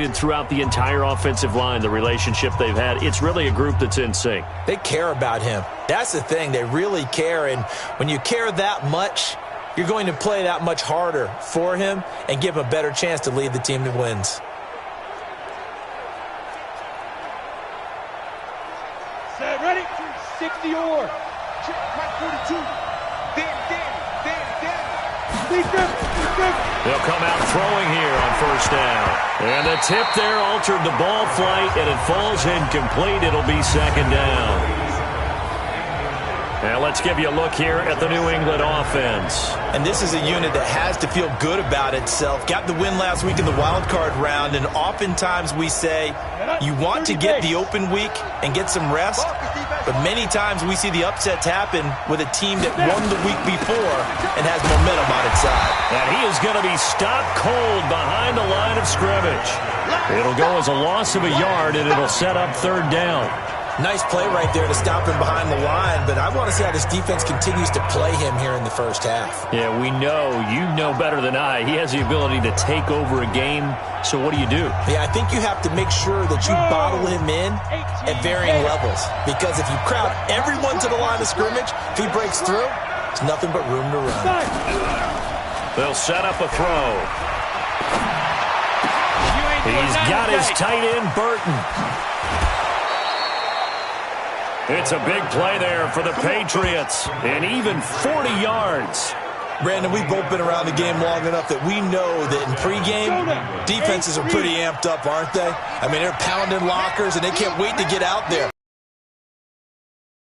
demonstrated throughout the entire offensive line, the relationship they've had. It's really a group that's in sync. They care about him. That's the thing. They really care. And when you care that much, you're going to play that much harder for him and give him a better chance to lead the team that wins. Set, ready? 60 or. Check, right 42. They'll come out throwing here on first down. And the tip there altered the ball flight, and it falls incomplete. It'll be second down. Now let's give you a look here at the New England offense. And this is a unit that has to feel good about itself. Got the win last week in the wild card round, and oftentimes we say you want to get the open week and get some rest, but many times we see the upsets happen with a team that won the week before and has momentum on its side. And he is going to be stopped cold behind the line of scrimmage. It'll go as a loss of a yard, and it'll set up third down. Nice play right there to stop him behind the line, but I want to see how this defense continues to play him here in the first half. Yeah, we know. You know better than I. He has the ability to take over a game, so what do you do? Yeah, I think you have to make sure that you bottle him in at varying levels, because if you crowd everyone to the line of scrimmage, if he breaks through, there's nothing but room to run. They'll set up a throw. He's got his tight end, Burton. It's a big play there for the Patriots, and even 40 yards. Brandon, we've both been around the game long enough that we know that in pregame, defenses are pretty amped up, aren't they? I mean, they're pounding lockers, and they can't wait to get out there.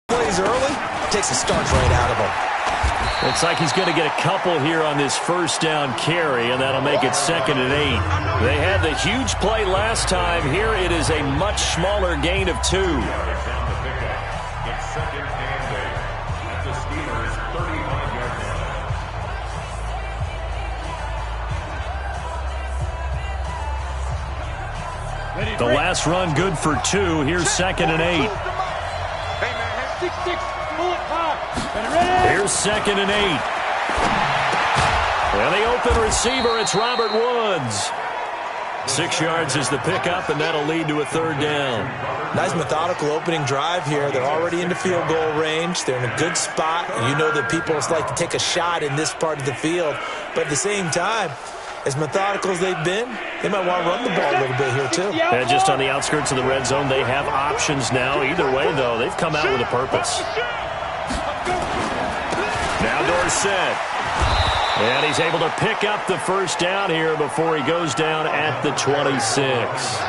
Plays early, takes the starch right out of them. Looks like he's going to get a couple here on this first down carry, and that'll make it 2nd and 8. They had the huge play last time. Here it is a much smaller gain of 2. The last run good for 2. Here's 2nd and 8. Here's 2nd and 8. And the open receiver, it's Robert Woods. 6 yards is the pickup, and that'll lead to a third down. Nice methodical opening drive here. They're already into field goal range. They're in a good spot. You know that people like to take a shot in this part of the field. But at the same time, as methodical as they've been, they might want to run the ball a little bit here too. And just on the outskirts of the red zone, they have options now. Either way, though, they've come out with a purpose. Now Dorsett. And he's able to pick up the first down here before he goes down at the 26.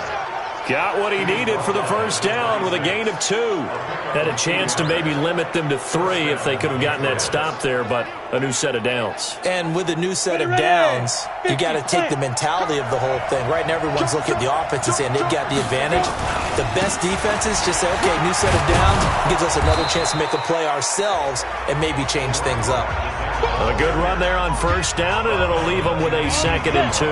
Got what he needed for the first down with a gain of 2. Had a chance to maybe limit them to 3 if they could have gotten that stop there, but a new set of downs. And with a new set of downs, you got to take the mentality of the whole thing. Right now, everyone's looking at the offense and saying they've got the advantage. The best defenses just say, okay, new set of downs gives us another chance to make a play ourselves and maybe change things up. A good run there on first down, and it'll leave them with a 2nd and 2.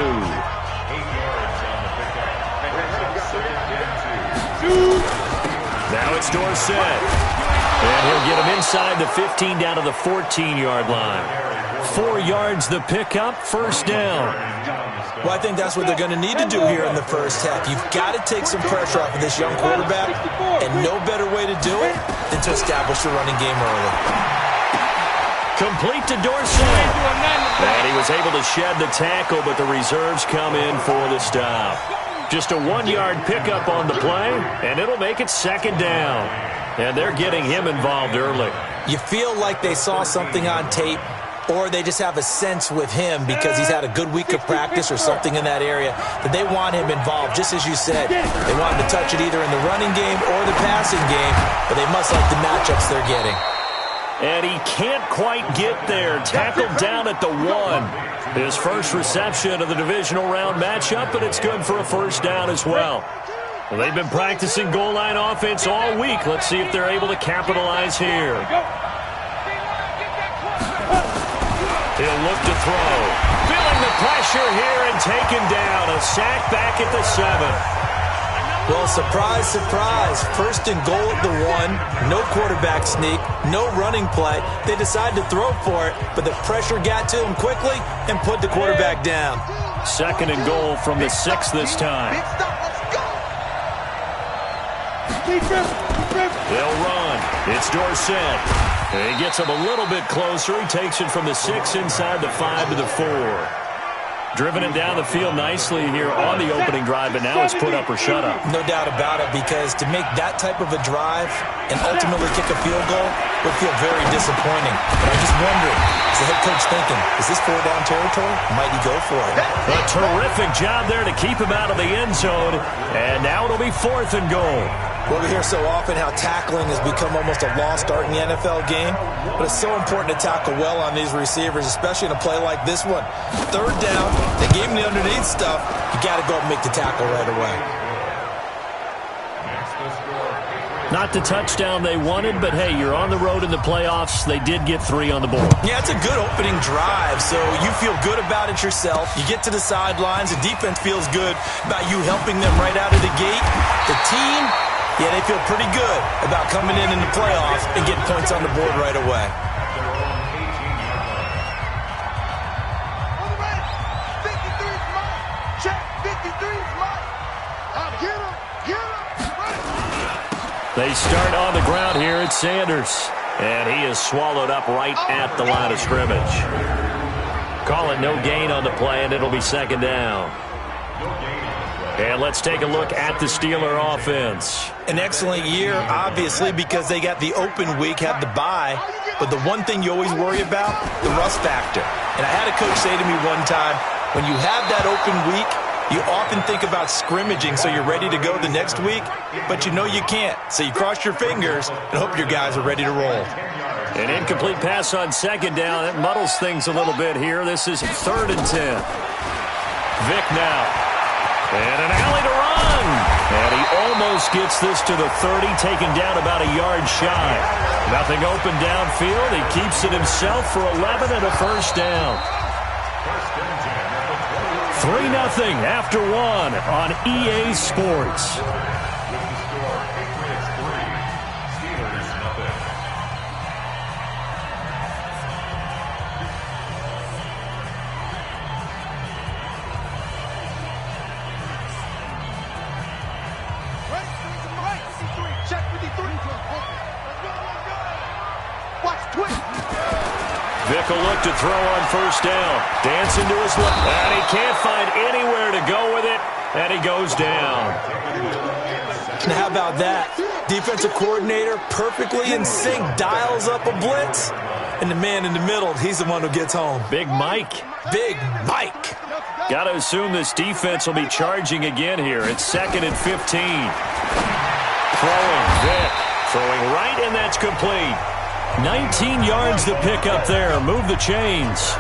Now it's Dorsett. And he'll get him inside the 15 down to the 14-yard line. 4 yards the pickup, first down. Well, I think that's what they're going to need to do here in the first half. You've got to take some pressure off of this young quarterback, and no better way to do it than to establish the running game early. Complete to Dorsett. And he was able to shed the tackle, but the reserves come in for the stop. Just a 1-yard pickup on the play, and it'll make it 2nd down. And they're getting him involved early. You feel like they saw something on tape, or they just have a sense with him because he's had a good week of practice or something in that area that they want him involved. Just as you said, they want him to touch it either in the running game or the passing game, but they must like the matchups they're getting. And he can't quite get there. Tackled down at the 1. His first reception of the divisional round matchup, but it's good for a first down as well. Well, they've been practicing goal line offense all week. Let's see if they're able to capitalize here. He'll look to throw. Feeling the pressure here and taken down. A sack back at the 7. Well, surprise, surprise. First and goal at the 1. No quarterback sneak. No running play. They decide to throw for it, but the pressure got to him quickly and put the quarterback down. Second and goal from the 6 this time. They'll run. It's Dorsett. He gets him a little bit closer. He takes it from the 6 inside the 5 to the 4. Driven it down the field nicely here on the opening drive, but now it's put up or shut up. No doubt about it, because to make that type of a drive and ultimately kick a field goal would feel very disappointing. But I'm just wondering, is the head coach thinking, is this 4-down territory? Might he go for it? A terrific job there to keep him out of the end zone, and now it'll be 4th and goal. Well, we hear so often how tackling has become almost a lost art in the NFL game, but it's so important to tackle well on these receivers, especially in a play like this one. 3rd down, they gave him the underneath stuff. You got to go and make the tackle right away. Not the touchdown they wanted, but hey, you're on the road in the playoffs. They did get 3 on the board. Yeah, it's a good opening drive, so you feel good about it yourself. You get to the sidelines, the defense feels good about you helping them right out of the gate. The team, yeah, they feel pretty good about coming in the playoffs and getting points on the board right away. They start on the ground here at Sanders, and he is swallowed up right at the line of scrimmage. Call it no gain on the play, and it'll be 2nd down. And let's take a look at the Steeler offense. An excellent year, obviously, because they got the open week, had the bye. But the one thing you always worry about, the rust factor. And I had a coach say to me one time, when you have that open week, you often think about scrimmaging so you're ready to go the next week, but you know you can't. So you cross your fingers and hope your guys are ready to roll. An incomplete pass on 2nd down. That muddles things a little bit here. This is 3rd and 10. Vick now. And an alley to run. And he almost gets this to the 30, taken down about a yard shy. Nothing open downfield. He keeps it himself for 11 and a 1st down. 3-0 after 1 on EA Sports. Vick will look to throw on 1st down. Dancing to his left. And he can't find anywhere to go with it. And he goes down. Now how about that? Defensive coordinator perfectly in sync, dials up a blitz. And the man in the middle, he's the one who gets home. Big Mike. Big Mike. Got to assume this defense will be charging again here. It's 2nd and 15. Throwing. Vick. Throwing right, and that's complete. 19 yards to pick up there. Move the chains.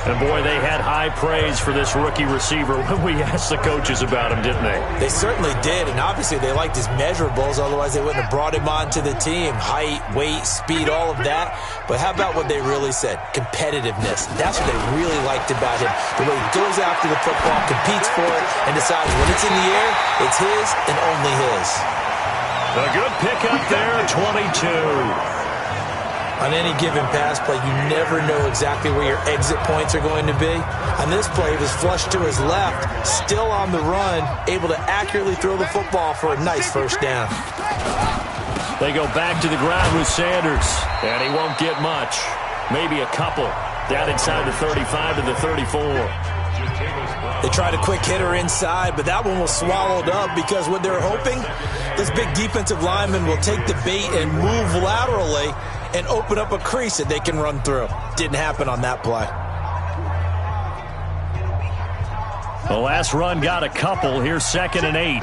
And, boy, they had high praise for this rookie receiver when we asked the coaches about him, didn't they? They certainly did, and obviously they liked his measurables. Otherwise, they wouldn't have brought him onto the team. Height, weight, speed, all of that. But how about what they really said? Competitiveness. That's what they really liked about him. The way he goes after the football, competes for it, and decides when it's in the air, it's his and only his. A good pickup there, 22. On any given pass play, you never know exactly where your exit points are going to be. On this play, he was flushed to his left, still on the run, able to accurately throw the football for a nice 1st down. They go back to the ground with Sanders, and he won't get much. Maybe a couple. Down inside the 35 to the 34. They tried a quick hitter inside, but that one was swallowed up because what they're hoping, this big defensive lineman will take the bait and move laterally and open up a crease that they can run through. Didn't happen on that play. The last run got a couple. Here's 2nd and 8.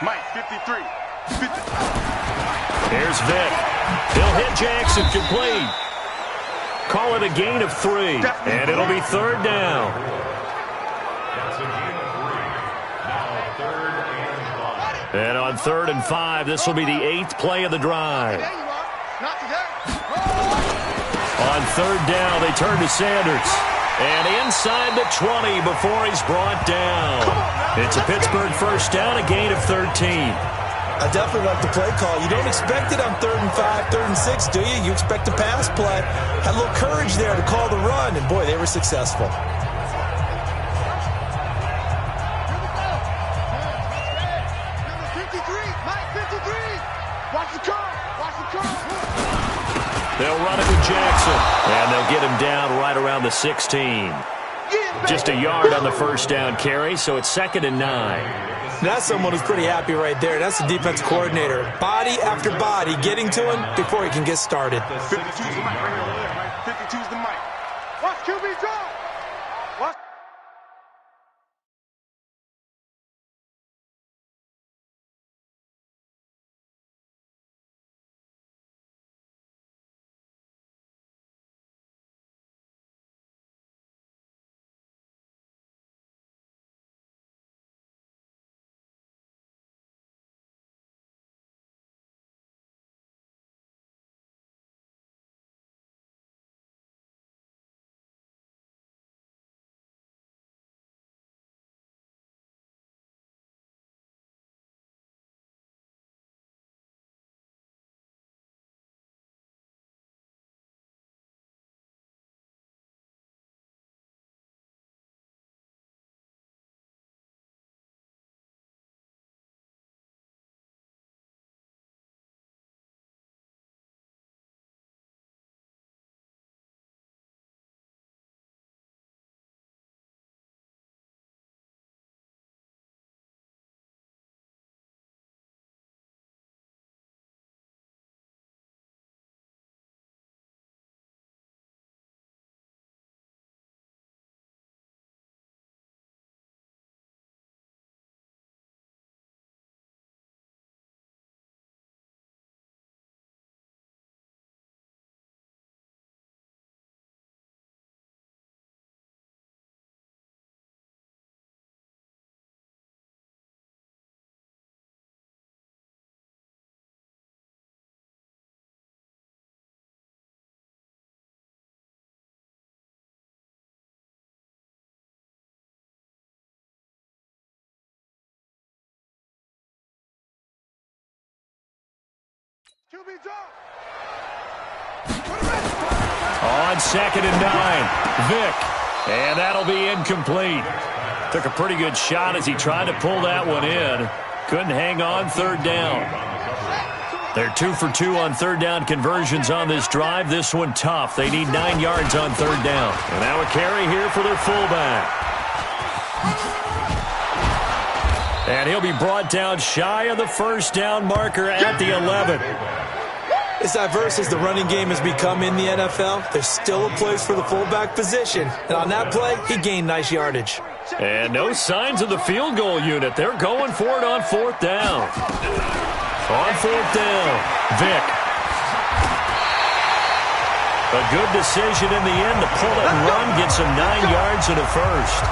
Mike, 53. Here's Vick. He'll hit Jackson complete. Call it a gain of 3, and it'll be 3rd down. And on 3rd and 5, this will be the 8th play of the drive. On 3rd down, they turn to Sanders. And inside the 20 before he's brought down. It's a Pittsburgh 1st down, a gain of 13. I definitely like the play call. You don't expect it on 3rd and 5, 3rd and 6, do you? You expect a pass play. Had a little courage there to call the run, and boy, they were successful. They'll run it to Jackson, and they'll get him down right around the 16. Just a yard on the first down carry, so it's 2nd and 9. That's someone who's pretty happy right there. That's the defense coordinator. Body after body getting to him before he can get started. 52's the mic right here. 52's the mic. Watch QB drop. Watch. QB drop. On 2nd and 9, Vick. And that'll be incomplete. Took a pretty good shot as he tried to pull that one in. Couldn't hang on 3rd down. They're 2 for 2 on 3rd down conversions on this drive. This one tough. They need 9 yards on 3rd down. And now a carry here for their fullback. And he'll be brought down shy of the first down marker at the 11. As diverse as the running game has become in the NFL, there's still a place for the fullback position. And on that play, he gained nice yardage. And no signs of the field goal unit. They're going for it on 4th down. On 4th down, Vick. A good decision in the end to pull it and run, gets him 9 yards and a first.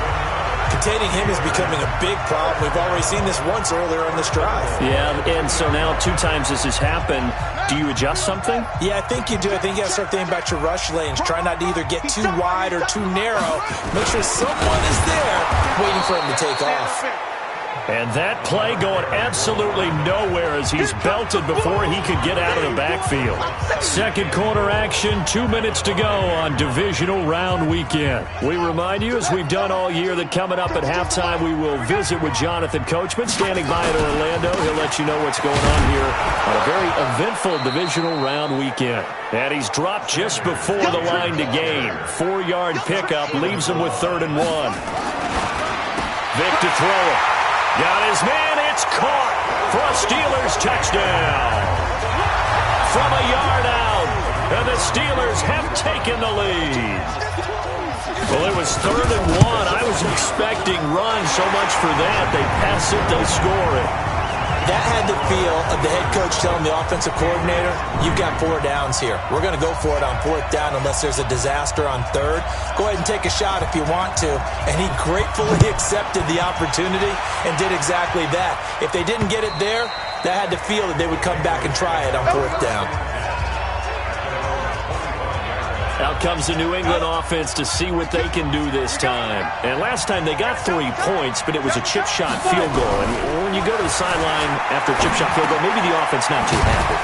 Containing him is becoming a big problem. We've already seen this once earlier on this drive. Yeah, and so now 2 times this has happened. Do you adjust something? Yeah, I think you do. I think you got to start thinking about your rush lanes. Try not to either get too wide or too narrow. Make sure someone is there waiting for him to take off. And that play going absolutely nowhere as he's belted before he could get out of the backfield. Second quarter action, 2 minutes to go on divisional round weekend. We remind you, as we've done all year, that coming up at halftime, we will visit with Jonathan Coachman, standing by in Orlando. He'll let you know what's going on here on a very eventful divisional round weekend. And he's dropped just before the line to gain. 4-yard pickup leaves him with 3rd and 1. Vick to throw it. Got his man, it's caught for a Steelers touchdown. From a yard out, and the Steelers have taken the lead. Well, it was 3rd and 1. I was expecting run so much for that. They pass it, they score it. That had the feel of the head coach telling the offensive coordinator, you've got 4 downs here. We're going to go for it on 4th down unless there's a disaster on 3rd. Go ahead and take a shot if you want to. And he gratefully accepted the opportunity and did exactly that. If they didn't get it there, that had the feel that they would come back and try it on 4th down. Now Out comes the New England offense to see what they can do this time. And last time they got 3 points, but it was a chip shot field goal. And when you go to the sideline after a chip shot field goal, maybe the offense not too happy.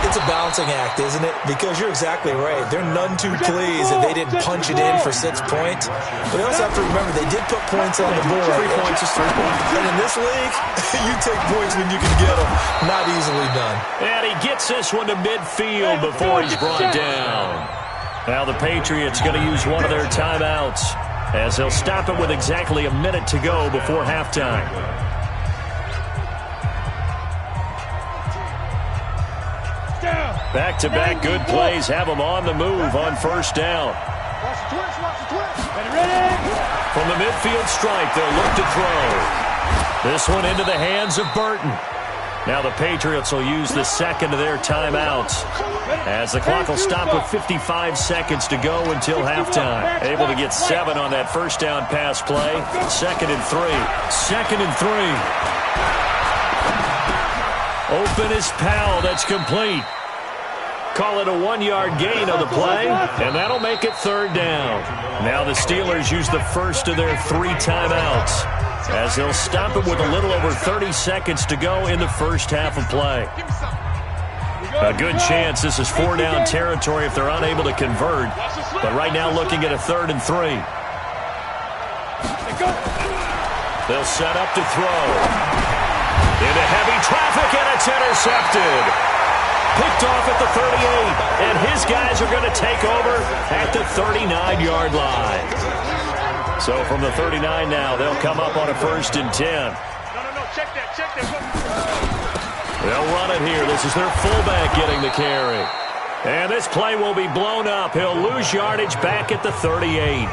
It's a balancing act, isn't it? Because you're exactly right. They're none too pleased that they didn't punch it in for 6 points. But they also have to remember they did put points on the board. 3 points is 3 points. And in this league, you take points when you can get them. Not easily done. And he gets this one to midfield before he's brought down. Now the Patriots going to use one of their timeouts as they'll stop it with exactly a minute to go before halftime. Back-to-back good plays have them on the move on first down. From the midfield stripe, they'll look to throw. This one into the hands of Burton. Now the Patriots will use the second of their timeouts as the clock will stop with 55 seconds to go until halftime. Able to get 7 on that first down pass play. 2nd and 3. 2nd and 3. Open is Powell. That's complete. Call it a 1-yard gain on the play, and that'll make it 3rd down. Now the Steelers use the first of their 3 timeouts as they'll stop it with a little over 30 seconds to go in the first half of play. A good chance this is 4-down territory if they're unable to convert, but right now looking at a 3rd and 3. They'll set up to throw. Into heavy traffic, and it's intercepted. Picked off at the 38, and his guys are going to take over at the 39-yard line. So from the 39 now, they'll come up on a 1st and 10. No, check that. They'll run it here. This is their fullback getting the carry. And this play will be blown up. He'll lose yardage back at the 38.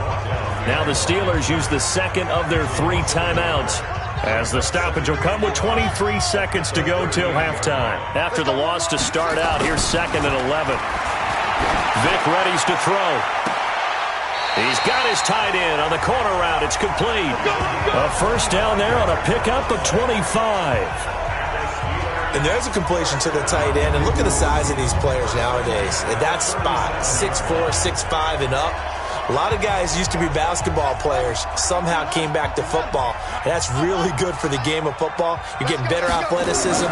Now the Steelers use the second of their 3 timeouts, as the stoppage will come with 23 seconds to go till halftime. After the loss to start out, here's 2nd and 11. Vic readies to throw. He's got his tight end on the corner route. It's complete. A first down there on a pickup of 25. And there's a completion to the tight end. And look at the size of these players nowadays. At that spot, 6'4", 6'5", and up. A lot of guys used to be basketball players, somehow came back to football. And that's really good for the game of football. You're getting better athleticism,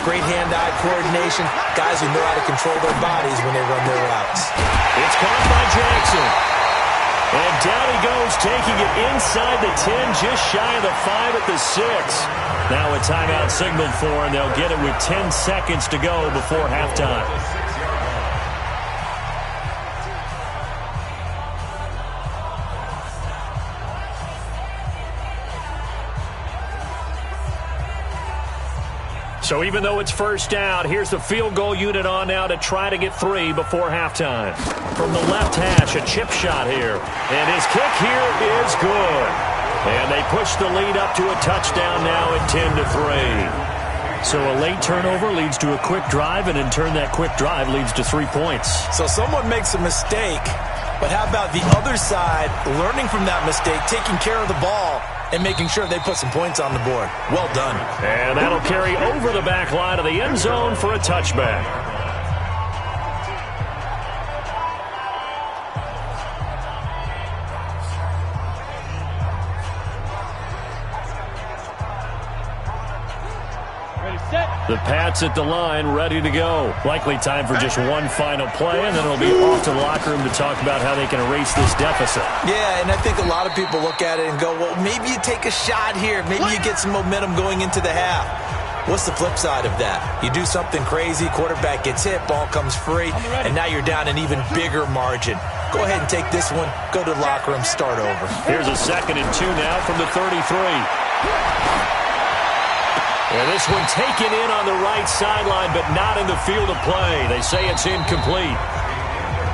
great hand-eye coordination, guys who know how to control their bodies when they run their routes. It's caught by Jackson. And down he goes, taking it inside the 10, just shy of the 5 at the 6. Now a timeout signaled for, and they'll get it with 10 seconds to go before halftime. So even though it's first down, here's the field goal unit on now to try to get 3 before halftime. From the left hash, a chip shot here. And his kick here is good. And they push the lead up to a touchdown now at 10-3. So a late turnover leads to a quick drive, and in turn that quick drive leads to 3 points. So someone makes a mistake, but how about the other side learning from that mistake, taking care of the ball, and making sure they put some points on the board. Well done. And that'll carry over the back line of the end zone for a touchback. The Pats at the line, ready to go. Likely time for just one final play, and then it'll be off to the locker room to talk about how they can erase this deficit. Yeah, and I think a lot of people look at it and go, well, maybe you take a shot here. Maybe you get some momentum going into the half. What's the flip side of that? You do something crazy, quarterback gets hit, ball comes free, and now you're down an even bigger margin. Go ahead and take this one, go to the locker room, start over. Here's a 2nd and 2 now from the 33. And this one taken in on the right sideline, but not in the field of play. They say it's incomplete.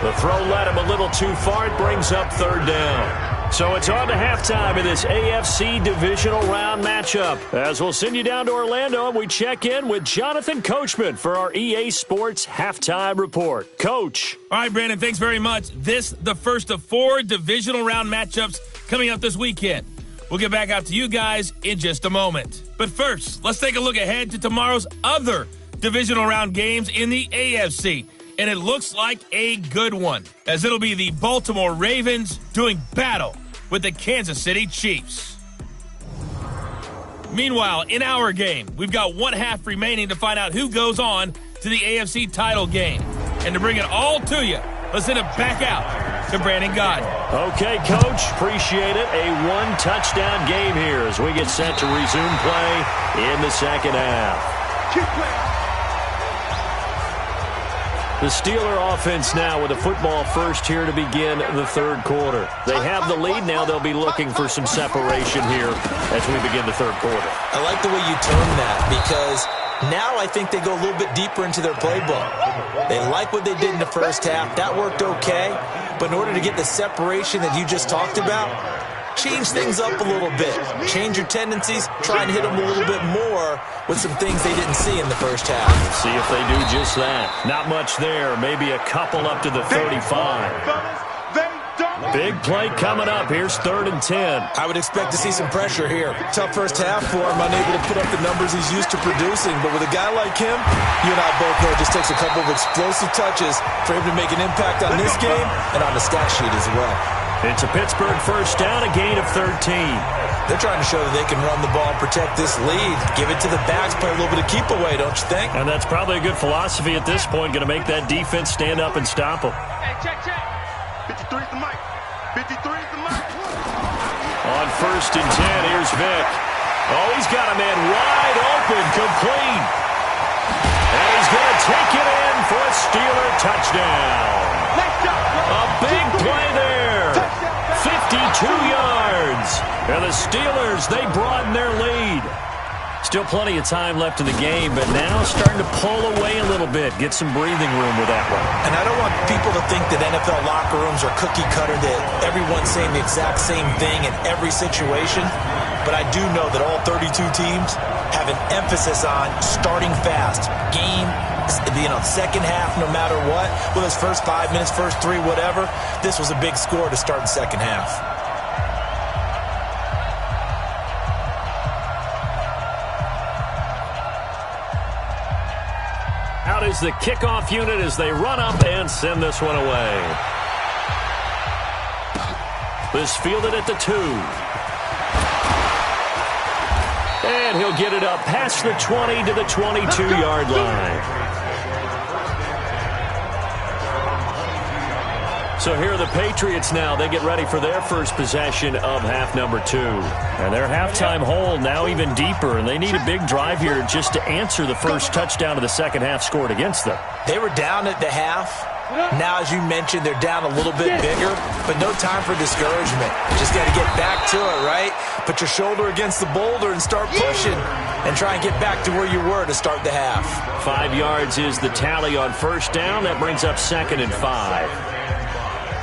The throw led him a little too far. It brings up 3rd down. So it's on to halftime in this AFC divisional round matchup. As we'll send you down to Orlando, and we check in with Jonathan Coachman for our EA Sports Halftime Report. Coach. All right, Brandon, thanks very much. This, the first of 4 divisional round matchups coming up this weekend. We'll get back out to you guys in just a moment. But first, let's take a look ahead to tomorrow's other divisional round games in the AFC. and it looks like a good one, as it'll be the Baltimore Ravens doing battle with the Kansas City Chiefs. Meanwhile, in our game, we've got 1 half remaining to find out who goes on to the AFC title game. And to bring it all to you, let's send it back out to Brandon Gaudin. Okay, Coach, appreciate it. A 1-touchdown game here as we get set to resume play in the second half. Keep playing. The Steeler offense now with a football first here to begin the third quarter. They have the lead now. They'll be looking for some separation here as we begin the third quarter. I like the way you term that, because now I think they go a little bit deeper into their playbook. They like what they did in the first half. That worked okay. But in order to get the separation that you just talked about, change things up a little bit. Change your tendencies. Try and hit them a little bit more with some things they didn't see in the first half. See if they do just that. Not much there. Maybe a couple up to the 35. Big play coming up. Here's 3rd and 10. I would expect to see some pressure here. Tough first half for him, unable to put up the numbers he's used to producing. But with a guy like him, you and I both know it just takes a couple of explosive touches for him to make an impact on this game and on the stat sheet as well. It's a Pittsburgh first down, a gain of 13. They're trying to show that they can run the ball and protect this lead. Give it to the backs, play a little bit of keep away, don't you think? And that's probably a good philosophy at this point, going to make that defense stand up and stop them. Hey, check. 53 is the mic. 53 is the mic. On 1st and 10, here's Vick. Oh, he's got a man wide open, complete. And he's going to take it in for a Steeler touchdown. A big play there. 52 yards. And the Steelers, they broaden their lead. Still plenty of time left in the game, but now starting to pull away a little bit. Get some breathing room with that one. And I don't want people to think that NFL locker rooms are cookie cutter, that everyone's saying the exact same thing in every situation. But I do know that all 32 teams have an emphasis on starting fast. Game, second half, no matter what. Whether it's first 5 minutes, first 3, whatever. This was a big score to start the second half. Out is the kickoff unit as they run up and send this one away. This fielded at the 2. And he'll get it up past the 20 to the 22-yard line. So here are the Patriots now. They get ready for their first possession of half number 2. And their halftime hole now even deeper, and they need a big drive here just to answer the first touchdown of the second half scored against them. They were down at the half. Now, as you mentioned, they're down a little bit bigger, but no time for discouragement. Just got to get back to it, right? Put your shoulder against the boulder and start pushing and try and get back to where you were to start the half. 5 yards is the tally on first down. That brings up 2nd and 5.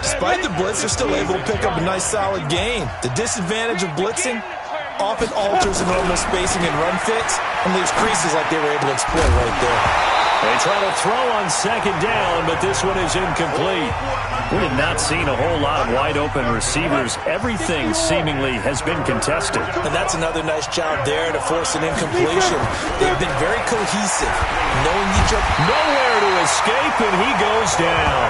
Despite the blitz, they're still able to pick up a nice solid gain. The disadvantage of blitzing often alters the normal spacing and run fits and leaves creases like they were able to exploit right there. They try to throw on second down, but this one is incomplete. We have not seen a whole lot of wide open receivers. Everything seemingly has been contested. And that's another nice job there to force an incompletion. They've been very cohesive, knowing each other. Nowhere to escape, and he goes down.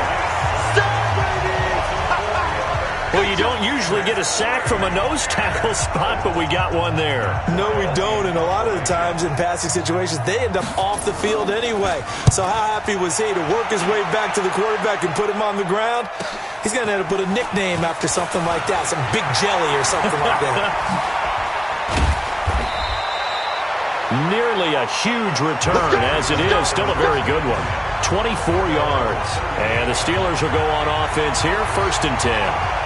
Well, you don't usually get a sack from a nose tackle spot, but we got one there. No, we don't, and a lot of the times in passing situations, they end up off the field anyway. So how happy was he to work his way back to the quarterback and put him on the ground? He's going to have to put a nickname after something like that, some Big Jelly or something like that. Nearly a huge return, as it is still a very good one. 24 yards. And the Steelers will go on offense here, 1st and 10.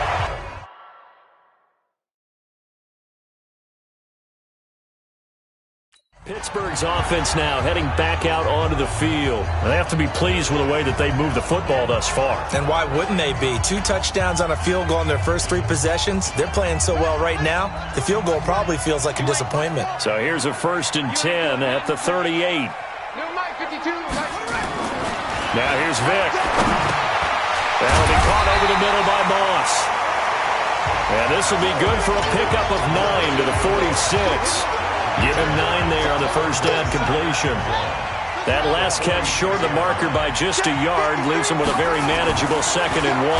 Pittsburgh's offense now heading back out onto the field. And they have to be pleased with the way that they moved the football thus far. And why wouldn't they be? 2 touchdowns on a field goal in their first 3 possessions. They're playing so well right now, the field goal probably feels like a disappointment. So here's a 1st and 10 at the 38. Now here's Vick. That'll be caught over the middle by Moss. And this will be good for a pickup of 9 to the 46. Give him 9 there on the first down completion. That last catch short of the marker by just a yard leaves him with a very manageable 2nd and 1.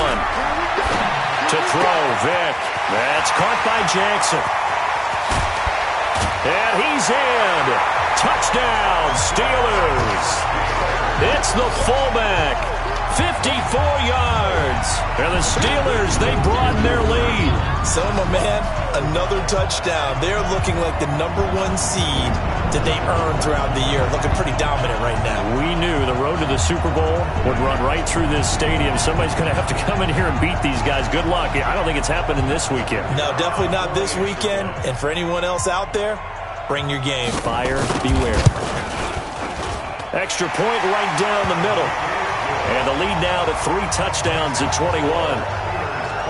To throw, Vick. That's caught by Jackson. And he's in. Touchdown, Steelers. It's the fullback. 54 yards. And the Steelers, they broaden their lead. So, my man, another touchdown. They're looking like the #1 seed that they earned throughout the year. Looking pretty dominant right now. We knew the road to the Super Bowl would run right through this stadium. Somebody's going to have to come in here and beat these guys. Good luck. I don't think it's happening this weekend. No, definitely not this weekend. And for anyone else out there, bring your game. Fire beware. Extra point right down the middle. And the lead now to 3 touchdowns at 21.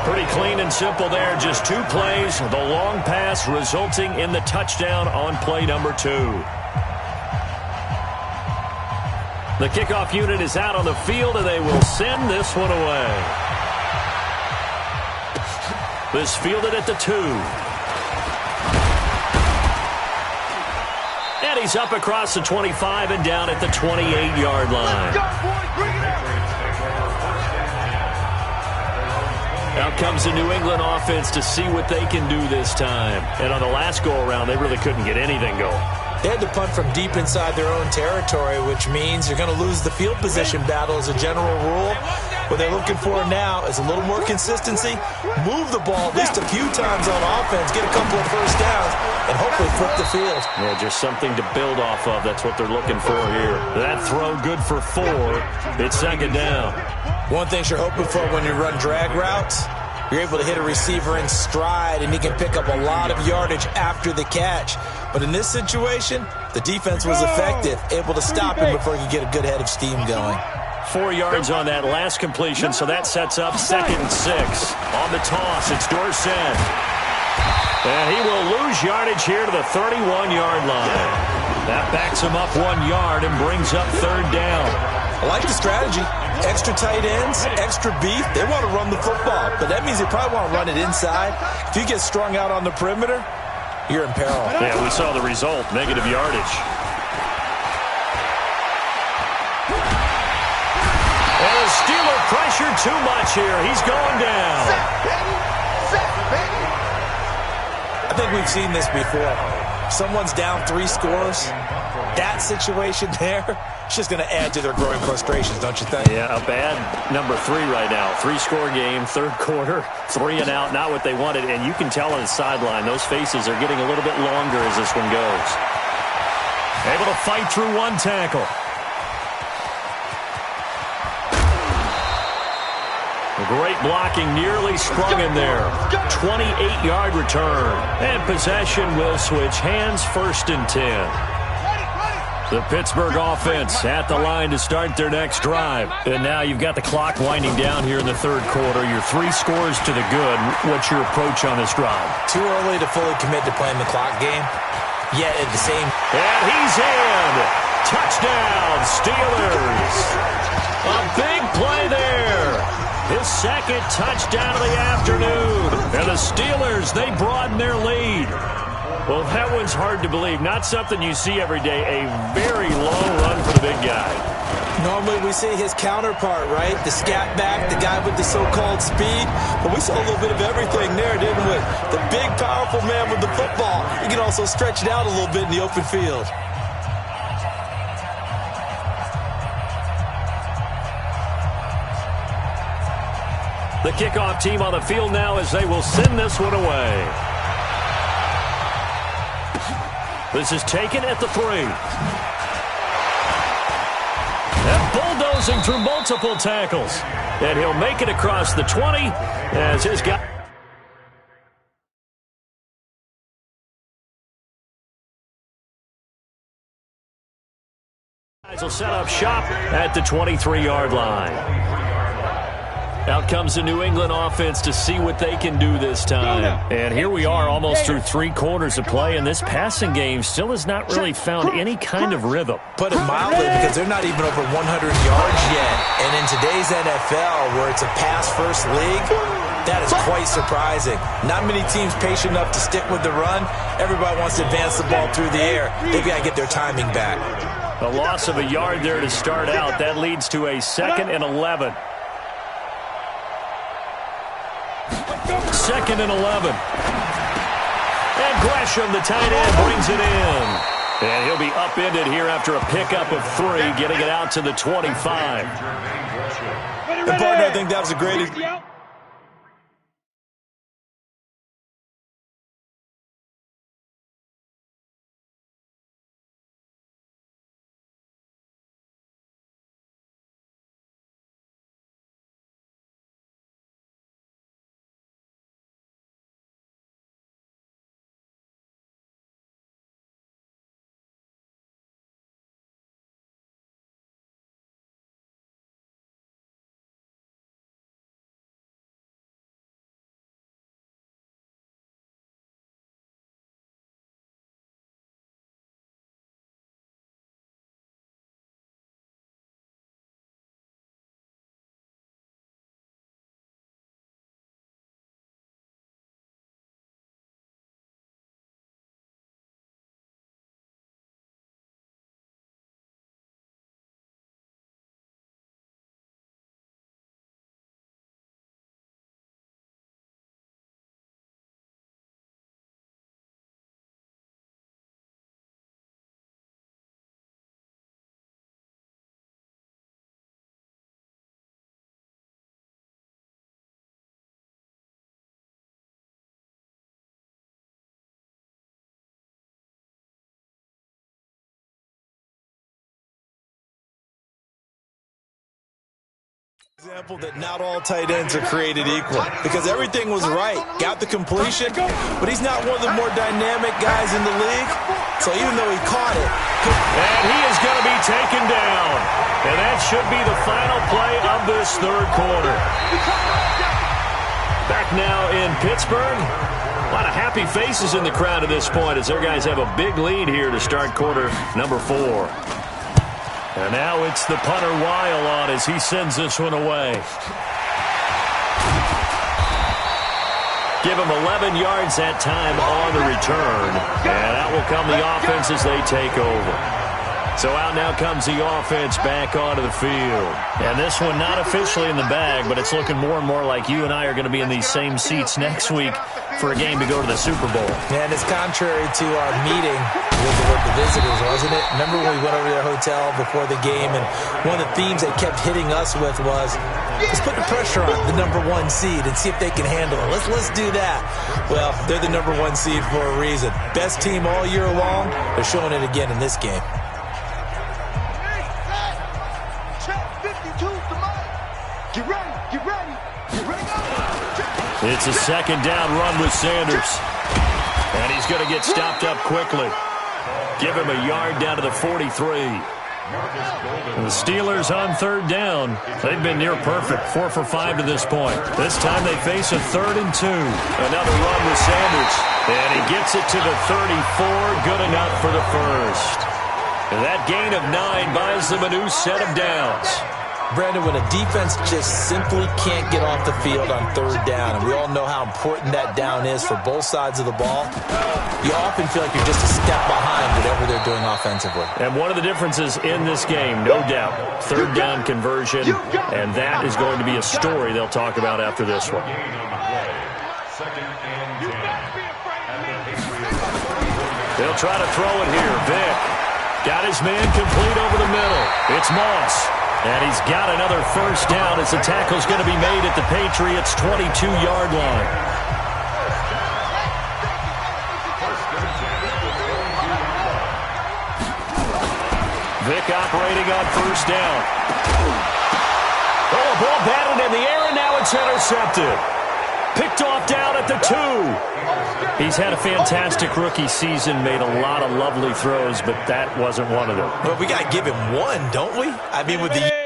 Pretty clean and simple there. Just 2 plays. The long pass resulting in the touchdown on play number 2. The kickoff unit is out on the field, and they will send this one away. This fielded at the 2. And he's up across the 25 and down at the 28-yard line. Out comes the New England offense to see what they can do this time. And on the last go-around, they really couldn't get anything going. They had to punt from deep inside their own territory, which means you're going to lose the field position battle as a general rule. What they're looking for now is a little more consistency, move the ball at least a few times on offense, get a couple of first downs, and hopefully flip the field. Yeah, just something to build off of. That's what they're looking for here. That throw good for 4. It's 2nd down. One thing you're hoping for when you run drag routes, you're able to hit a receiver in stride, and he can pick up a lot of yardage after the catch. But in this situation, the defense was effective, able to stop him before he could get a good head of steam going. 4 yards on that last completion, so that sets up 2nd and 6. On the toss, it's Dorsett. And he will lose yardage here to the 31-yard line. That backs him up 1 yard and brings up 3rd down. I like the strategy. Extra tight ends, extra beef. They want to run the football, but that means they probably want to run it inside. If you get strung out on the perimeter, you're in peril. Yeah, we saw the result, negative yardage. And the Steeler pressure too much here. He's going down. I think we've seen this before. Someone's down 3 scores. That situation there, it's just going to add to their growing frustrations, don't you think? Yeah, a bad number 3 right now. 3-score game, 3rd quarter, 3 and out, not what they wanted. And you can tell on the sideline, those faces are getting a little bit longer as this one goes. Able to fight through 1 tackle. Great blocking, nearly sprung him there. 28-yard return. And possession will switch hands, 1st and 10. The Pittsburgh offense at the line to start their next drive. And now you've got the clock winding down here in the 3rd quarter. You're 3 scores to the good. What's your approach on this drive? Too early to fully commit to playing the clock game. Yet at the same... And he's in! Touchdown, Steelers! A big play there! His 2nd touchdown of the afternoon. And the Steelers, they broaden their lead. Well, that one's hard to believe. Not something you see every day. A very long run for the big guy. Normally we see his counterpart, right? The scat back, the guy with the so-called speed. But we saw a little bit of everything there, didn't we? The big, powerful man with the football. He can also stretch it out a little bit in the open field. The kickoff team on the field now as they will send this one away. This is taken at the 3. And bulldozing through multiple tackles. And he'll make it across the 20 as his guy. Guys will set up shop at the 23-yard line. Out comes the New England offense to see what they can do this time. And here we are almost through 3 quarters of play, and this passing game still has not really found any kind of rhythm. Put it mildly, because they're not even over 100 yards yet. And in today's NFL, where it's a pass-first league, that is quite surprising. Not many teams patient enough to stick with the run. Everybody wants to advance the ball through the air. They've got to get their timing back. A loss of a yard there to start out. That leads to a 2nd and 11. 2nd and 11. And Gresham, the tight end, brings it in. And he'll be upended here after a pickup of 3, getting it out to the 25. And partner, I think that was a great... Example that not all tight ends are created equal, because everything was right. Got the completion, but he's not one of the more dynamic guys in the league. So even though he caught it, and he is going to be taken down. And that should be the final play of this 3rd quarter. Back now in Pittsburgh. A lot of happy faces in the crowd at this point as their guys have a big lead here to start quarter number 4. And now it's the punter Weil on as he sends this one away. Give him 11 yards that time on the return. And that will come the offense as they take over. So out now comes the offense back onto the field. And this one not officially in the bag, but it's looking more and more like you and I are going to be in these same seats next week for a game to go to the Super Bowl. And it's contrary to our meeting with the visitors, wasn't it? Remember when we went over to their hotel before the game, and one of the themes they kept hitting us with was, let's put the pressure on the number 1 seed and see if they can handle it. Let's do that. Well, they're the number 1 seed for a reason. Best team all year long. They're showing it again in this game. It's a 2nd down run with Sanders. And he's going to get stopped up quickly. Give him a yard down to the 43. The Steelers on 3rd down. They've been near perfect, 4 for 5 to this point. This time they face a 3rd and 2. Another run with Sanders. And he gets it to the 34. Good enough for the first. And that gain of 9 buys them a new set of downs. Brandon, when a defense just simply can't get off the field on 3rd down, and we all know how important that down is for both sides of the ball, you often feel like you're just a step behind whatever they're doing offensively. And one of the differences in this game, no doubt, 3rd down conversion, and that is going to be a story they'll talk about after this one. They'll try to throw it here. Vick got his man complete over the middle. It's Moss. And he's got another first down as the tackle's going to be made at the Patriots' 22-yard line. Vick operating on 1st down. Oh, a ball batted in the air, and now it's intercepted. Picked off down at the 2. He's had a fantastic rookie season, made a lot of lovely throws, but that wasn't one of them. Well, we got to give him one, don't we? I mean, with the...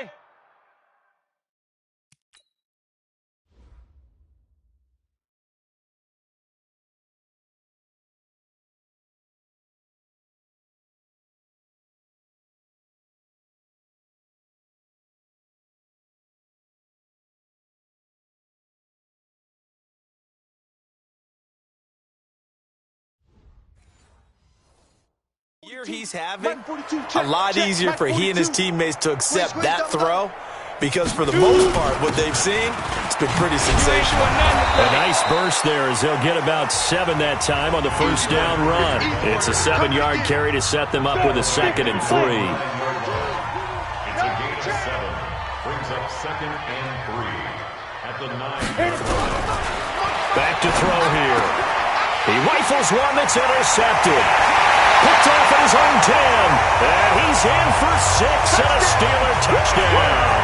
year he's having, a lot easier for he and his teammates to accept that throw, because for the most part, what they've seen, it's been pretty sensational. A nice burst there as they'll get about 7 that time on the first down run. It's a 7-yard carry to set them up with a 2nd and 3. It's a gain of 7. Brings up 2nd and 3 at the 9-yard line. Back to throw here. He rifles one that's intercepted. Picked off at his own 10. And he's in for 6 and a Steeler touchdown.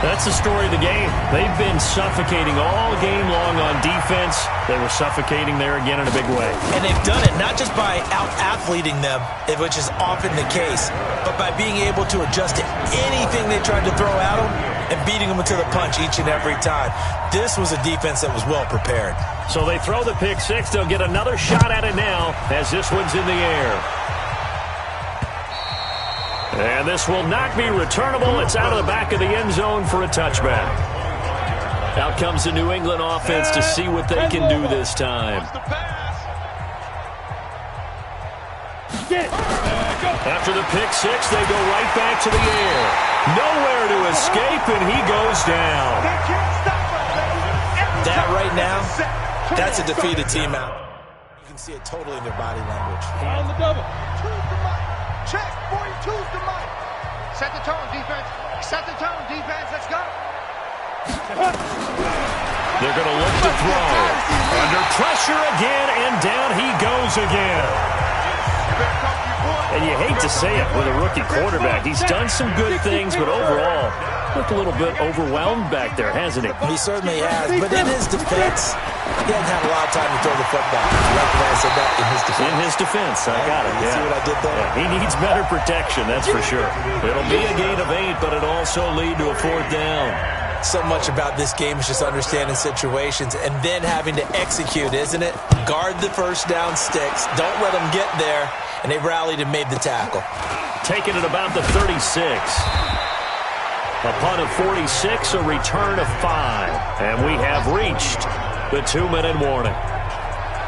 That's the story of the game. They've been suffocating all game long on defense. They were suffocating there again in a big way. And they've done it not just by out-athleting them, which is often the case, but by being able to adjust to anything they tried to throw at them and beating them to the punch each and every time. This was a defense that was well prepared. So they throw the pick 6. They'll get another shot at it now as this one's in the air. And this will not be returnable. It's out of the back of the end zone for a touchback. Out comes the New England offense to see what they can do this time. After the pick 6, they go right back to the air. Nowhere to escape, and he goes down. That right now, that's a defeated team out. You can see it totally in their body language. On the double. Check, boy, choose the mic. Set the tone, defense. Set the tone, defense. Let's go. They're going to look to throw. Under pressure again, and down he goes again. And you hate to say it with a rookie quarterback. He's done some good things, but overall, looked a little bit overwhelmed back there, hasn't he? He certainly has, but in his defense, he hasn't had a lot of time to throw the football. You like the way I said that? In his defense. In his defense, I got it. You see what I did there? Yeah, he needs better protection, that's for sure. It'll be a gain of 8, but it'll also lead to a 4th down. So much about this game is just understanding situations and then having to execute, isn't it? Guard the first down sticks. Don't let them get there. And they rallied and made the tackle. Taking it about the 36. A punt of 46, a return of 5. And we have reached the 2-minute warning.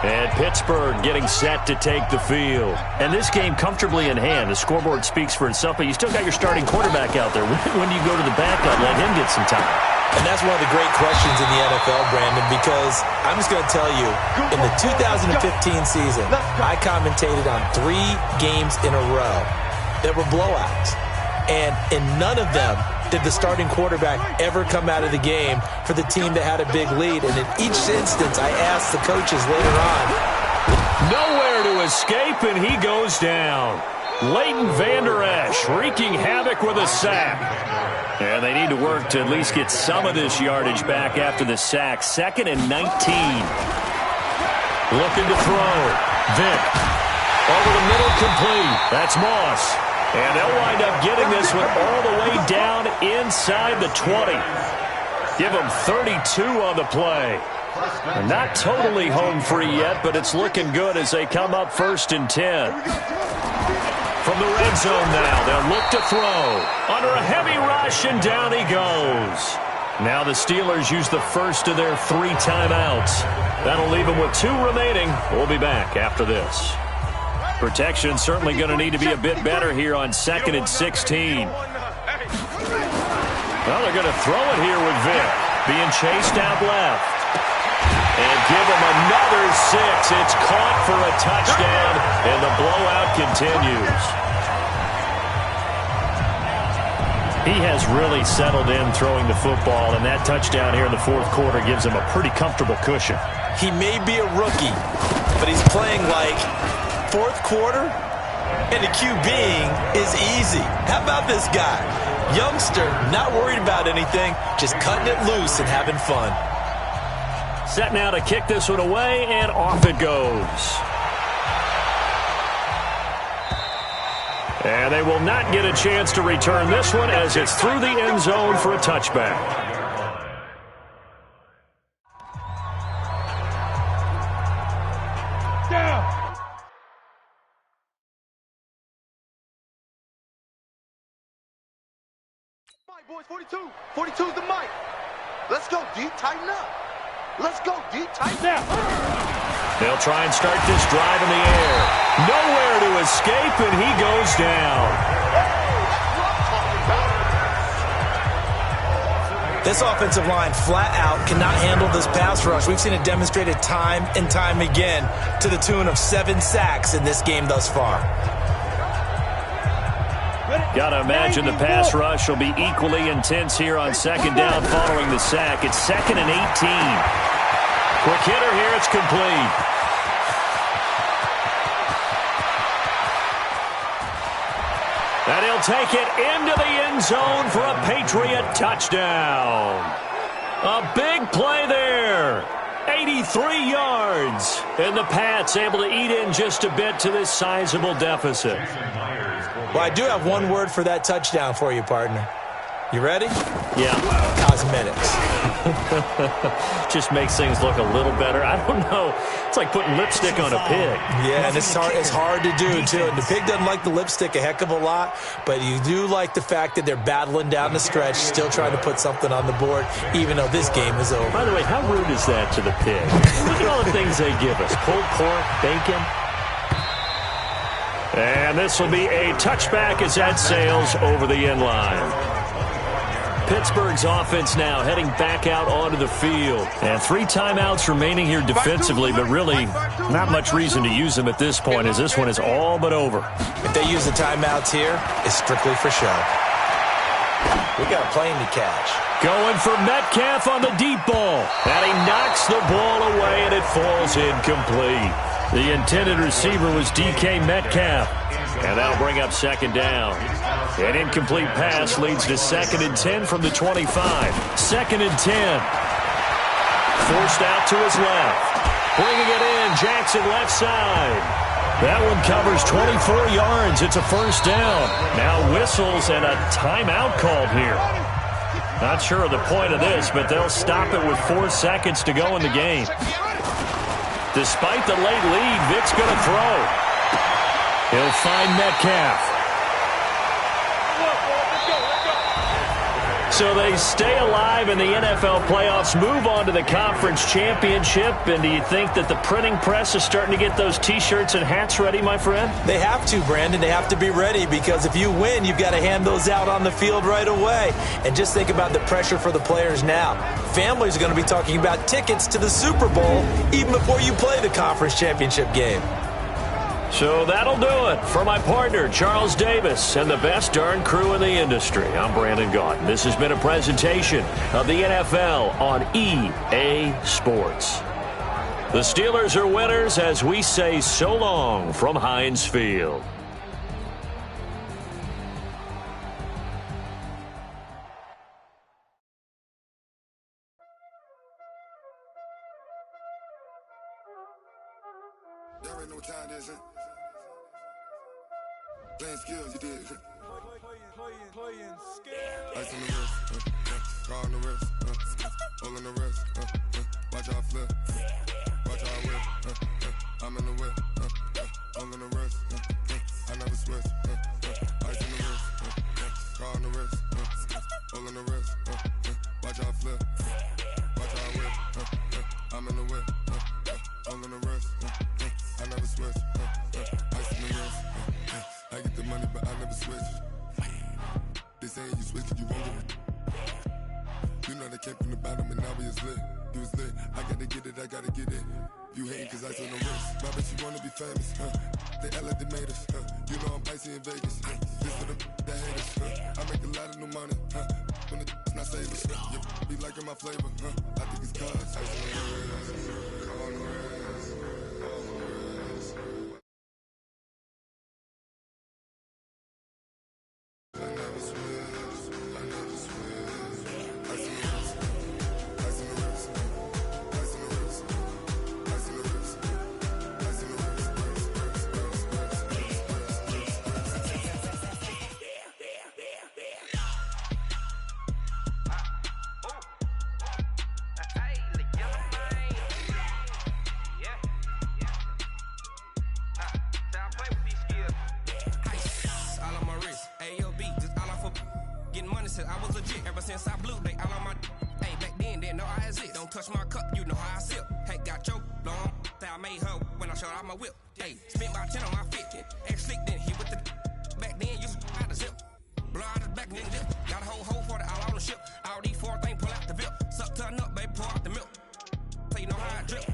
And Pittsburgh getting set to take the field. And this game comfortably in hand. The scoreboard speaks for itself, but you still got your starting quarterback out there. When do you go to the backup? Let him get some time. And that's one of the great questions in the NFL, Brandon, because I'm just going to tell you, in the 2015 season, I commentated on 3 games in a row that were blowouts. And in none of them did the starting quarterback ever come out of the game for the team that had a big lead. And in each instance, I asked the coaches later on. Nowhere to escape, and he goes down. Leighton Vander Esch wreaking havoc with a sack. And they need to work to at least get some of this yardage back after the sack. 2nd and 19. Looking to throw. Vick. Over the middle, complete. That's Moss. And they'll wind up getting this one all the way down inside the 20. Give them 32 on the play. They're not totally home free yet, but it's looking good as they come up 1st and 10. From the red zone now, they'll look to throw. Under a heavy rush, and down he goes. Now the Steelers use the first of their 3 timeouts. That'll leave them with 2 remaining. We'll be back after this. Protection certainly going to need to be a bit better here on 2nd and 16. Well, they're going to throw it here with Vick. Being chased out left. And give him another 6. It's caught for a touchdown, and the blowout continues. He has really settled in throwing the football, and that touchdown here in the 4th quarter gives him a pretty comfortable cushion. He may be a rookie, but he's playing like 4th quarter, and the QBing is easy. How about this guy? Youngster, not worried about anything, just cutting it loose and having fun. Set now to kick this one away, and off it goes. And they will not get a chance to return this one as it's through the end zone for a touchback. Down. Mic, boys, 42. 42's the mic. Let's go, D. Tighten up. Let's go, D. Tight now. They'll try and start this drive in the air. Nowhere to escape, and he goes down. This offensive line flat out cannot handle this pass rush. We've seen it demonstrated time and time again to the tune of 7 sacks in this game thus far. Gotta imagine the pass rush will be equally intense here on second down following the sack. It's 2nd and 18. Quick hitter here, it's complete. And he'll take it into the end zone for a Patriot touchdown. A big play there. 83 yards. And the Pats able to eat in just a bit to this sizable deficit. Well, I do have one word for that touchdown for you, partner. You ready? Yeah. Cosmetics. Just makes things look a little better. I don't know. It's like putting lipstick on a pig. Yeah, and it's hard to do, too. And the pig doesn't like the lipstick a heck of a lot, but you do like the fact that they're battling down the stretch, still trying to put something on the board, even though this game is over. By the way, how rude is that to the pig? Look at all the things they give us. Pulled pork, bacon. And this will be a touchback as that sails over the end line. Pittsburgh's offense now heading back out onto the field. And 3 timeouts remaining here defensively, but really not much reason to use them at this point as this one is all but over. If they use the timeouts here, it's strictly for show. We got a plane to catch. Going for Metcalf on the deep ball. And he knocks the ball away, and it falls incomplete. The intended receiver was DK Metcalf. And that'll bring up second down. An incomplete pass leads to 2nd and 10 from the 25. 2nd and 10. Forced out to his left. Bringing it in, Jackson left side. That one covers 24 yards. It's a first down. Now whistles and a timeout called here. Not sure of the point of this, but they'll stop it with 4 seconds to go in the game. Despite the late lead, Vic's going to throw. He'll find Metcalf. So they stay alive in the NFL playoffs, move on to the conference championship. And do you think that the printing press is starting to get those T-shirts and hats ready, my friend? They have to, Brandon. They have to be ready because if you win, you've got to hand those out on the field right away. And just think about the pressure for the players now. Families are going to be talking about tickets to the Super Bowl even before you play the conference championship game. So that'll do it for my partner, Charles Davis, and the best darn crew in the industry. I'm Brandon Gaudin. This has been a presentation of the NFL on EA Sports. The Steelers are winners as we say so long from Heinz Field. Y'all already know what time it is, huh? Playing skills, you did. Playing skills. Ice on the wrist, car on the wrist, hole in the wrist, watch out flip, watch out whip, I'm in the whip, hole in the wrist, I never switch, ice on the wrist, car on the wrist, hole in the wrist, watch out flip, watch out whip, I'm in the whip, hole in the wrist, I never switch, ice on the wrist, I get the money, but I never switch. They say you switch, you won't get it. You know they came from the bottom and now we is lit. You was lit, I gotta get it, I gotta get it. You hating cause ice on the wrist. My bitch, you wanna be famous, They act like they made us, You know I'm icy in Vegas, This for the that hate us, I make a lot of new money, When it's not savers, You be liking my flavor, I think it's cause ice on the wrist, on the wrist, on the wrist. I never switch, I never switch. Ice in the wrist, ice in the wrist, ice in the wrist, ice in the wrist, ice in the wrist, all on my wrist, AOB, just all off of getting money since I was legit. Ever since I blew, they all on my. Hey, back then, didn't know I exist. don't touch my cup, you know how I sip. Hey, got your long, that I made her when I showed out my whip. Hey, spent my 10 on my 50. Ex-slick then hit with the back then, used to out the zip. Blow out the back then dip. Got a whole 40 all on the ship. All these 4 things pull out the VIP. Suck to a nut, baby, pour out the milk. So you know how I drip.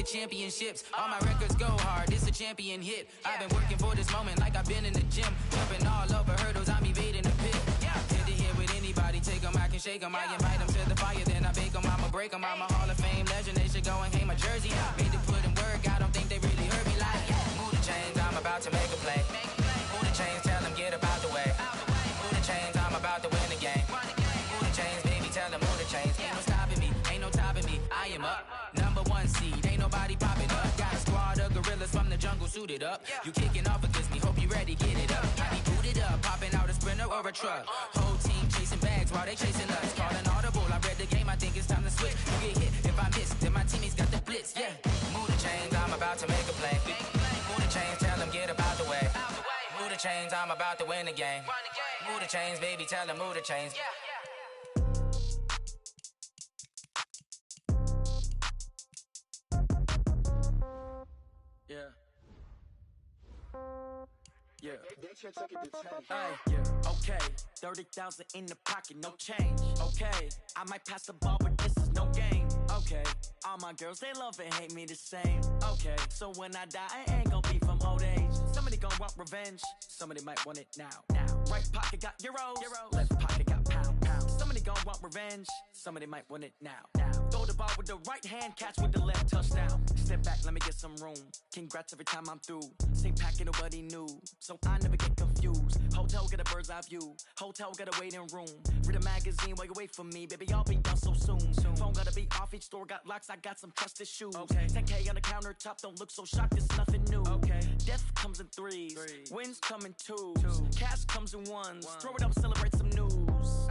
Championships, all my records go hard, it's a champion hit. I've been working for this moment like I've been in the gym. Jumping all over hurdles, I'm evading the pit. Hit to hit with anybody, take them, I can shake them. I invite them to the fire, then I bake them, I'ma break them. I'm a Hall of Fame legend, they should go and hang my jersey. Made to put in work, I don't think they really heard me like, move the chains, I'm about to make a play. Move the chains, tell them get up out the way. Move the chains, I'm about to win the game. Move the chains, baby, tell them move the chains. Ain't no stopping me, ain't no topping me, I am up. #1 seed, ain't nobody popping up. Got a squad of gorillas from the jungle suited up. You kicking off against me, hope you ready, get it up. I be booted up, popping out a Sprinter or a truck. Whole team chasing bags while they chasing us. Calling audible, I read the game, I think it's time to switch. You get hit, if I miss, then my teammates got the blitz, Move the chains, I'm about to make a play. Move the chains, tell them get up out the way. Move the chains, I'm about to win the game. Move the chains, baby, tell them move the chains. Yeah. Okay, 30,000 in the pocket, no change. Okay, I might pass the ball, but this is no game. Okay, all my girls, they love and hate me the same. Okay, so when I die, I ain't gon' be from old age. Somebody gon' want revenge, somebody might want it now. Right pocket got euros, left pocket got pound. Somebody gon' want revenge, somebody might want it now. Throw the ball with the right hand, catch with the left, touchdown. Step back, let me get some room. Congrats every time I'm through. Same packet, nobody knew, so I never get confused. Hotel got a bird's eye view, hotel got a waiting room. Read a magazine while you wait for me, baby, I'll be done so soon. Phone gotta be off, each store got locks, I got some trusted shoes. 10K on the countertop, don't look so shocked, it's nothing new. Death comes in threes, wins come in twos. Cash comes in ones, throw it up, celebrate some news.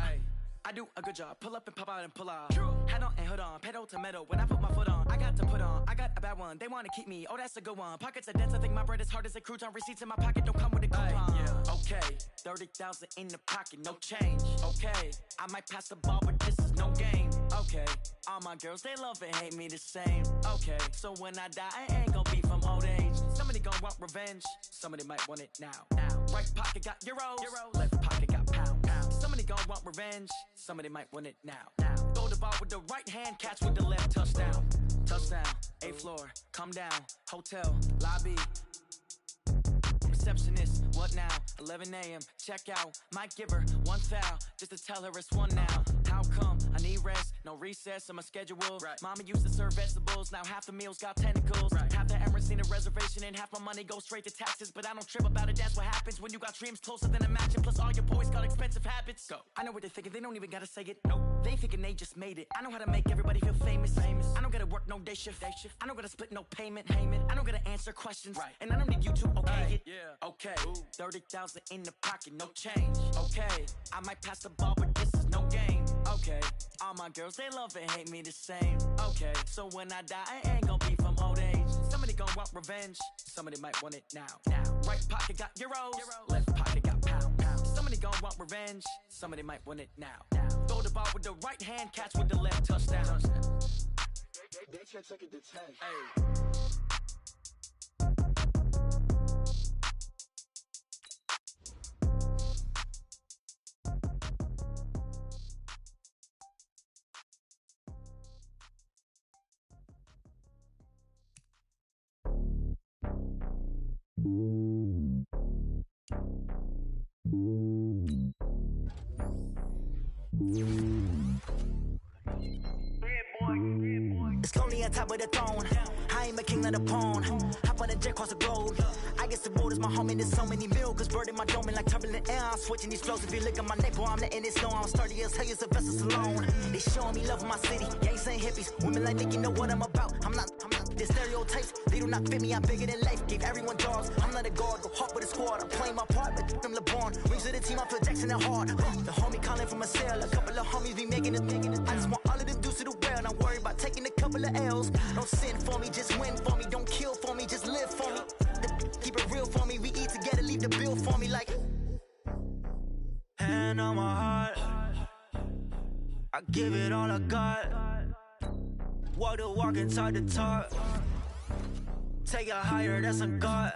I do a good job, pull up and pop out and pull out. Head on and hood on, pedal to metal. When I put my foot on, I got to put on. I got a bad one, they wanna keep me, oh that's a good one. Pockets are dense, I think my bread is hard as a crouton. Receipts in my pocket don't come with a coupon. Okay, 30,000 in the pocket, no change. Okay, I might pass the ball, but this is no game. Okay, all my girls, they love and hate me the same. Okay, so when I die, I ain't gon' be from old age. Somebody gon' want revenge, somebody might want it now. Right pocket got euros, left pocket got pound. Somebody gon' want revenge, somebody might want it now. Throw the ball with the right hand, catch with the left, touchdown. Touchdown, 8th floor, come down, hotel, lobby. Receptionist, what now? 11 a.m., check out. Might give her one foul, just to tell her it's one now. How come I need rest, no recess in my schedule. Right. Mama used to serve vegetables, now half the meals got tentacles. Right. Half the errands need a reservation and half my money goes straight to taxes. But I don't trip about it, that's what happens when you got dreams closer than a mansion. Plus all your boys got expensive habits. Go. I know what they're thinking, they don't even gotta say it. No, they thinking they just made it. I know how to make everybody feel famous. I don't gotta work no day shift. I don't gotta split no payment. I don't gotta answer questions. Right. And I don't need you to okay it. Yeah. Okay. 30,000 in the pocket, no change. Okay. I might pass the ball, but this is no game. Okay. All my girls, they love and hate me the same. Okay. So when I die, I ain't gonna be from old age. Somebody gonna want revenge. Somebody might want it now. Right pocket got euros. Left pocket got pound. Somebody gonna want revenge. Somebody might want it now. Throw the ball with the right hand, catch with the left, touchdown. They can't take it to 10. Hey. It's lonely on top of the throne. I ain't a king of the pawn. Hop on a jet across the globe. I guess the road is my home and there's so many milkers bird in my dome and like turbulent air. I'm switching these flows. If you look at my neck, boy, I'm letting it snow. I'm sturdy as hell, as a vessel alone. They showing me love in my city. Gangs ain't hippies. Women like Nick, you know what I'm about. I'm not. The stereotypes, they do not fit me. I'm bigger than life. Gave everyone jobs. I'm not a guard. Go hard with a squad. I'm playing my part, but I'm LeBron. Rings of the team, I feel Jackson and hard. The homie calling from a cell. A couple of homies be making it. I just want all of them dudes to the well. Not worry about taking a couple of L's. Don't sin for me, just win for me. Don't kill for me, just live for me. Keep it real for me. We eat together, leave the bill for me like. Hand on my heart, I give it all I got. Walk the walk and talk the talk. Take it higher, that's a God.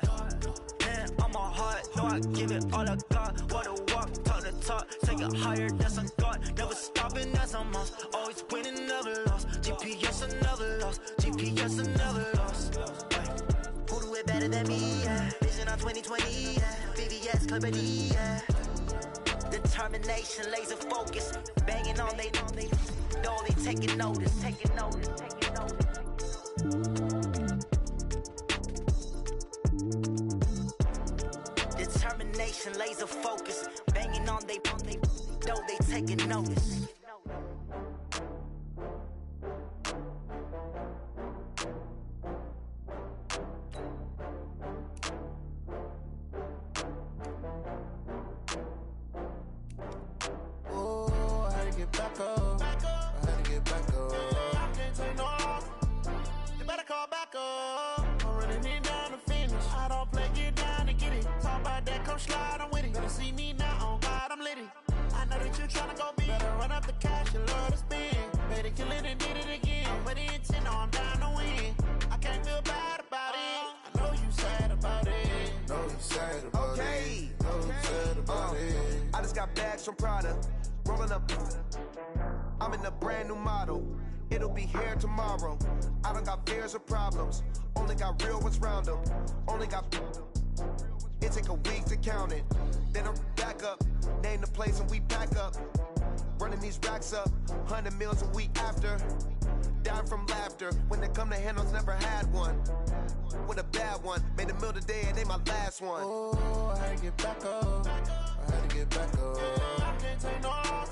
Hand on my heart, no, I give it all I got. Walk the walk, talk the talk. Take it higher, that's a God. Never stopping, that's a must. Always winning, never lost. GPS, I never lost. GPS, I never lost. Who do it better than me? Yeah. Vision on 2020, yeah. VVS, Clarity, yeah. Determination, laser focus. Banging on they know they taking notice. Determination, laser focus. Banging on they know they taking notice. Back up. I had to get back up. I can't take no loss. You better call back up. I'm running it down to finish. I don't play, get down to get it. Talk about that, come slide, I'm with it. Better see me now, on God, I'm lit it. I know that you tryna go big. Better run up the cash, you love to spend. Better kill it and did it again. But the intent, no, I'm down to win. I can't feel bad about it. I know you sad about it. Know you sad about it. Know you sad about it. I just got bags from Prada. Rolling up, I'm in a brand new model. It'll be here tomorrow. I don't got fears or problems. Only got real ones round them. Only got. It take a week to count it. Then I'm back up. Name the place and we pack up. Running these racks up. 100 meals a week after. Dying from laughter. When they come to handles, never had one. With a bad one. Made a meal today and they my last one. Oh, I had to get back up. I had to get back up. I can't take no loss.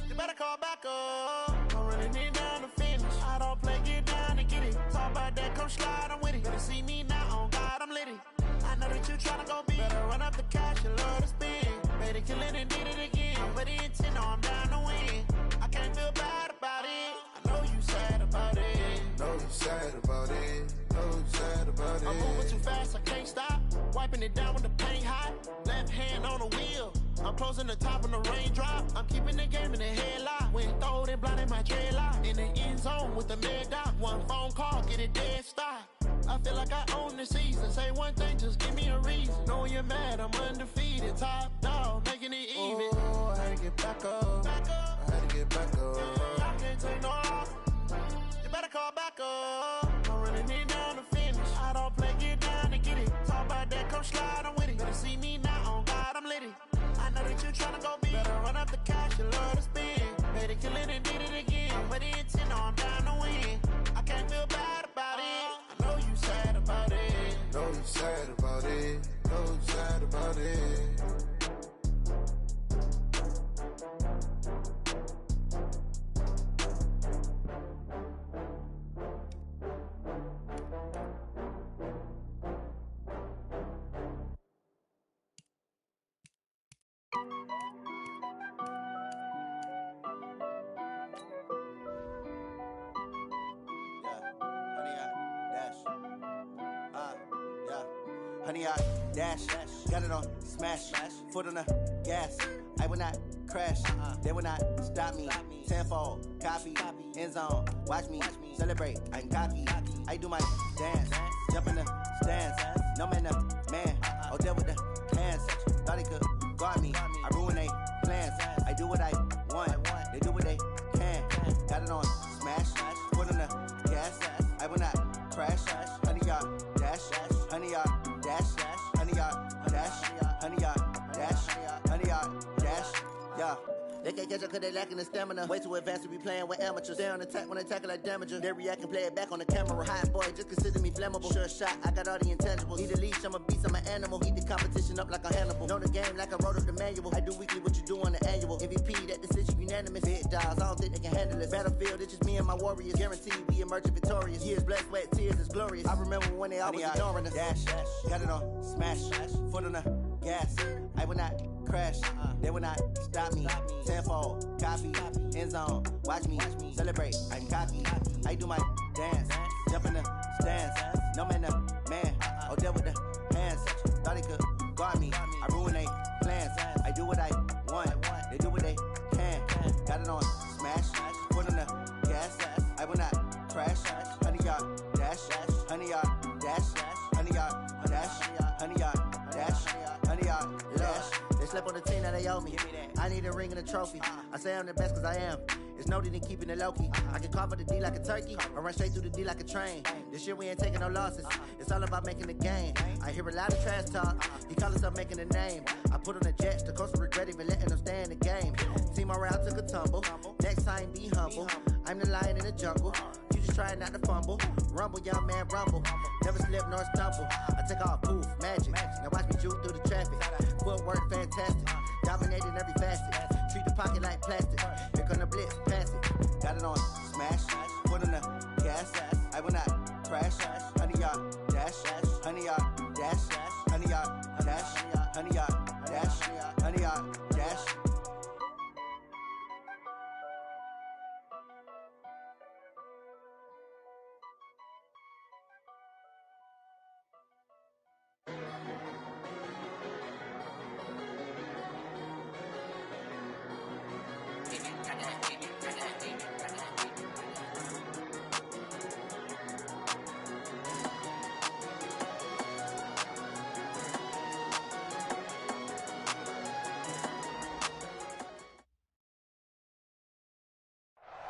You better call back up. I'm running it down to finish. I don't play, get down to get it. Talk about that, come slide, I'm with it. Better see me now, on God, I'm lit it. I know that you tryna go big. Better run up the cash, you love to spend. Better kill it and did it again. But the intent, no, I'm down to win. I can't feel bad about it. I know you sad about it. Know you sad about it. Know you sad about it. I'm moving too fast, I can't stop. Wiping it down with the paint hot. Left hand on the wheel. I'm closing the top on the raindrop. I'm keeping the game in the headlock. When throwed and blinded my dreadlock. In the end zone with the mad dot. One phone call, get it dead stop. I feel like I own the season. Say one thing, just give me a reason. Knowing you're mad, I'm undefeated. Top dog, making it even. Oh, I had to get back up. I had to get back up. I can't take no loss. You better call back up. I'm running it down to finish. I don't play, get down to get it. Talk about that, come slide, I'm with it. Better see me now, on God, I'm lit it. I know that you tryna go big. Better run up the cash, you love to spend. said it, kill it and did it again. But the intent, no, I'm down to win. I can't feel bad about it. I know you sad about it. Know you sad about it. Know you sad about it. Honey, I dash, got it on smash, foot on the gas. I will not crash, they will not stop me. Tenfold, copy, end zone, watch me celebrate. I can copy, I do my dance, jump in the stands. No man, man, oh there with the hands. Thought he could guard me, I ruin they plans. I do what I want, they do what they can. Got it on smash, foot on the gas. I will not crash, honey, y'all dash, honey, y'all dash, honey, y'all dash, honey, y'all dash, honey, y'all dash, yeah. They can't catch up cause they lacking the stamina. Way too advanced to be playing with amateurs. Stay on attack when they tackle like damager. They react and play it back on the camera. Hot boy, just consider me flammable. Sure shot, I got all the intangibles. Need a leash, I'm a beast, I'm an animal. Eat the competition up like a Hannibal. Know the game like I wrote up the manual. I do weekly what you do on the annual. MVP, that decision unanimous. Big dogs, I don't think they can handle it. Battlefield, it's just me and my warriors. Guaranteed we emerging victorious. Years, blood, sweat, tears, it's glorious. I remember when they always ignoring us. Dash, got it on smash, foot on the gas. I will not crash, they will not stop me. Tenfold, copy, end zone, watch me celebrate. I copy, I do my dance, jump in the stands. No man, man, oh there with the hands. Thought he could guard me, I ruin they plans. I do what I want, they do what they can. Got it on smash, foot on the gas. I will not crash, honey, y'all dash, honey, y'all dash, honey, y'all dash, honey, y'all dash, honey, y'all dash. They slept on the team that they owe me. I need a ring and a trophy. I say I'm the best cause I am. It's no need in keeping it low-key. I can carve up the D like a turkey or run straight through the D like a train. This year we ain't taking no losses. It's all about making the game. I hear a lot of trash talk. He call himself making a name. I put on the Jets. The coach will regret even letting them stay in the game. Team morale took a tumble. Next time be humble. I'm the lion in the jungle. You just trying not to fumble. Rumble, young man, rumble. Never slip nor stumble. I take off, poof, magic. Now watch me juke through the traffic. Footwork fantastic. Dominating every facet. Treat the pocket like plastic. Here come the blitz, pass it. Got it on smash. Foot on the gas. I will not crash. Honey, y'all dash. Honey, y'all dash. Honey, y'all dash. Honey, y'all dash. Honey, y'all dash.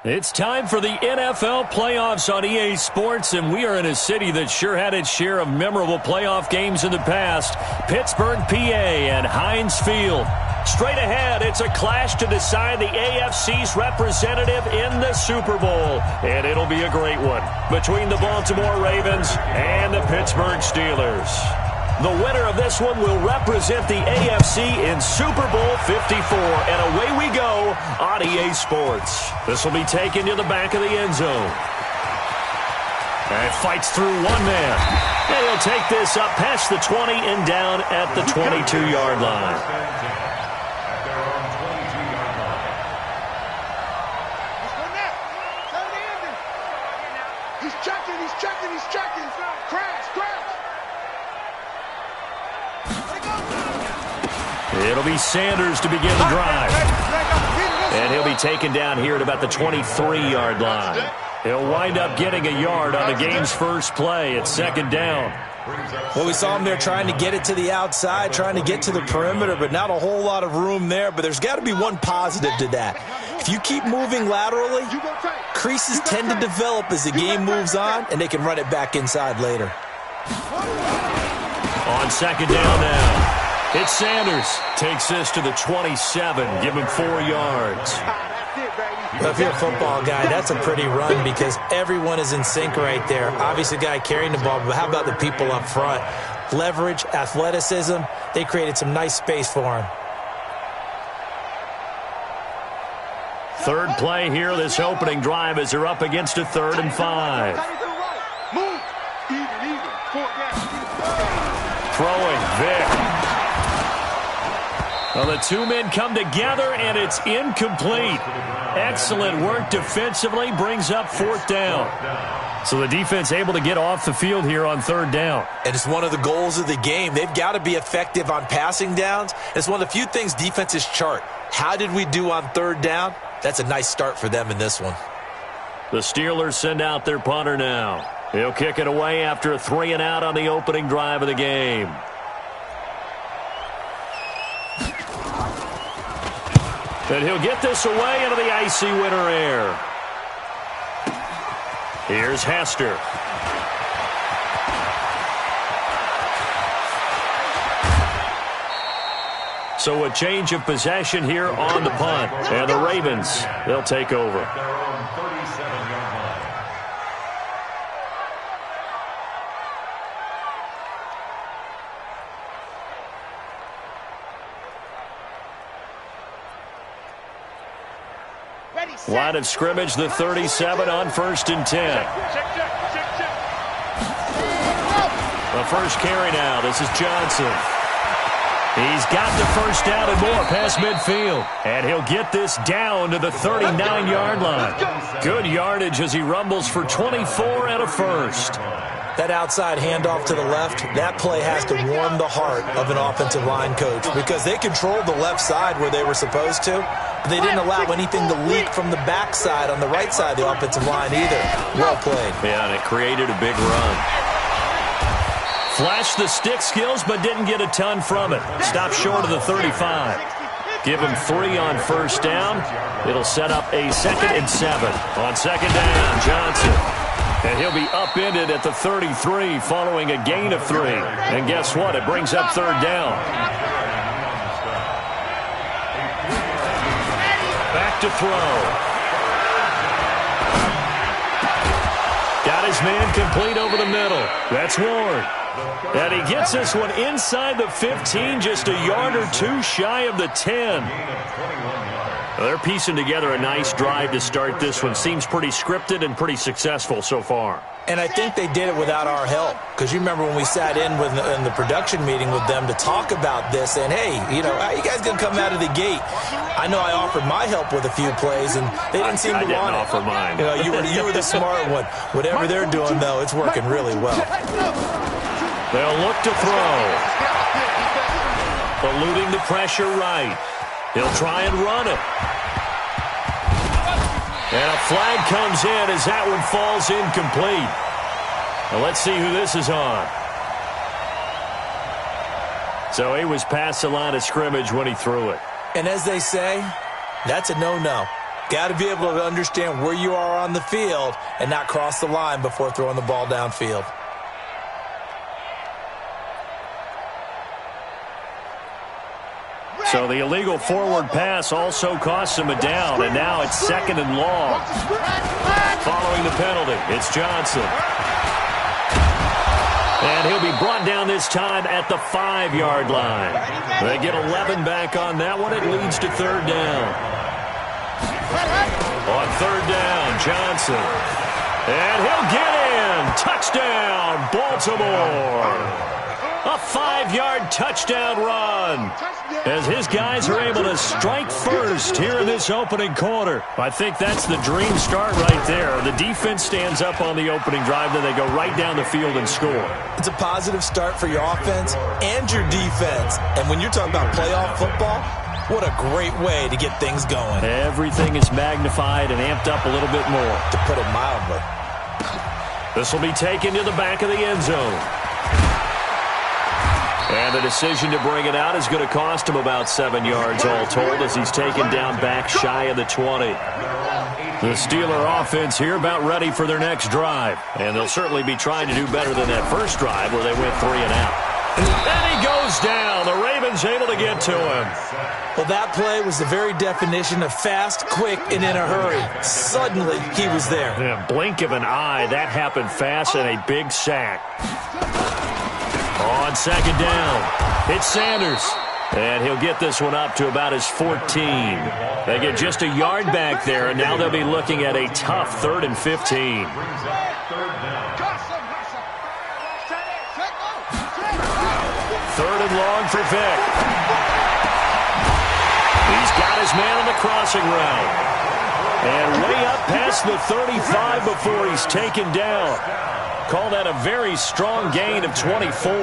It's time for the NFL playoffs on EA Sports, and we are in a city that sure had its share of memorable playoff games in the past. Pittsburgh, PA, and Heinz Field. Straight ahead, it's a clash to decide the AFC's representative in the Super Bowl, and it'll be a great one between the Baltimore Ravens and the Pittsburgh Steelers. The winner of this one will represent the AFC in Super Bowl 54, and away we go on EA Sports. This will be taken to the back of the end zone. And fights through one man. And he'll take this up past the 20 and down at the 22-yard line. He's checking. Crash. It'll be Sanders to begin the drive. And he'll be taken down here at about the 23-yard line. He'll wind up getting a yard on the game's first play. It's second down. Well, we saw him there trying to get it to the outside, trying to get to the perimeter, but not a whole lot of room there. But there's got to be one positive to that. If you keep moving laterally, creases tend to develop as the game moves on, and they can run it back inside later. On second down now. It's Sanders. Takes this to the 27. Give him 4 yards. That's it, baby. Well, if you're a football guy, that's a pretty run because everyone is in sync right there. Obviously, the guy carrying the ball, but how about the people up front? Leverage, athleticism, they created some nice space for him. Third play here, this opening drive as they're up against a 3rd and 5. Throwing, Vick. Well, the two men come together, and it's incomplete. Excellent work defensively, brings up 4th down. So the defense able to get off the field here on 3rd down. And it's one of the goals of the game. They've got to be effective on passing downs. It's one of the few things defenses chart. How did we do on 3rd down? That's a nice start for them in this one. The Steelers send out their punter now. He'll kick it away after a 3-and-out on the opening drive of the game. And he'll get this away into the icy winter air. Here's Hester. So a change of possession here on the punt. And the Ravens, they'll take over. Line of scrimmage, the 37 on 1st and 10. The first carry now. This is Johnson. He's got the first down and more past midfield. And he'll get this down to the 39-yard line. Good yardage as he rumbles for 24 and a first. That outside handoff to the left, that play has to warm the heart of an offensive line coach because they controlled the left side where they were supposed to, but they didn't allow anything to leak from the backside on the right side of the offensive line either. Well played. Yeah, and it created a big run. Flashed the stick skills, but didn't get a ton from it. Stopped short of the 35. Give him 3 on first down. It'll set up a 2nd and 7. On 2nd down, Johnson. And he'll be upended at the 33 following a gain of 3. And guess what? It brings up 3rd down. Back to throw. Got his man complete over the middle. That's Ward. And he gets this one inside the 15, just a yard or 2 shy of the 10. They're piecing together a nice drive to start this one. Seems pretty scripted and pretty successful so far. And I think they did it without our help. Because you remember when we sat in the production meeting with them to talk about this, and hey, you know, how you guys going to come out of the gate? I know I offered my help with a few plays, and they didn't seem to want it. I didn't offer mine. You know, you were the smart one. Whatever they're doing, though, it's working really well. They'll look to throw. Eluding the pressure right. He'll try and run it. And a flag comes in as that one falls incomplete. Now let's see who this is on. So he was past the line of scrimmage when he threw it. And as they say, that's a no-no. Got to be able to understand where you are on the field and not cross the line before throwing the ball downfield. So the illegal forward pass also costs him a down, and now it's 2nd and long. Following the penalty, it's Johnson. And he'll be brought down this time at the 5-yard line. They get 11 back on that one. It leads to 3rd down. On 3rd down, Johnson. And he'll get in. Touchdown, Baltimore. A 5-yard touchdown run as his guys are able to strike first here in this opening quarter. I think that's the dream start right there. The defense stands up on the opening drive, then they go right down the field and score. It's a positive start for your offense and your defense. And when you're talking about playoff football, what a great way to get things going. Everything is magnified and amped up a little bit more. To put it mildly. This will be taken to the back of the end zone. And the decision to bring it out is going to cost him about 7 yards all told as he's taken down back shy of the 20. The Steeler offense here about ready for their next drive. And they'll certainly be trying to do better than that first drive where they went 3 and out. And he goes down. The Ravens able to get to him. Well, that play was the very definition of fast, quick, and in a hurry. Suddenly, he was there. Yeah, blink of an eye. That happened fast and a big sack. On second down, it's Sanders. And he'll get this one up to about his 14. They get just a yard back there, and now they'll be looking at a tough 3rd and 15. Third and long for Vick. He's got his man on the crossing route. And way up past the 35 before he's taken down. Call that a very strong gain of 24.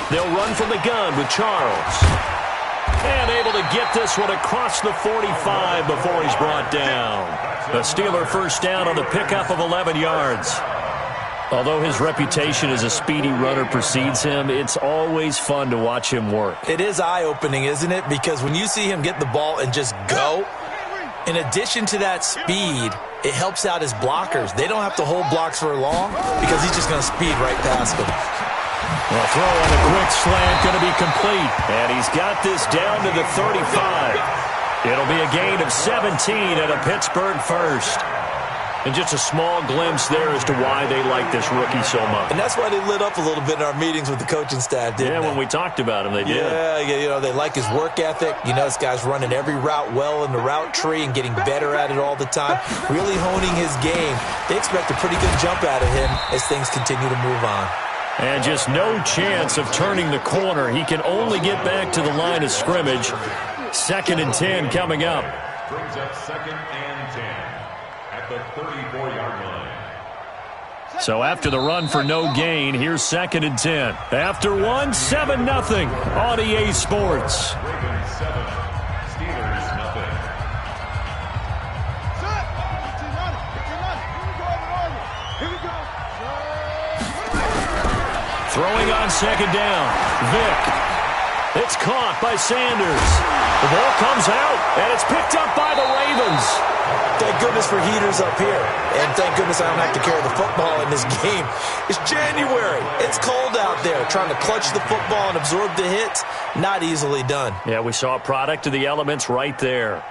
They'll run from the gun with Charles. And able to get this one across the 45 before he's brought down. A Steeler first down on the pickup of 11 yards. Although his reputation as a speedy runner precedes him, it's always fun to watch him work. It is eye-opening, isn't it? Because when you see him get the ball and just go, in addition to that speed, it helps out his blockers. They don't have to hold blocks for long because he's just going to speed right past them. Well, throw on a quick slant, going to be complete. And he's got this down to the 35. It'll be a gain of 17 at a Pittsburgh first. And just a small glimpse there as to why they like this rookie so much. And that's why they lit up a little bit in our meetings with the coaching staff, didn't they? When we talked about him, they did. Yeah, you know, they like his work ethic. You know, this guy's running every route well in the route tree and getting better at it all the time, really honing his game. They expect a pretty good jump out of him as things continue to move on. And just no chance of turning the corner. He can only get back to the line of scrimmage. 2nd and 10 coming up. Brings up 2nd and 10 at the 34-yard line. So after the run for no gain, here's 2nd and 10. After one, 7-0 on EA Sports. Ravens 7, Steelers nothing. Throwing on 2nd down, Vick. It's caught by Sanders. The ball comes out, and it's picked up by the Ravens. Thank goodness for heaters up here. And thank goodness I don't have to carry the football in this game. It's January. It's cold out there. Trying to clutch the football and absorb the hits, not easily done. Yeah, we saw a product of the elements right there.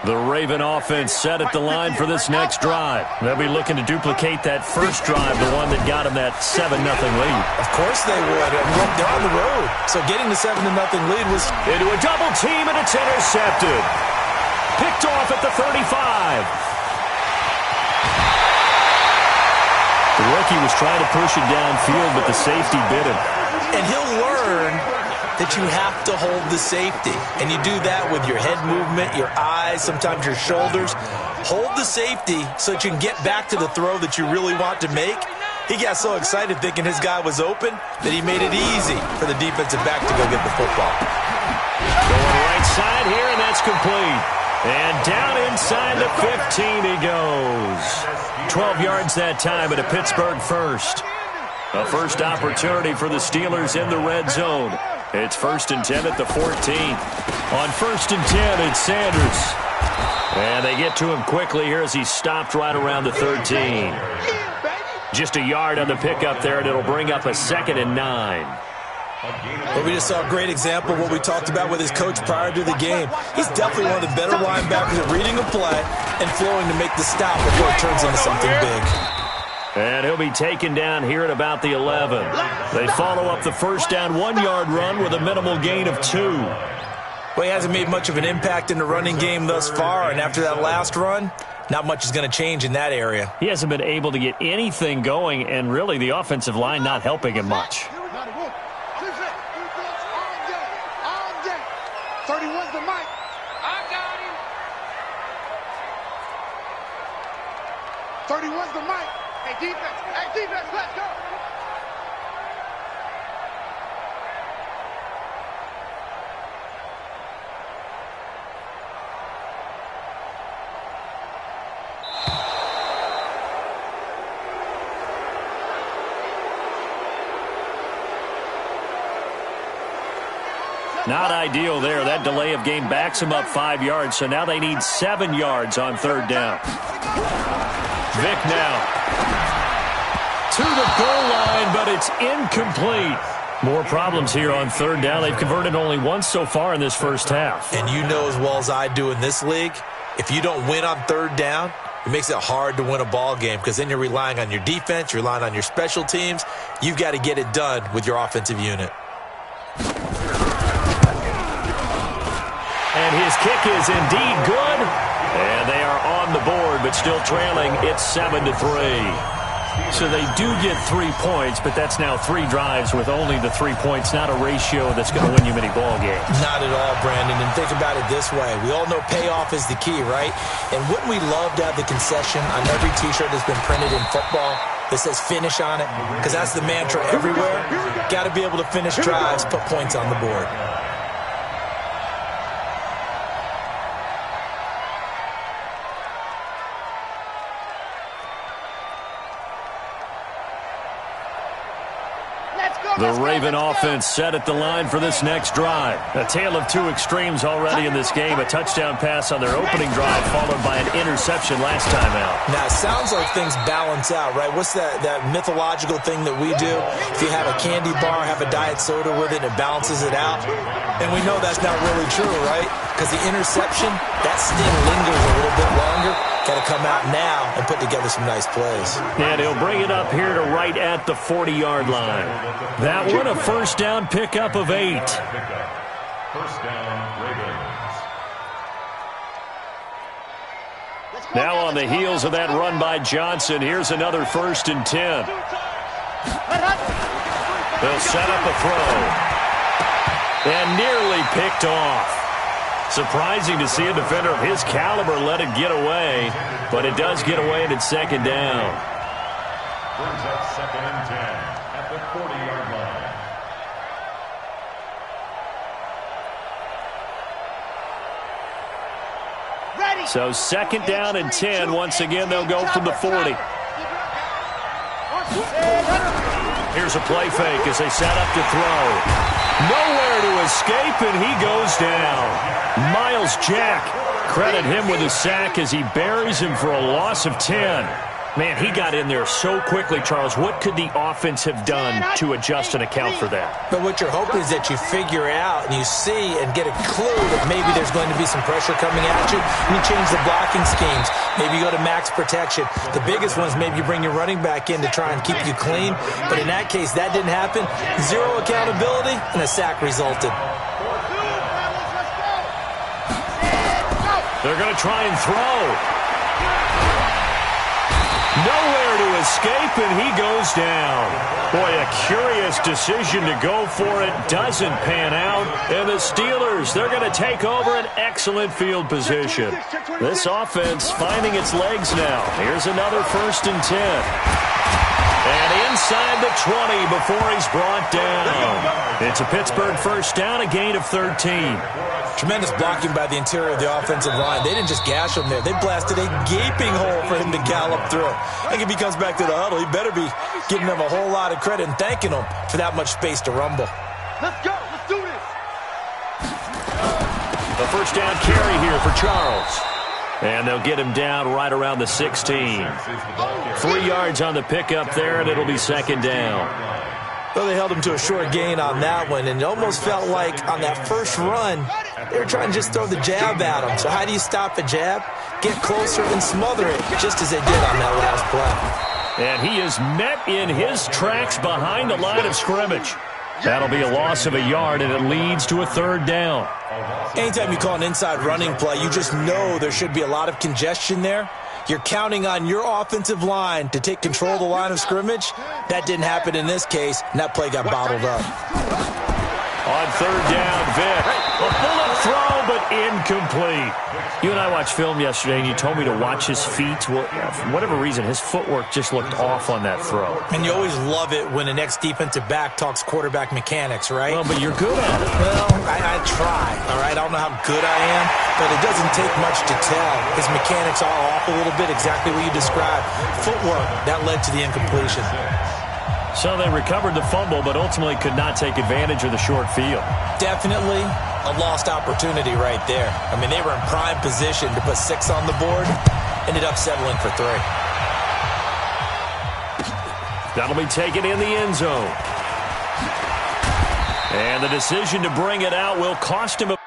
The Raven offense set at the line for this next drive. They'll be looking to duplicate that first drive, the one that got them that 7-0 lead. Of course they would. They're on the road. So getting the 7-0 lead was... Into a double team, and it's intercepted. Picked off at the 35. The rookie was trying to push it downfield, but the safety bit him. And he'll learn that you have to hold the safety. And you do that with your head movement, your eyes, sometimes your shoulders. Hold the safety so that you can get back to the throw that you really want to make. He got so excited thinking his guy was open that he made it easy for the defensive back to go get the football. Going right side here, and that's complete. And down inside the 15 he goes. 12 yards that time at a Pittsburgh first. A first opportunity for the Steelers in the red zone. It's 1st and 10 at the 14. On 1st and 10, it's Sanders. And they get to him quickly here as he's stopped right around the 13. Just a yard on the pickup there, and it'll bring up a 2nd and 9. But we just saw a great example of what we talked about with his coach prior to the game. He's definitely one of the better linebackers at reading a play and flowing to make the stop before it turns into something big. And he'll be taken down here at about the 11. They follow up the first down 1-yard run with a minimal gain of 2. Well, he hasn't made much of an impact in the running game thus far, and after that last run, not much is going to change in that area. He hasn't been able to get anything going, and really the offensive line not helping him much. 31's the mic. I got him. 31's the mic. Hey, defense, let's go. Not ideal there. That delay of game backs them up 5 yards, so now they need 7 yards on third down. Vick now to the goal line, but it's incomplete. More problems here on third down. They've converted only once so far in this first half. And you know as well as I do in this league, if you don't win on third down, it makes it hard to win a ball game because then you're relying on your defense, you're relying on your special teams. You've got to get it done with your offensive unit. And his kick is indeed good. And they are on the board, but still trailing. It's 7-3. So they do get 3 points, but that's now 3 drives with only the 3 points, not a ratio that's going to win you many ball games. Not at all, Brandon. And think about it this way. We all know payoff is the key, right? And wouldn't we love to have the concession on every T-shirt that's been printed in football that says finish on it? Because that's the mantra everywhere. Got to be able to finish drives, put points on the board. The Raven offense set at the line for this next drive. A tale of 2 extremes already in this game. A touchdown pass on their opening drive followed by an interception last time out. Now, it sounds like things balance out, right? What's that mythological thing that we do? If you have a candy bar, have a diet soda with it, it balances it out. And we know that's not really true, right? Because the interception, that sting lingers a little bit longer. Got to come out now and put together some nice plays. And he'll bring it up here to right at the 40-yard line. That one a first down pickup of 8. First down, Ravens. Now on the heels of that run by Johnson, here's another 1st and 10. They'll set up a throw. And nearly picked off. Surprising to see a defender of his caliber let it get away, but it does get away and it's 2nd down. Brings up 2nd and 10 at the 40-yard line. So 2nd down and 10. Once again, they'll go from the 40. Here's a play fake as they set up to throw. Nowhere to escape, and he goes down. Miles Jack, credit him with a sack as he buries him for a loss of 10. Man, he got in there so quickly, Charles. What could the offense have done to adjust and account for that? But what you're hoping is that you figure out and you see and get a clue that maybe there's going to be some pressure coming at you, and you change the blocking schemes. Maybe you go to max protection. The biggest one is maybe you bring your running back in to try and keep you clean. But in that case, that didn't happen. 0 accountability, and a sack resulted. They're going to try and throw. Nowhere to escape, and he goes down. Boy, a curious decision to go for it. Doesn't pan out. And the Steelers, they're going to take over an excellent field position. This offense finding its legs now. Here's another 1st and 10. And inside the 20 before he's brought down. It's a Pittsburgh first down, a gain of 13. Tremendous blocking by the interior of the offensive line. They didn't just gash him there. They blasted a gaping hole for him to gallop through. I think if he comes back to the huddle, he better be giving them a whole lot of credit and thanking them for that much space to rumble. Let's go. Let's do this. A first down carry here for Charles. And they'll get him down right around the 16. 3 yards on the pickup there, and it'll be 2nd down. Well, they held him to a short gain on that one, and it almost felt like on that first run, they were trying to just throw the jab at him. So how do you stop a jab? Get closer and smother it, just as they did on that last play. And he is met in his tracks behind the line of scrimmage. That'll be a loss of a yard, and it leads to a 3rd down. Anytime you call an inside running play, you just know there should be a lot of congestion there. You're counting on your offensive line to take control of the line of scrimmage. That didn't happen in this case, and that play got bottled up. On 3rd down, Vick. A bullet throw, but incomplete. You and I watched film yesterday, and you told me to watch his feet. Well, for whatever reason, his footwork just looked off on that throw. And you always love it when an ex-defensive back talks quarterback mechanics, right? Well, but you're good at it. Well, I try, all right? I don't know how good I am, but it doesn't take much to tell. His mechanics are off a little bit, exactly what you described. Footwork, that led to the incompletion. So they recovered the fumble, but ultimately could not take advantage of the short field. Definitely a lost opportunity right there. I mean, they were in prime position to put 6 on the board, ended up settling for 3. That'll be taken in the end zone. And the decision to bring it out will cost him a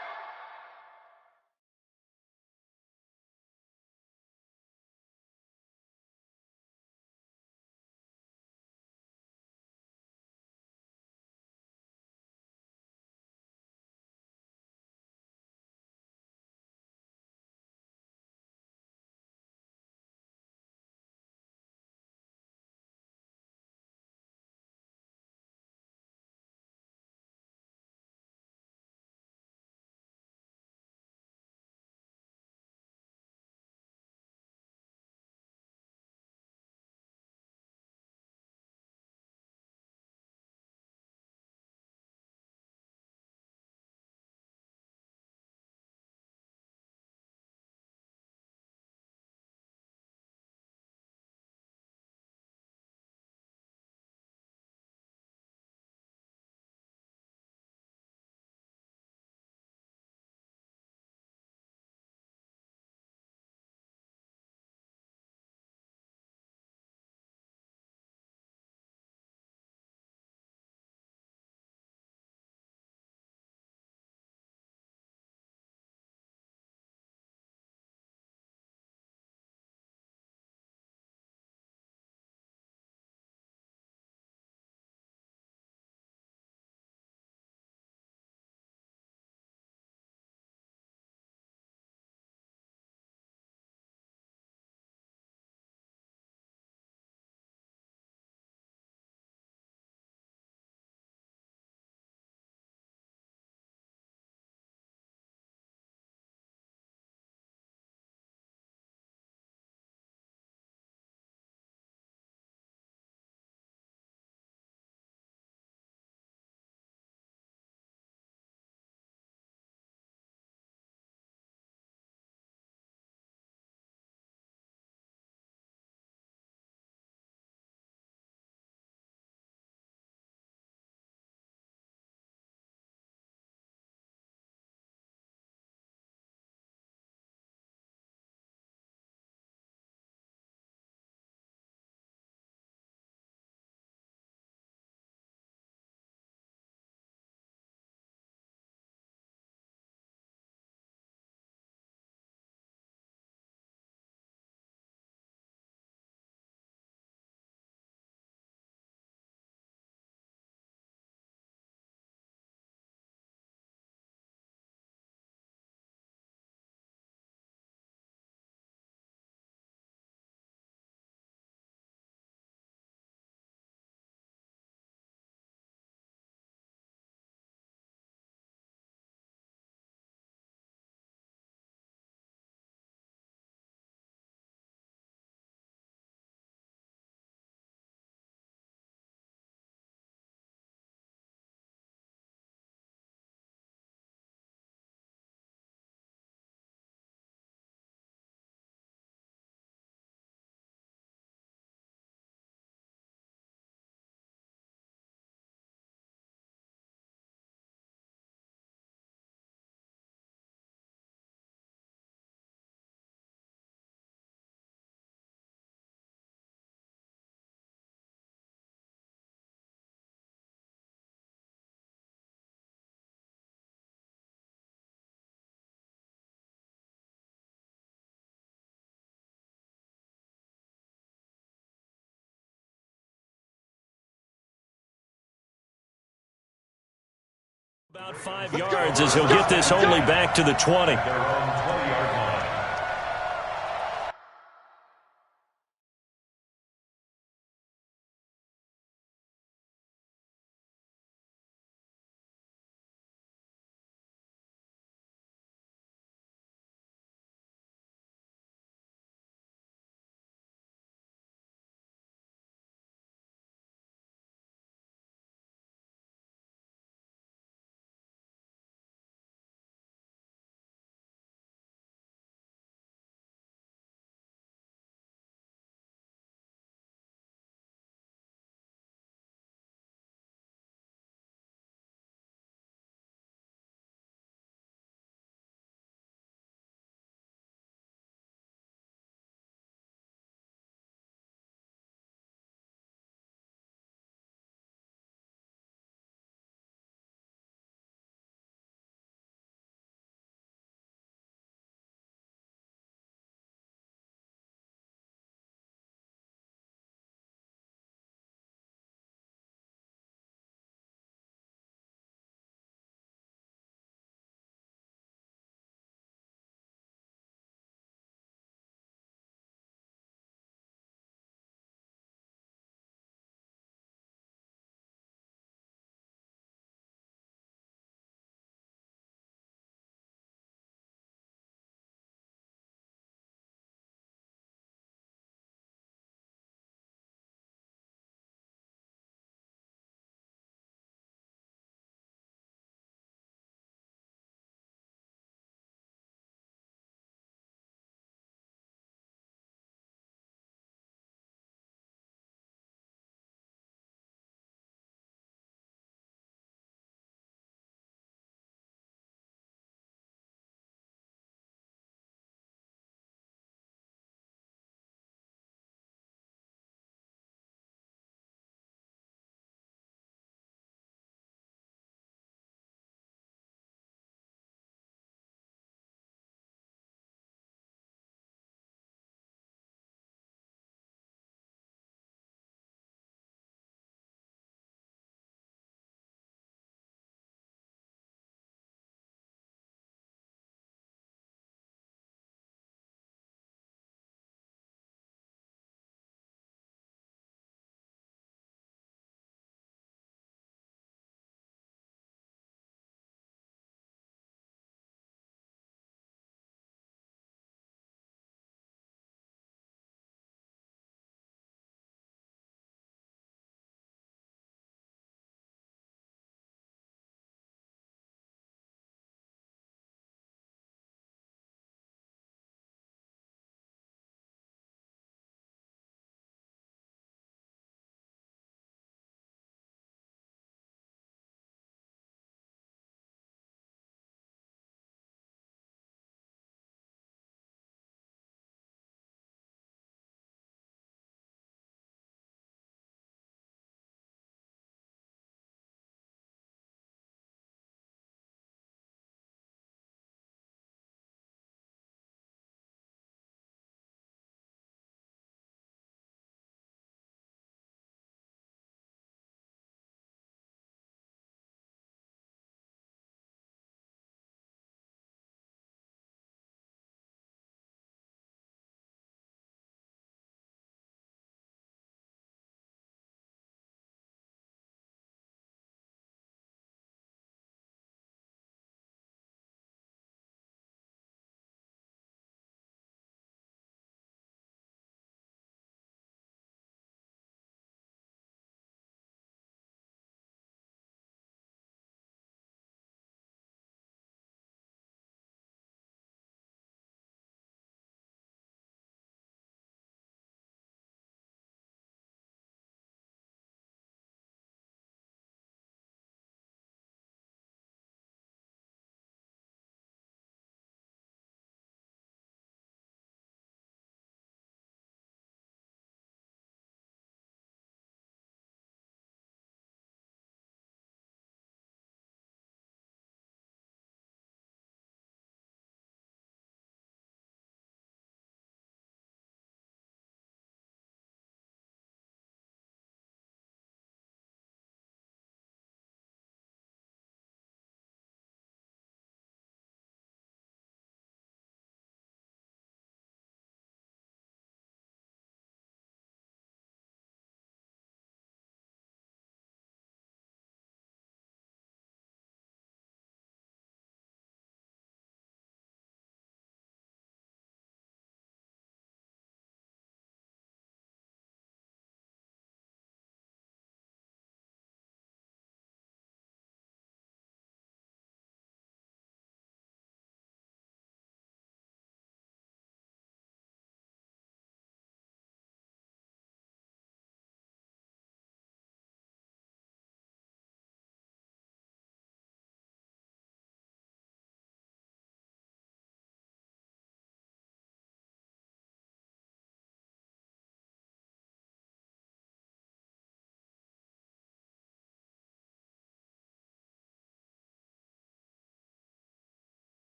about 5 yards as he'll get this only back to the 20.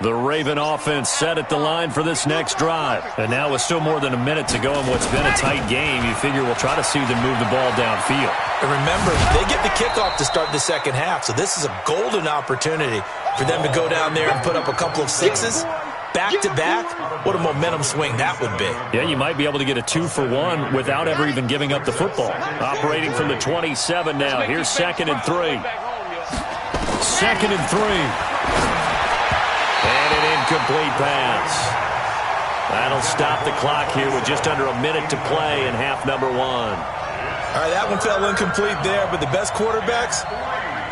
The Raven offense set at the line for this next drive. And now with still more than a minute to go in what's been a tight game, you figure we'll try to see them move the ball downfield. And remember, they get the kickoff to start the second half, so this is a golden opportunity for them to go down there and put up a couple of sixes back-to-back. What a momentum swing that would be. Yeah, you might be able to get a 2-for-1 without ever even giving up the football. Operating from the 27 now. Here's 2nd and 3. 2nd and 3. And an incomplete pass. That'll stop the clock here with just under a minute to play in half number 1. All right, that one fell incomplete there, but the best quarterbacks,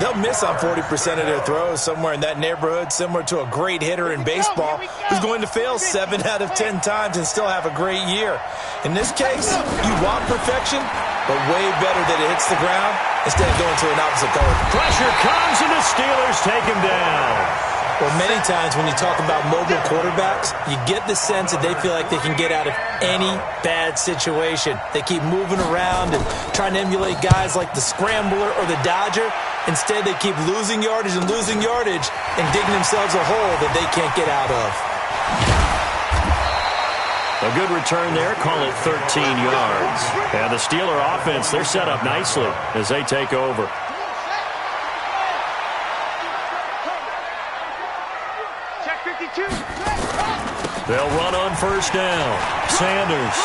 they'll miss on 40% of their throws somewhere in that neighborhood, similar to a great hitter in baseball who's going to fail 7 out of 10 times and still have a great year. In this case, you want perfection, but way better that it hits the ground instead of going to an opposite color. Pressure comes, and the Steelers take him down. Well, many times when you talk about mobile quarterbacks, you get the sense that they feel like they can get out of any bad situation. They keep moving around and trying to emulate guys like the Scrambler or the Dodger. Instead, they keep losing yardage and digging themselves a hole that they can't get out of. A good return there. Call it 13 yards. And the Steeler offense, they're set up nicely as they take over. They'll run on first down. Sanders.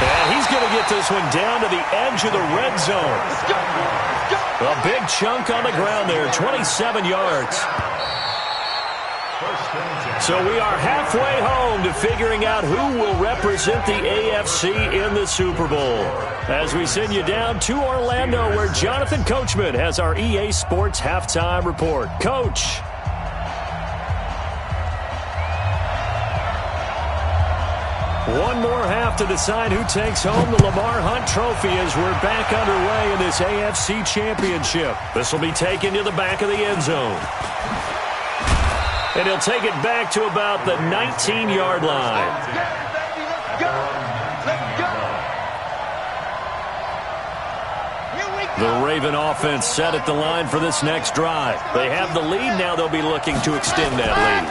And he's going to get this one down to the edge of the red zone. A big chunk on the ground there, 27 yards. So we are halfway home to figuring out who will represent the AFC in the Super Bowl. As we send you down to Orlando, where Jonathan Coachman has our EA Sports Halftime Report. Coach. One more half to decide who takes home the Lamar Hunt Trophy as we're back underway in this AFC Championship. This will be taken to the back of the end zone. And he'll take it back to about the 19-yard line. The Raven offense set at the line for this next drive. They have the lead. Now they'll be looking to extend that lead.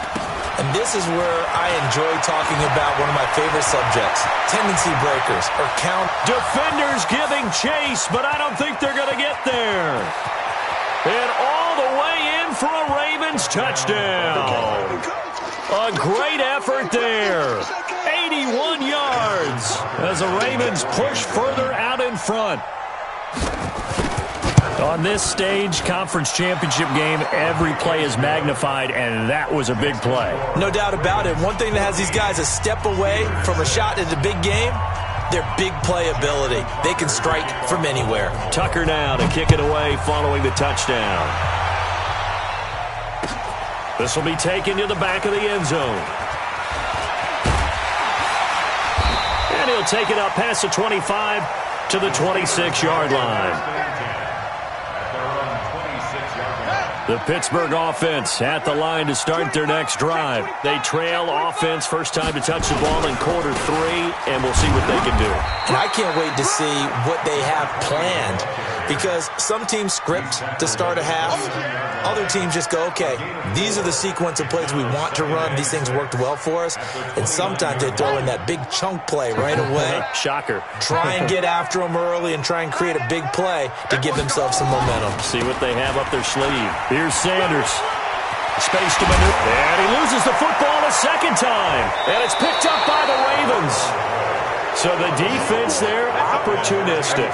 And this is where I enjoy talking about one of my favorite subjects, tendency breakers or count. Defenders giving chase, but I don't think they're going to get there. And all the way in for a Ravens touchdown. A great effort there. 81 yards as the Ravens push further out in front. On this stage, conference championship game, every play is magnified, and that was a big play. No doubt about it. One thing that has these guys a step away from a shot at a big game, their big play ability. They can strike from anywhere. Tucker now to kick it away following the touchdown. This will be taken to the back of the end zone. And he'll take it up past the 25 to the 26-yard line. The Pittsburgh offense at the line to start their next drive. They trail offense, first time to touch the ball in quarter 3, and we'll see what they can do. And I can't wait to see what they have planned, because some teams script to start a half. Other teams just go, okay, these are the sequence of plays we want to run. These things worked well for us. And sometimes they throw in that big chunk play right away. Shocker. Try and get after them early and try and create a big play to give themselves some momentum. See what they have up their sleeve. Here's Sanders. Space to maneuver. And he loses the football a second time. And it's picked up by the Ravens. So the defense there, opportunistic.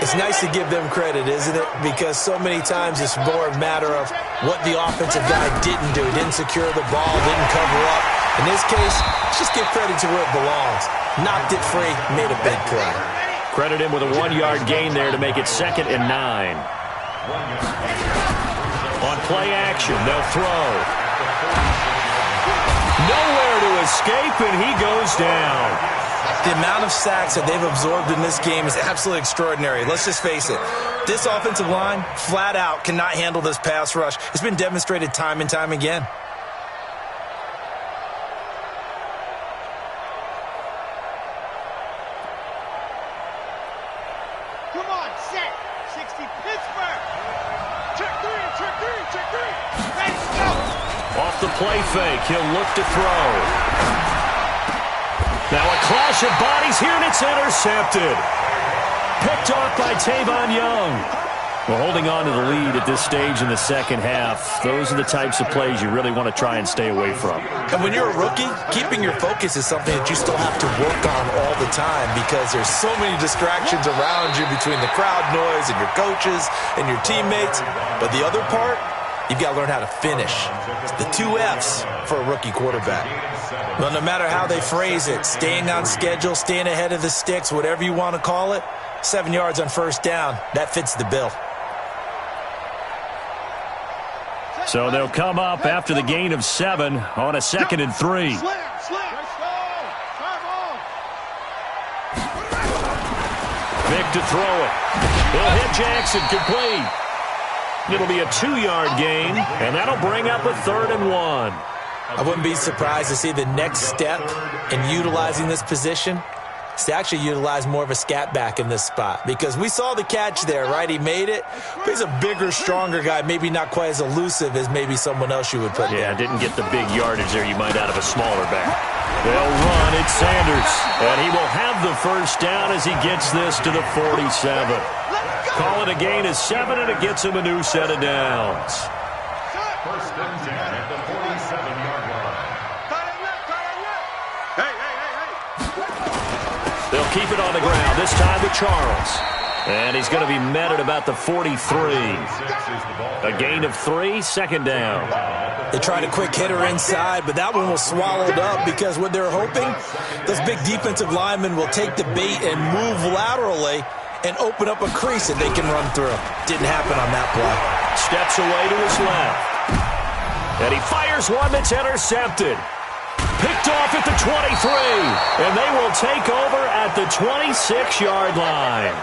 It's nice to give them credit, isn't it? Because so many times it's more a matter of what the offensive guy didn't do. Didn't secure the ball, didn't cover up. In this case, just give credit to where it belongs. Knocked it free, made a big play. Credit him with a 1-yard gain there to make it 2nd and 9. On play action, they'll throw. Nowhere to escape, and he goes down. The amount of sacks that they've absorbed in this game is absolutely extraordinary. Let's just face it. This offensive line, flat out, cannot handle this pass rush. It's been demonstrated time and time again. Come on, set. 60 Pittsburgh. Check three. Ready. Off the play fake, he'll look to throw. Now a clash of bodies here, and it's intercepted. Picked off by Tavon Young. Well, holding on to the lead at this stage in the second half, those are the types of plays you really want to try and stay away from. And when you're a rookie, keeping your focus is something that you still have to work on all the time because there's so many distractions around you between the crowd noise and your coaches and your teammates. But the other part, you've got to learn how to finish. It's the 2 F's for a rookie quarterback. Well, no matter how they phrase it, staying on schedule, staying ahead of the sticks, whatever you want to call it, 7 yards on first down, that fits the bill. So they'll come up after the gain of 7 on a 2nd and 3. Big to throw it. He'll hit Jackson complete. It'll be a 2-yard gain, and that'll bring up a 3rd and 1. I wouldn't be surprised to see the next step in utilizing this position is to actually utilize more of a scat back in this spot. Because we saw the catch there, right? He made it. But he's a bigger, stronger guy, maybe not quite as elusive as maybe someone else you would put there. Yeah, didn't get the big yardage there you might out of a smaller back. They'll run. It's Sanders. And he will have the first down as he gets this to the 47. Call it a gain of 7, and it gets him a new set of downs. First and 10 at the 47-yard line. They'll keep it on the ground, this time with Charles. And he's going to be met at about the 43. A gain of 3, 2nd down. They tried a quick hitter inside, but that one was swallowed up because what they're hoping, those big defensive linemen will take the bait and move laterally and open up a crease that they can run through. Didn't happen on that play. Steps away to his left. And he fires one that's intercepted. Picked off at the 23. And they will take over at the 26-yard line.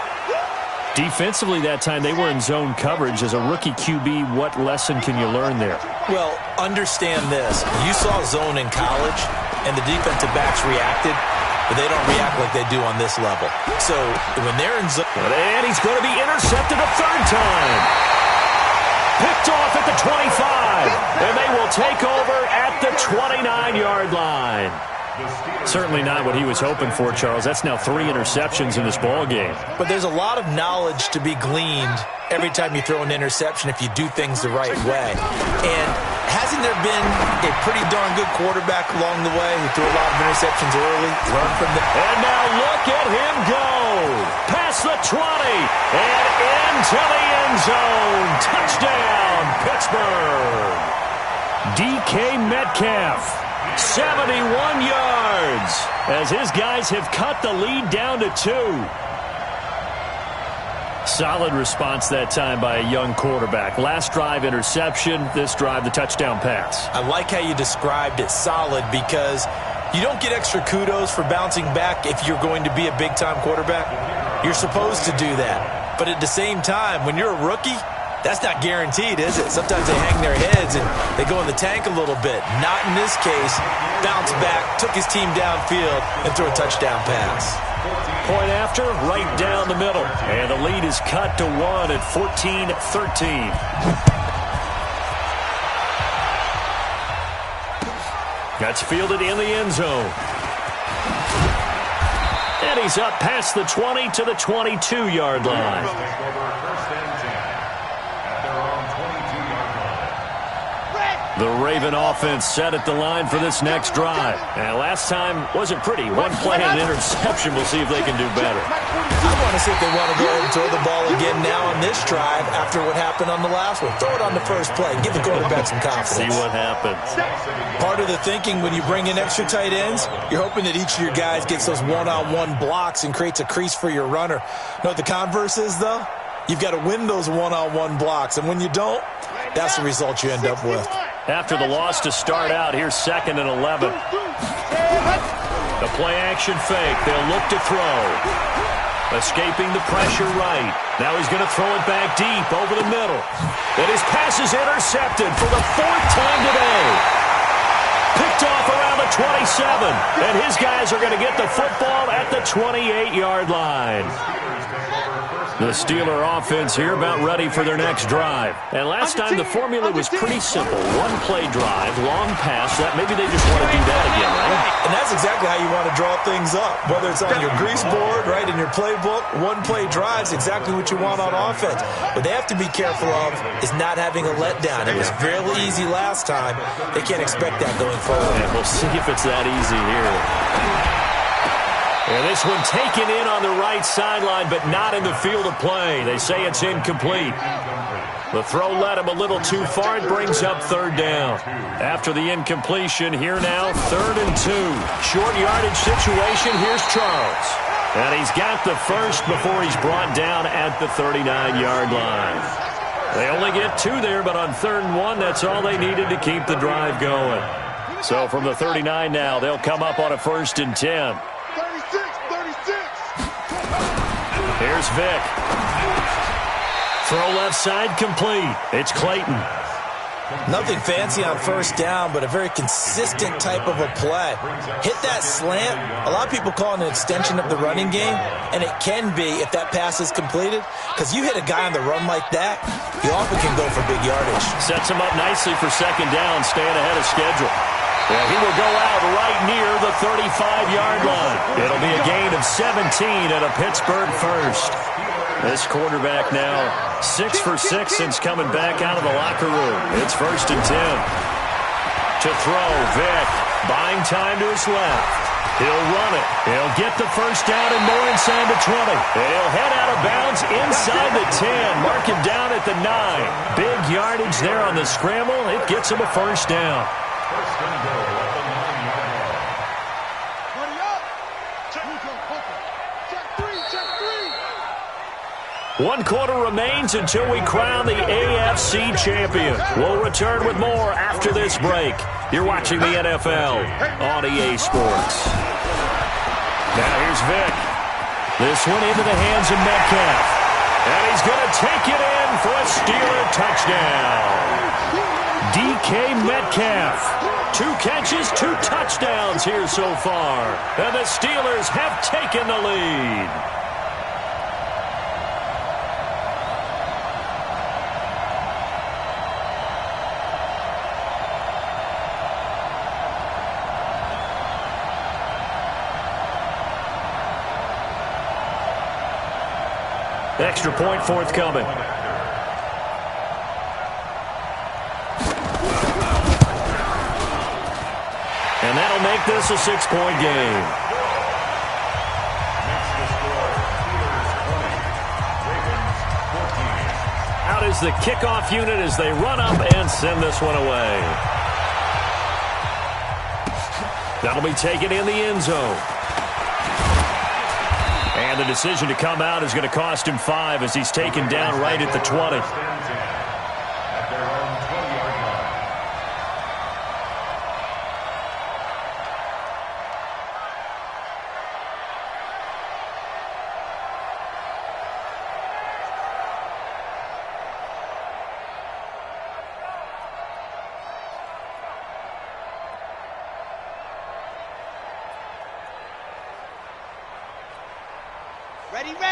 Defensively that time, they were in zone coverage. As a rookie QB, what lesson can you learn there? Well, understand this. You saw zone in college, and the defensive backs reacted, but they don't react like they do on this level. So when they're in zone... And he's going to be intercepted a 3rd time. Picked off at the 25. And they will take over at the 29-yard line. Certainly not what he was hoping for, Charles. That's now 3 interceptions in this ball game. But there's a lot of knowledge to be gleaned every time you throw an interception if you do things the right way. And hasn't there been a pretty darn good quarterback along the way who threw a lot of interceptions early? Learn from them. And now look at him go. Past the 20 and into the end zone. Touchdown, Pittsburgh. DK Metcalf. 71 yards as his guys have cut the lead down to 2. Solid response that time by a young quarterback. Last drive interception, this drive the touchdown pass. I like how you described it, solid, because you don't get extra kudos for bouncing back if you're going to be a big-time quarterback. You're supposed to do that. But at the same time, when you're a rookie, that's not guaranteed, is it? Sometimes they hang their heads and they go in the tank a little bit. Not in this case. Bounced back, took his team downfield, and threw a touchdown pass. Point after, right down the middle. And the lead is cut to 1 at 14-13. That's fielded in the end zone. And he's up past the 20 to the 22-yard line. The Raven offense set at the line for this next drive. And last time wasn't pretty. One play and an interception. We'll see if they can do better. I want to see if they want to go ahead and throw the ball again now on this drive after what happened on the last one. Throw it on the first play. Give the quarterback some confidence. See what happens. Part of the thinking when you bring in extra tight ends, you're hoping that each of your guys gets those one-on-one blocks and creates a crease for your runner. You know what the converse is, though? You've got to win those one-on-one blocks. And when you don't, that's the result you end up with. After the loss to start out, here's 2nd and 11. The play action fake. They'll look to throw. Escaping the pressure right. Now he's going to throw it back deep over the middle. And his pass is intercepted for the 4th time today. Picked off around the 27. And his guys are going to get the football at the 28-yard line. The Steeler offense here about ready for their next drive. And last time the formula was pretty simple. One-play drive, long pass. That maybe they just want to do that again, right? And that's exactly how you want to draw things up. Whether it's on your grease board, right, in your playbook, one-play drives exactly what you want on offense. What they have to be careful of is not having a letdown. It was fairly easy last time. They can't expect that going forward. And we'll see if it's that easy here. And this one taken in on the right sideline, but not in the field of play. They say it's incomplete. The throw led him a little too far. It brings up third down. After the incompletion, here now, 3rd and 2. Short yardage situation. Here's Charles. And he's got the first before he's brought down at the 39-yard line. They only get 2 there, but on 3rd and 1, that's all they needed to keep the drive going. So from the 39 now, they'll come up on a 1st and 10. 36. Here's Vick. Throw left side complete. It's Clayton. Nothing fancy on 1st down, but a very consistent type of a play. Hit that slant. A lot of people call it an extension of the running game, and it can be if that pass is completed, because you hit a guy on the run like that, he often can go for big yardage. Sets him up nicely for 2nd down, staying ahead of schedule. Yeah, he will go out right near the 35-yard line. It'll be a gain of 17 and a Pittsburgh first. This quarterback now 6 for 6 since coming back out of the locker room. It's 1st and 10. To throw, Vick buying time to his left. He'll run it. He'll get the 1st down and more inside the 20. He'll head out of bounds inside the 10. Mark him down at the 9. Big yardage there on the scramble. It gets him a 1st down. First and goal at the 9-yard line. Hurry up. Check 3. 1 quarter remains until we crown the AFC champion. We'll return with more after this break. You're watching the NFL on EA Sports. Now here's Vick. This one into the hands of Metcalf. And he's going to take it in for a Steeler touchdown. DK Metcalf. 2 catches, 2 touchdowns here so far. And the Steelers have taken the lead. Extra point forthcoming. And that'll make this a 6-point game. Out is the kickoff unit as they run up and send this one away. That'll be taken in the end zone. And the decision to come out is going to cost him 5 as he's taken down right at the 20. At their own 20-yard line.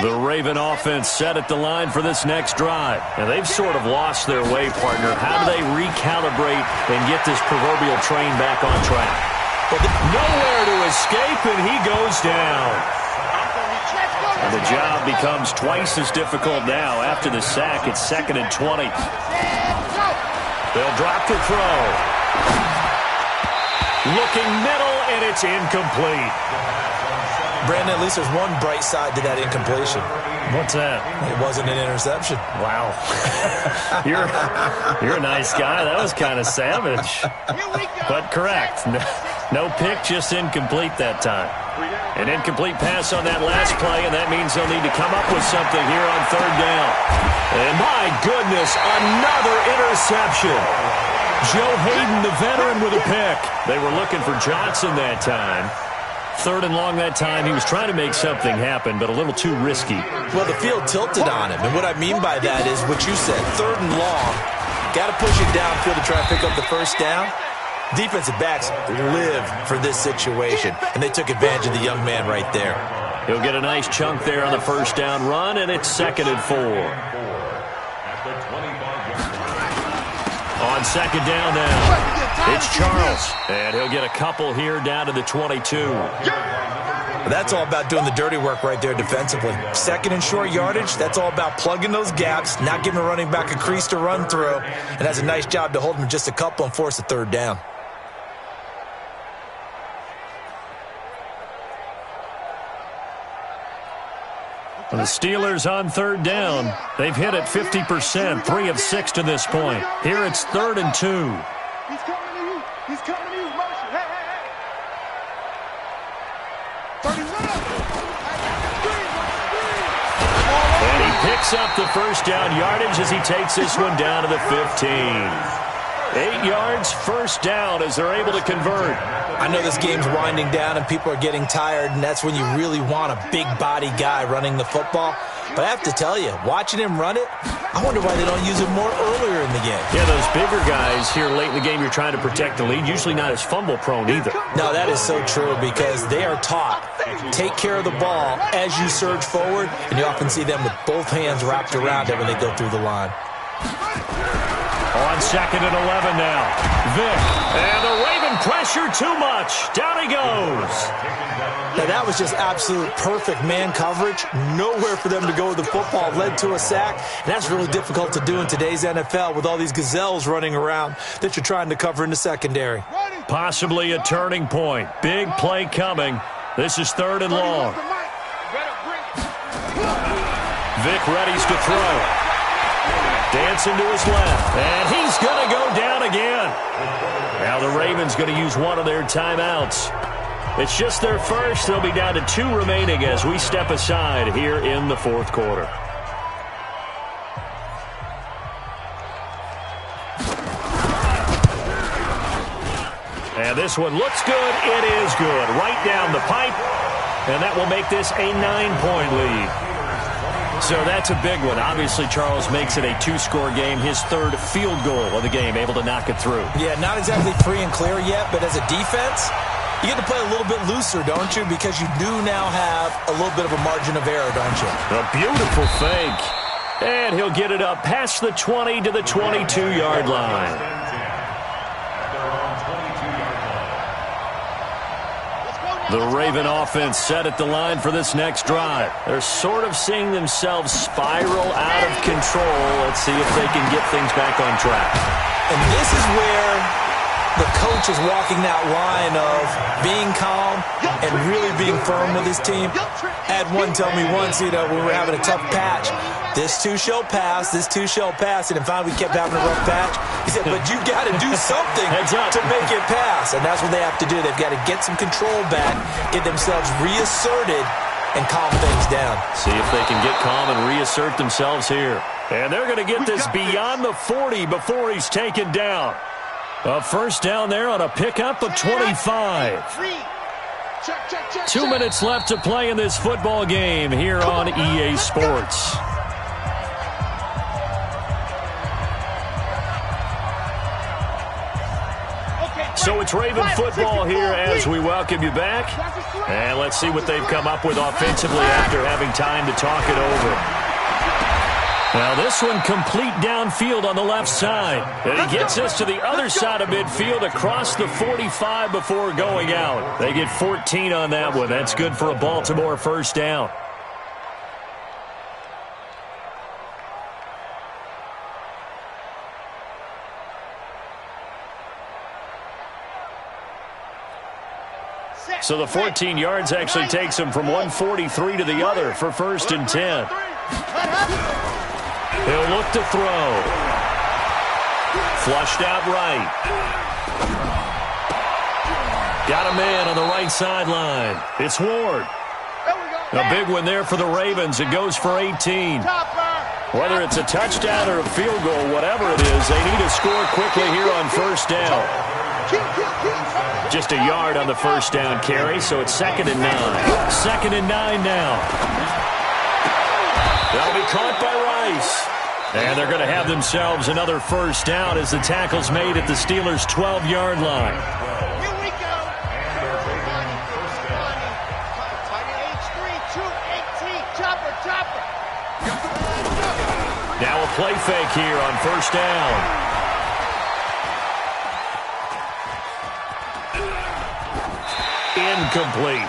The Raven offense set at the line for this next drive. And they've sort of lost their way, partner. How do they recalibrate and get this proverbial train back on track? But nowhere to escape, and he goes down. And the job becomes twice as difficult now. After the sack, it's 2nd and 20. They'll drop the throw. Looking middle, and it's incomplete. Brandon, at least there's one bright side to that incompletion. What's that? It wasn't an interception. Wow. You're a nice guy. That was kind of savage. But correct. No pick, just incomplete that time. An incomplete pass on that last play, and that means they'll need to come up with something here on 3rd down. And my goodness, another interception. Joe Hayden, the veteran, with a pick. They were looking for Johnson that time. 3rd and long that time. He was trying to make something happen, but a little too risky. Well, the field tilted on him, and what I mean by that is what you said, 3rd and long. Got to push it downfield to try to pick up the 1st down. Defensive backs live for this situation, and they took advantage of the young man right there. He'll get a nice chunk there on the first down run, and it's 2nd and 4. On 2nd down now, it's Charles. And he'll get a couple here down to the 22. That's all about doing the dirty work right there defensively. 2nd and short yardage, that's all about plugging those gaps, not giving a running back a crease to run through, and has a nice job to hold him just a couple and force a 3rd down. The Steelers on 3rd down. They've hit it 50%, 3 of 6 to this point. Here it's 3rd and 2. He's coming to you. He's coming to you. Motion. Hey, hey, hey. 30, run up. And he picks up the first down yardage as he takes this one down to the 15. 8 yards, first down as they're able to convert. I know this game's winding down and people are getting tired, and that's when you really want a big body guy running the football. But I have to tell you, watching him run it, I wonder why they don't use him more earlier in the game. Yeah, those bigger guys here late in the game, you're trying to protect the lead, usually not as fumble prone either. No, that is so true because they are taught, take care of the ball as you surge forward, and you often see them with both hands wrapped around it when they go through the line. On 2nd and 11 now, Vick, and the Raven pressure too much. Down he goes. Now that was just absolute perfect man coverage. Nowhere for them to go with the football. Led to a sack, and that's really difficult to do in today's NFL with all these gazelles running around that you're trying to cover in the secondary. Possibly a turning point. Big play coming. This is 3rd and long. Vick readies to throw. Dancing to his left, and he's going to go down again. Now the Ravens going to use one of their timeouts. It's just their first. They'll be down to 2 remaining as we step aside here in the 4th quarter. And this one looks good. It is good. Right down the pipe, and that will make this a 9-point lead. So that's a big one. Obviously, Charles makes it a 2-score game. His 3rd field goal of the game, able to knock it through. Yeah, not exactly free and clear yet, but as a defense, you get to play a little bit looser, don't you? Because you do now have a little bit of a margin of error, don't you? A beautiful fake. And he'll get it up past the 20 to the 22-yard line. The Raven offense set at the line for this next drive. They're sort of seeing themselves spiral out of control. Let's see if they can get things back on track. And this is where the coach is walking that line of being calm and really being firm with his team. I had one tell me once, when we were having a tough patch, this too shall pass, this too shall pass, and then finally we kept having a rough patch. He said, but you've got to do something to make it pass, and that's what they have to do. They've got to get some control back, get themselves reasserted, and calm things down. See if they can get calm and reassert themselves here. And they're going to get this beyond the 40 before he's taken down. A first down there on a pickup of 25. 2 minutes left to play in this football game here on EA Sports. So it's Raven football here as we welcome you back. And let's see what they've come up with offensively after having time to talk it over. Now this one complete downfield on the left side. And he gets us to the other side of midfield across the 45 before going out. They get 14 on that one. That's good for a Baltimore first down. So the 14 yards actually takes him from 143 to the other for 1st and 10. He'll look to throw. Flushed out right. Got a man on the right sideline. It's Ward. A big one there for the Ravens. It goes for 18. Whether it's a touchdown or a field goal, whatever it is, they need to score quickly here on first down. Just a yard on the first down carry, so it's 2nd and 9. 2nd and 9 now. That'll be caught by Rice. And they're going to have themselves another first down as the tackle's made at the Steelers' 12-yard line. Here we go. play fake here on first down. Incomplete.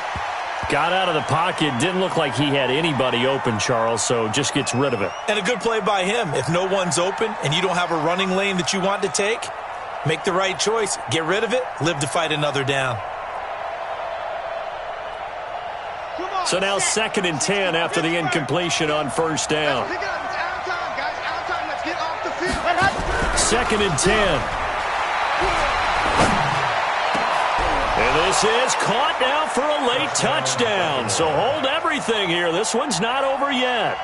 Got out of the pocket. Didn't look like he had anybody open, Charles, so just gets rid of it. And a good play by him. If no one's open and you don't have a running lane that you want to take, make the right choice. Get rid of it. Live to fight another down. So now 2nd and 10 after the incompletion on first down. 2nd and 10. And this is caught now for a late touchdown. So hold everything here. This one's not over yet.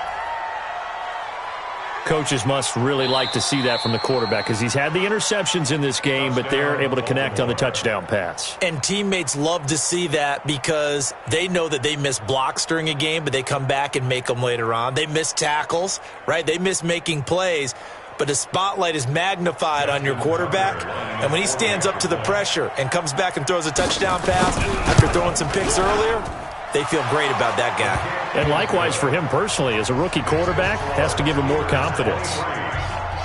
Coaches must really like to see that from the quarterback because he's had the interceptions in this game, but they're able to connect on the touchdown pass. And teammates love to see that because they know that they miss blocks during a game, but they come back and make them later on. They miss tackles, right? They miss making plays. But the spotlight is magnified on your quarterback. And when he stands up to the pressure and comes back and throws a touchdown pass after throwing some picks earlier, they feel great about that guy. And likewise for him personally, as a rookie quarterback, has to give him more confidence.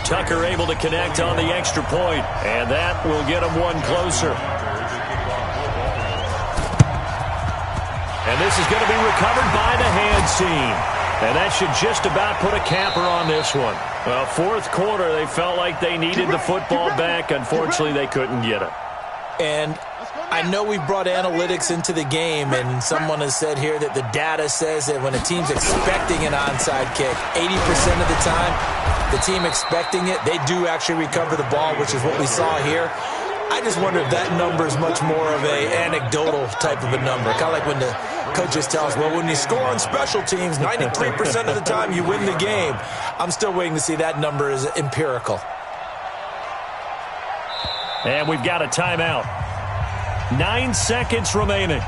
Tucker able to connect on the extra point, and that will get him one closer. And this is going to be recovered by the hands team. And that should just about put a capper on this one. Well, fourth quarter, they felt like they needed the football back. Unfortunately, they couldn't get it. And I know we brought analytics into the game, and someone has said here that the data says that when a team's expecting an onside kick, 80% of the time, the team expecting it, they do actually recover the ball, which is what we saw here. I just wonder if that number is much more of a anecdotal type of a number. Kind of like when the coaches tell us, well, when you score on special teams, 93% of the time you win the game. I'm still waiting to see that number is empirical. And we've got a timeout. 9 seconds remaining.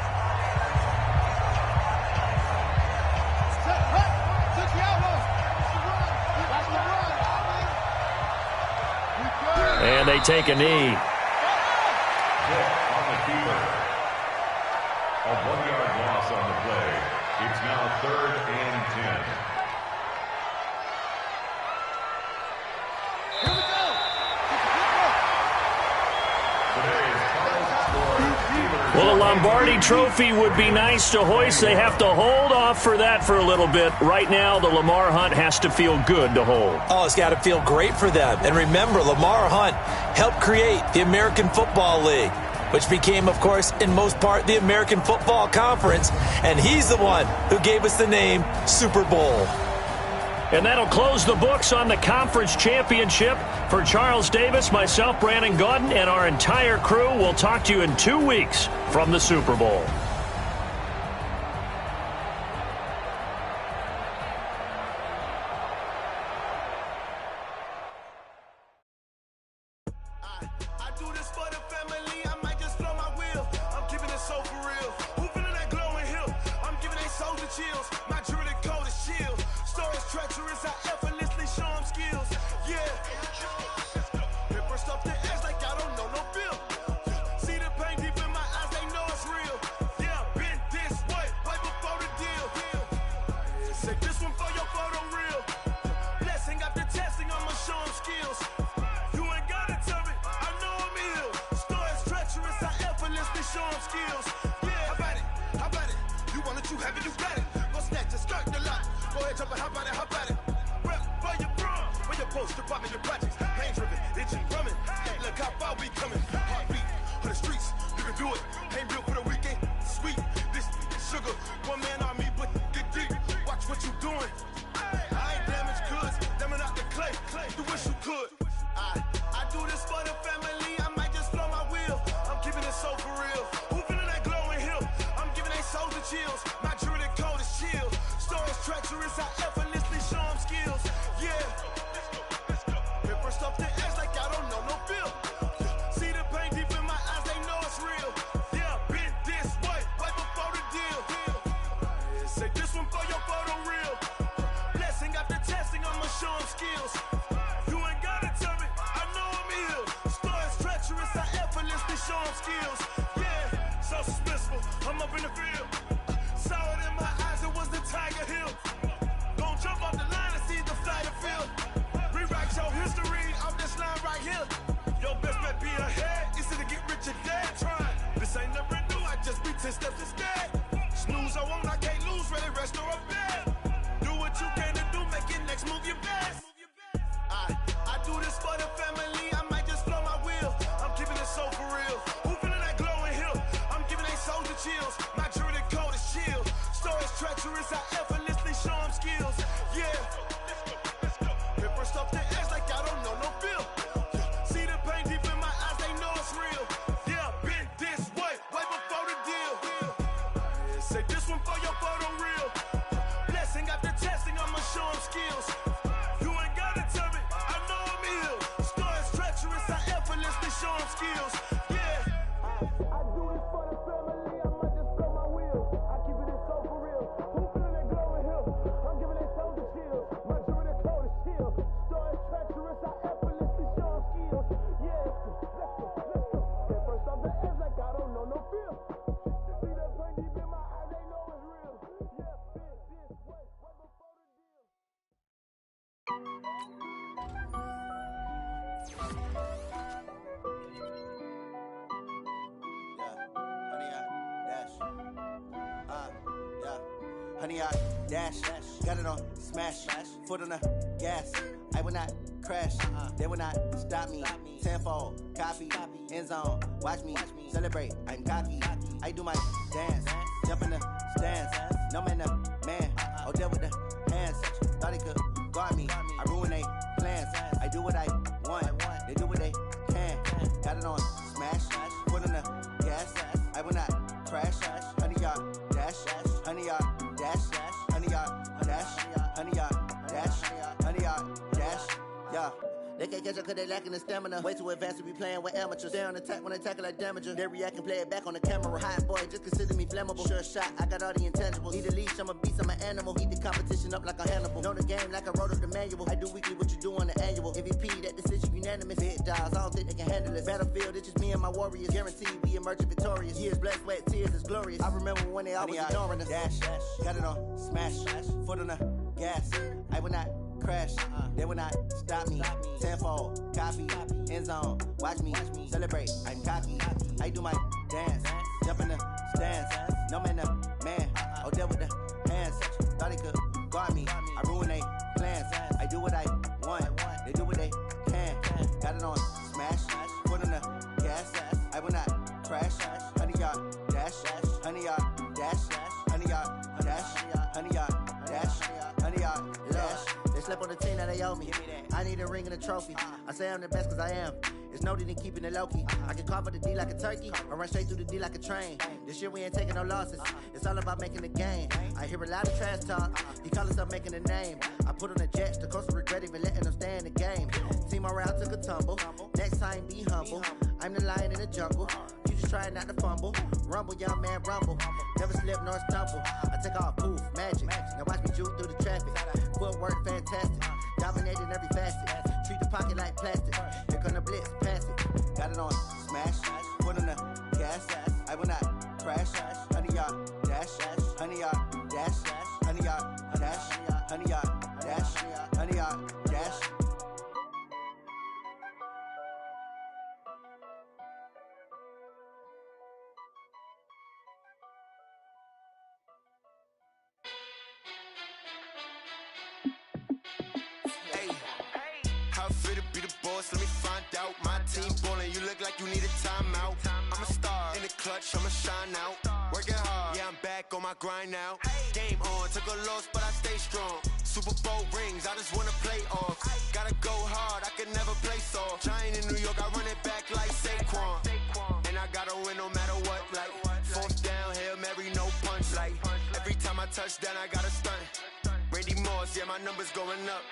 And they take a knee. On the keeper. A 1-yard loss on the play. It's now 3rd and 10. Well, a Lombardi trophy would be nice to hoist. They have to hold off for that for a little bit. Right now, the Lamar Hunt has to feel good to hold. Oh, it's got to feel great for them. And remember, Lamar Hunt helped create the American Football League, which became, of course, in most part, the American Football Conference. And he's the one who gave us the name Super Bowl. And that'll close the books on the conference championship. For Charles Davis, myself, Brandon Gaudin, and our entire crew, we'll talk to you in 2 weeks from the Super Bowl. 100 yard dash. Got it on smash. Foot on the gas. I will not crash. They will not stop me. Tenfold, copy, end zone. Watch me celebrate. I'm cocky. I do my dance. Jump in the stands. No man, the man. Odell with the hands. Thought he could guard me. I ruin they plans. I do what I want. They do what they can. Got it on smash. Foot on the gas. I will not crash. 100 yard dash. 100 yard dash. 100 yard dash. 100 yard dash. 100 yard dash. Yeah. They can't catch up cause they lacking the stamina. Way too advanced to be playing with amateurs. Stay on attack when they tackle like damager. They react and play it back on the camera. Hot boy, just consider me flammable. Sure shot, I got all the intangibles. Need a leash, I'm a beast, I'm an animal. Heat the competition up like a Hannibal. Know the game like I wrote up the manual. I do weekly what you do on the annual. MVP, that decision unanimous. Big dials, I don't think they can handle it. Battlefield, it's just me and my warriors. Guaranteed we emerging victorious. Years, blood, sweat, tears, it's glorious. I remember when they always ignoring us. Dash, got it on smash. Foot on the gas. I will not crash. They will not stop me. Tenfold, copy, end zone. Watch me celebrate. I'm cocky. I do my dance. Jump in the stands. No man, the man. Odell with the hands. Thought he could guard me. I ruin they plans. I do what I want. They do what they can. Got it on smash. Foot on the gas. I will not crash. 100 yard dash. 100 yard dash. 100 yard dash. 100 yard dash. 100 yard dash. They slept on the team that they owe me. I need a ring and a trophy. I say I'm the best cause I am. It's no need in keeping it low-key. I can carve up the D like a turkey or run straight through the D like a train. This year we ain't taking no losses. It's all about making the game. I hear a lot of trash talk. He call us up making a name. I put on the Jets. The coach will regret even letting them stay in the game. Team around took a tumble. Next time be humble. I'm the lion in the jungle. You just trying not to fumble. Rumble, young man, rumble. Never slip nor stumble. I take off, poof, magic. Now watch me juke through the traffic. Footwork fantastic. Dominating every facet. Treat the pocket like plastic. Here come the blitz, pass it. Got it on smash. Foot on the gas. I will not crash. 100 yard dash. 100 yard dash. 100 yard dash. 100 yard dash. 100 yard dash. Let me find out. My team ballin', you look like you need a timeout. I'm a star in the clutch, I'ma shine out. Working hard, yeah, I'm back on my grind now. Game on, took a loss, but I stay strong. Super Bowl rings, I just wanna play off. Gotta go hard, I can never play soft. Giant in New York, I run it back like Saquon. And I gotta win no matter what, like fourth down, Hail Mary, no punch. Like every time I touch down, I gotta stunt. Randy Moss, yeah, my numbers going up.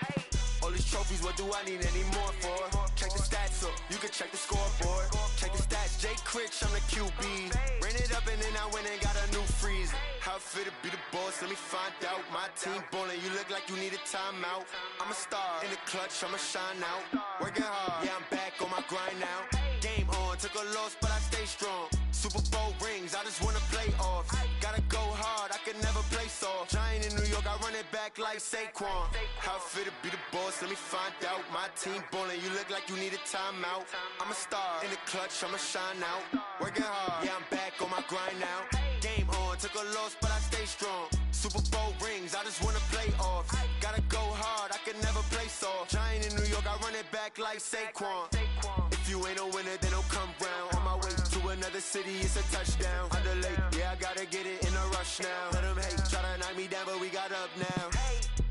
All these trophies, what do I need any more for? Check the stats up, you can check the scoreboard. Check the stats, Jay Critch, I'm the QB. Ran it up and then I went and got a new freeze. How it feel to be the boss, let me find out. My team ballin', you look like you need a timeout. I'm a star in the clutch, I'ma shine out. Working hard, yeah, I'm back on my grind now. Game on, took a loss, but I stay strong. Super Bowl rings, I just wanna play off. Gotta go hard, I can never play soft. Giant in New York, I run it back like Saquon. How it feel to be the boss, let me find out. My team ballin', you look like you need a timeout. I'm a star in the clutch, I'ma shine out. Working hard, yeah, I'm back on my grind now. Game on, took a loss, but I stay strong. Super Bowl rings, I just wanna play off. Gotta go hard, I can never play soft. Giant in New York, I run it back like Saquon. If you ain't a winner, then don't come round. On my way to another city, it's a touchdown. Underlay, yeah, I gotta get it in a rush now. Let them hate, try to knock me down, but we got up now.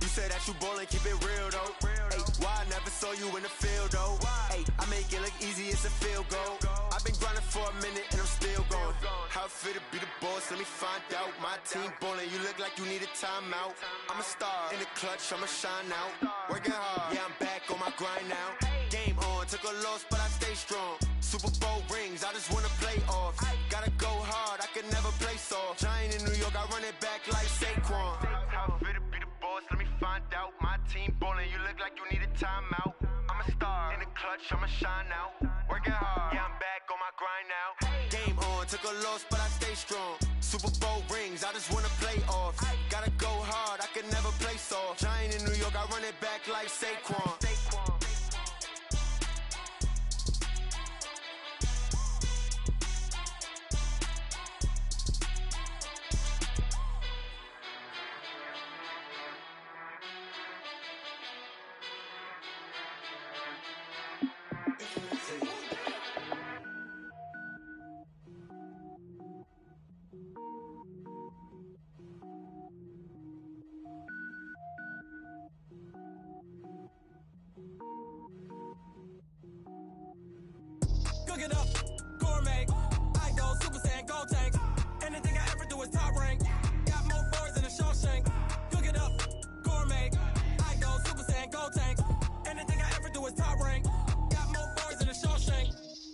You say that you ballin', keep it real though. Hey, why I never saw you in the field though? Hey, I make it look easy, it's a field goal. I've been grinding for a minute and I'm still going. How it feel to be the boss, let me find out. My team ballin', you look like you need a timeout. I'm a star in the clutch, I'ma shine out. Working hard, yeah, I'm back on my grind now. Game on, took a loss, but I stay strong. Super Bowl rings, I just wanna play off. Gotta go hard, I can never play soft. Giant in New York, I run it back like Saquon. How it feel to be the boss, let me find out. My team ballin', you look like you need a timeout. I'm a star in the clutch, I'ma shine out. Working hard, yeah, I'm back on my grind now. Game on, took a loss, but I stay strong. Super Bowl rings, I just wanna play off. Gotta go hard, I can never play soft. Giant in New York, I run it back like Saquon.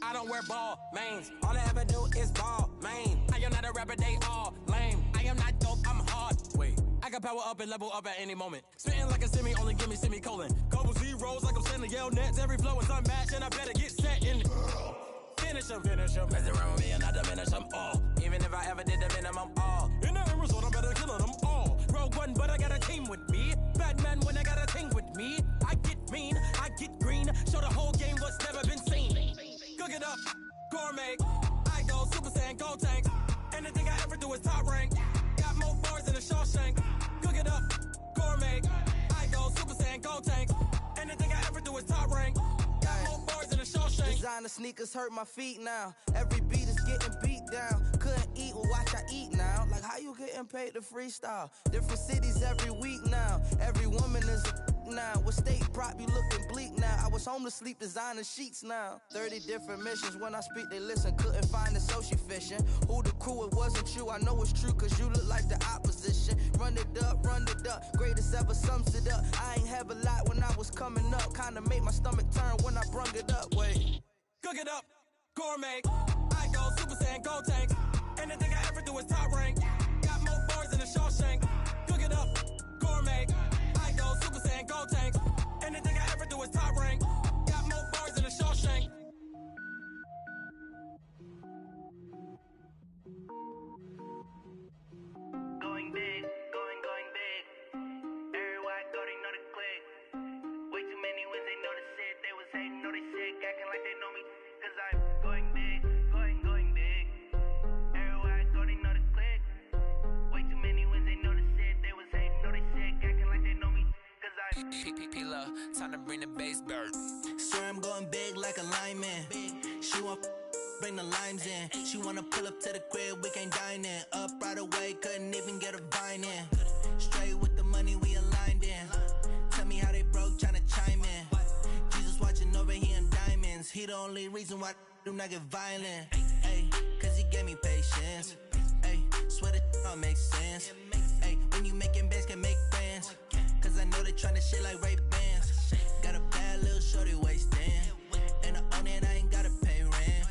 I don't wear ball mains. All I ever do is ball main. I am not a rapper, they all lame. I am not dope, I'm hard. Wait, I can power up and level up at any moment. Spitting like a semi, only give me semicolon. Couple zeros like I'm sending yell nets. Every flow is unmatched, and I better get set in. Finish them. Mess around with me and I diminish them all. Even if I ever did the minimum, all. In the end result, I'm better killing them all. Rogue One, but I got a team with me. Batman when I got a team with me. I get mean, I get green. Show the whole game what's never been seen. Cook it up, gourmet. I go Super Saiyan, Gold Tank. Anything I ever do is top rank. Got more bars than a Shawshank. Cook it up, gourmet. I go Super Saiyan, Gold Tank. Anything I ever do is top rank. Got more bars than a Shawshank. Designer sneakers hurt my feet now. Every beat is getting beat down. Couldn't eat, well watch I eat now. Like how you getting paid to freestyle? Different cities every week now. Every woman is a now. With state prop, you looking bleak now. I was home to sleep designing sheets now. 30 different missions. When I speak, they listen. Couldn't find it, so she fishing. Who the crew? It wasn't you. I know it's true, cause you look like the opposition. Run it up. Greatest ever sums it up. I ain't have a lot when I was coming up. Kinda made my stomach turn when I brung it up. Wait. Cook it up, gourmet. I go Super Saiyan, Gold Tank. Anything I ever do is top rank. Got more bars than a Shawshank. Cook it up, gourmet. I go Super Saiyan, Gold Tank. Anything I ever do is top rank. Got more bars than a Shawshank. Going big, going big. Everywhere I go, they know the click. Way too many wins, they know the shit. They was hating, know they sick, acting like they know me. Cause I'm going big, going big. Everywhere I go, they know the click. Way too many wins, they know the shit. They was hating, know they sick, acting like they know me. Cause I'm P-P-P-Love, time to bring the bass bird. Swear I'm going big like a lineman. She want bring the limes in. She wanna pull up to the crib, we can't dine in. Up right away, couldn't even get a vine in. Straight with the money we aligned in. Tell me how they broke, tryna chime in. Jesus watching over here in diamonds. He the only reason why I do not get violent. Ay, cause he gave me patience. Ay, swear that don't make sense. Ay, when you making bands, can make friends. Cause I know they tryna shit like Ray-Bans. Got a bad little shorty wasting. And I own it, I ain't gotta pay rent.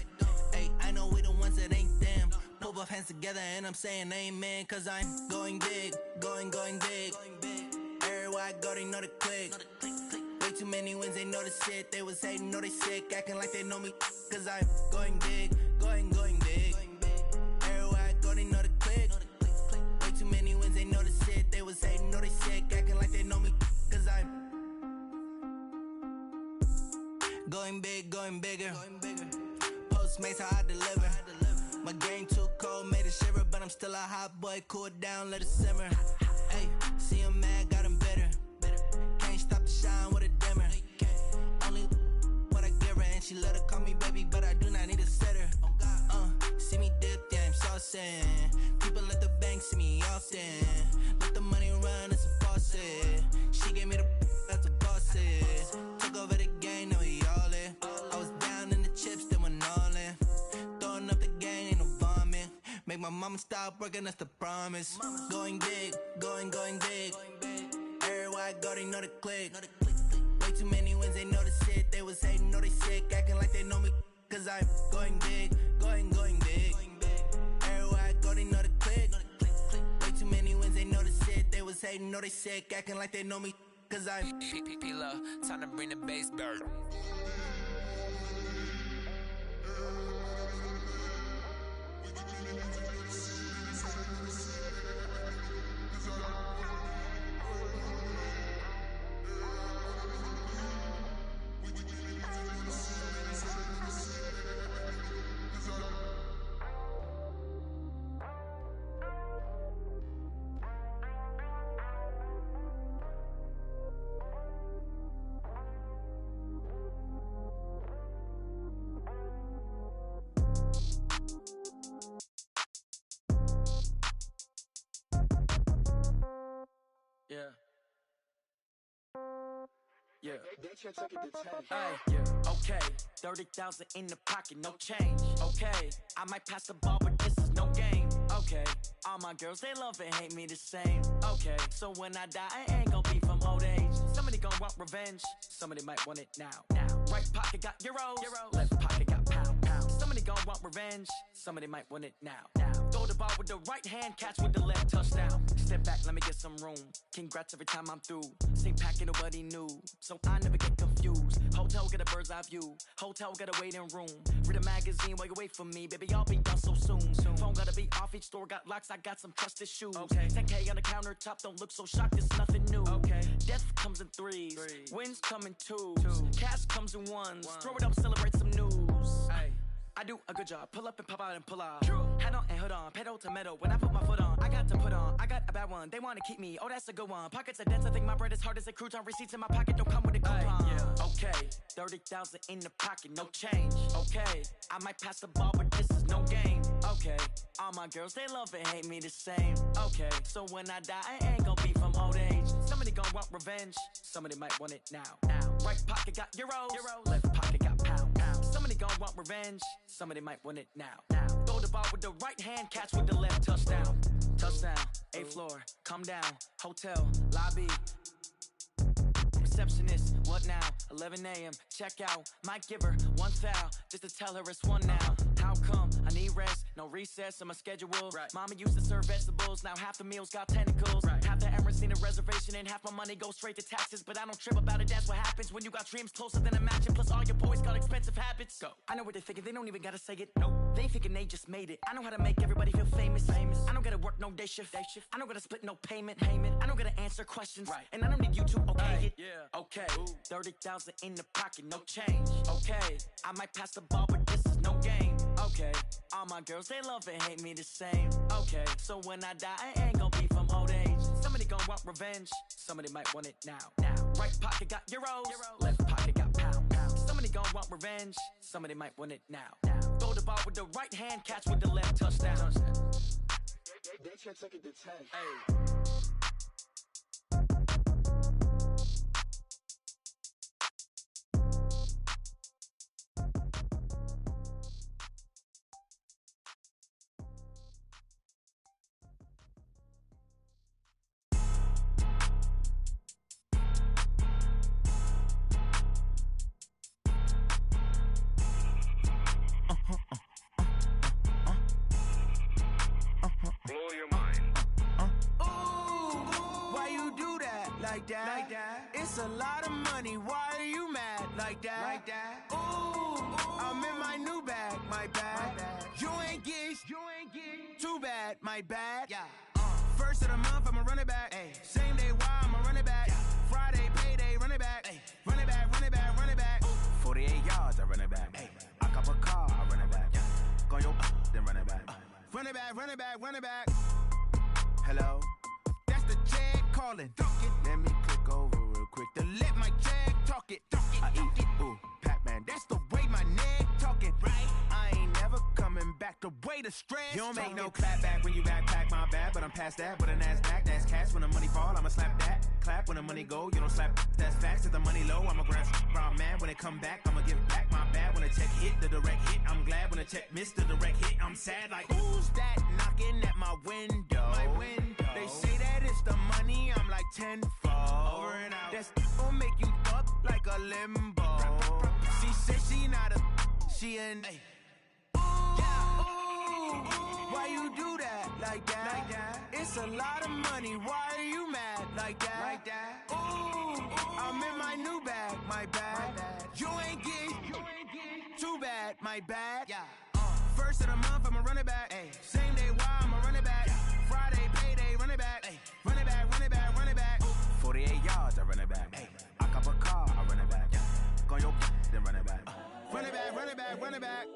Ay, I know we the ones that ain't them. Pull both hands together and I'm saying amen. Cause I'm going big, going big. Everywhere I go, they know the click. Way too many wins, they know the shit. They was hating, know they sick, acting like they know me. Cause I'm going big, going big. Everywhere I go, they know the click. Way too many wins, they know the shit. They was hating, know they sick, acting like they know me. Cause I'm going big, going bigger. Postmates how I deliver. My game too cold, made it shiver, but I'm still a hot boy. Cool it down, let it simmer. Hey, see him mad, got him bitter. Can't stop the shine with a dimmer. Only what I give her, and she let her call me baby, but I do not need a sitter. See me dip, yeah, I'm saucing. People at the bank see me often. Let the money run, it's a faucet. She gave me the that's a boss it. Took over the game, now we all in. I was down in the chips, then went all in. Throwing up the game, ain't no vomit. Make my mama stop working, that's the promise. Going big, going big. Everywhere I go, they know the click. Way too many wins, they know the shit. They was hating, know they sick, acting like they know me. Cause I'm going big, going big. Everywhere I go, they know the click. Way too many wins, they know the shit. They was hating, know they sick, acting like they know me. Cause I'm P-P-P-Love, time to bring the bass bird. Yeah. Hey, yeah. Okay, 30,000 in the pocket, no change. Okay, I might pass the ball, but this is no game. Okay, all my girls, they love and hate me the same. Okay, so when I die, I ain't gon' be from old age. Somebody gon' want revenge, somebody might want it now. Right pocket got euros, left pocket got pound. gon' want revenge, somebody might want it now. Throw the ball with the right hand, catch with the left, touchdown. Step back, let me get some room. Congrats every time I'm through. Same pack and nobody knew, so I never get confused. Hotel get a bird's eye view. Hotel get a waiting room. Read a magazine while you wait for me, baby. I'll be done so soon. Phone gotta be off, each store got locks. I got some trusted shoes. 10K on the countertop, don't look so shocked. It's nothing new. Death comes in threes, wins come in twos. Cash comes in ones. Throw it up, celebrate some news. I do a good job. Pull up and pop out and pull out. Head on and hood on, pedal to metal. When I put my foot on, I got to put on. I got a bad one. They want to keep me. Oh, that's a good one. Pockets are dense. I think my bread is hard as a crouton. Receipts in my pocket don't come with a coupon. Okay, 30,000 in the pocket, no change. Okay, I might pass the ball, but this is no game. Okay, all my girls they love and hate me the same. Okay, so when I die, I ain't gonna be from old age. Somebody gonna want revenge. Somebody might want it now. Right pocket got euros. Left pocket got pounds. Somebody gonna want revenge. Somebody might want it now. Throw the ball with the right hand, catch with the left, touchdown. Touchdown, 8th floor, come down, hotel, lobby. Receptionist, what now? 11 a.m., check out. Might give her one foul, just to tell her it's one now. How come? I need rest, no recess in my schedule. Mama used to serve vegetables, now half the meals got tentacles. Half the Emirates need a reservation and half my money goes straight to taxes. But I don't trip about it, that's what happens when you got dreams closer than a match. And plus all your boys got expensive habits. Go. I know what they're thinking, they don't even gotta say it. Nope. They ain't thinking they just made it. I know how to make everybody feel famous. I don't gotta work no day shift. I don't gotta split no payment. I don't gotta answer questions. And I don't need you to okay it. Okay, 30,000 in the pocket, no change. Okay, I might pass the ball, but this is no game. Okay, all my girls, they love and hate me the same. Okay, so when I die, I ain't gonna be from old age. Somebody gonna want revenge, somebody might want it now. Right pocket got euros, left pocket got pounds. Somebody gonna want revenge, somebody might want it now. Throw the ball with the right hand, catch with the left, touchdown. They should take it to 10. Like that. It's a lot of money. Why are you mad like that? Ooh, I'm in my new bag. My bad. You ain't get. Too bad. My bad. First of the month, I'ma run it back. Same day, why I'ma run it back. Friday, payday, run it back. Run it back, run it back, run it back. 48 yards, I run it back. I cop a car, I run it back. Go yo, then run it back. Run it back, run it back, run it back. Hello? That's the jag calling. Let me click over real quick to let my jag talk it. I eat it, ooh, Pac-Man. That's the way my neck talking. Right? I ain't never coming back. The way the stress. You don't make no clap back when you backpack, my bad. But I'm past that. With a NASDAQ, that's cash. When the money fall, I'ma slap that. Clap when the money go, you don't slap. That's facts. If the money low, I'ma grab brown man. When it come back, I'ma give back my bad. When the check hit, the direct hit. I'm glad when the check missed the direct hit. I'm sad like, who's that knocking at my window? My window. They say that it's the money, I'm like tenfold. Over and out. That's gon' make you up like a limbo. She said she not a, she an. Ooh, why you do that like that? It's a lot of money, why are you mad like that? Ooh, I'm in my new bag, my bad. You ain't get too bad, my bad. First of the month, I'ma run it back. Same day, why I'ma run it back. Friday, payday, run it back. Run it back, run it back, run it back. 48 yards, I run it back. I cop a car, I run it back. Go yo, then run it back. Run it back, run it back, run it back.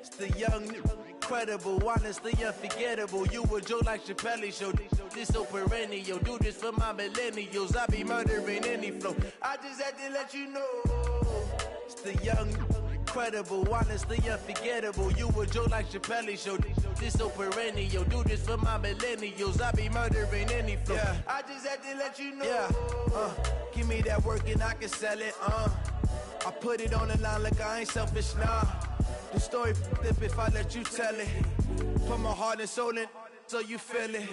It's the young, incredible, honestly unforgettable. You a joke like Chappelle Show. This so perennial. Do this for my millennials. I be murdering any flow. I just had to let you know. It's the young, incredible, honestly unforgettable. You a joke like Chappelle Show. This so perennial. Do this for my millennials. I be murdering any flow. I just had to let you know. Give me that work and I can sell it. I put it on the line like I ain't selfish, nah. The story f***ed up if I let you tell it. Put my heart and soul in so you feel it.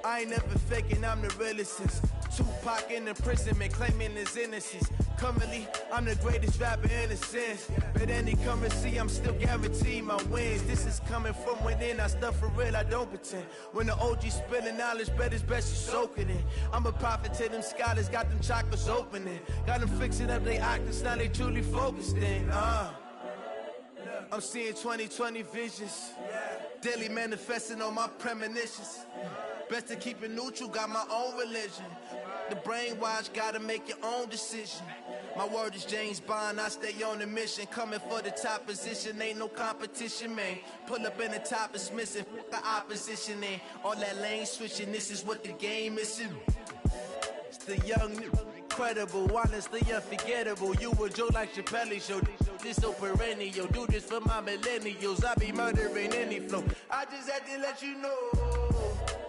I ain't never faking, I'm the realest since Tupac in imprisonment, claiming his innocence. Currently, I'm the greatest rapper in a sense. But any currency, I'm still guaranteed my wins. This is coming from within, I stuff for real, I don't pretend. When the OG spilling knowledge, bet it's best you soak it in. I'm a prophet to them scholars, got them chakras opening. Got them fixing up they octaves, now they truly focused in. I'm seeing 2020 visions. Daily manifesting on my premonitions. Best to keep it neutral, got my own religion. The brainwash, gotta make your own decision. My word is James Bond, I stay on the mission. Coming for the top position, ain't no competition, man. Pull up in the top, it's missing, the opposition ain't. All that lane switching, this is what the game is. It's the young, incredible, honestly unforgettable. You a joke like Chappelle show. This so perennial, do this for my millennials. I be murdering any flow. I just had to let you know.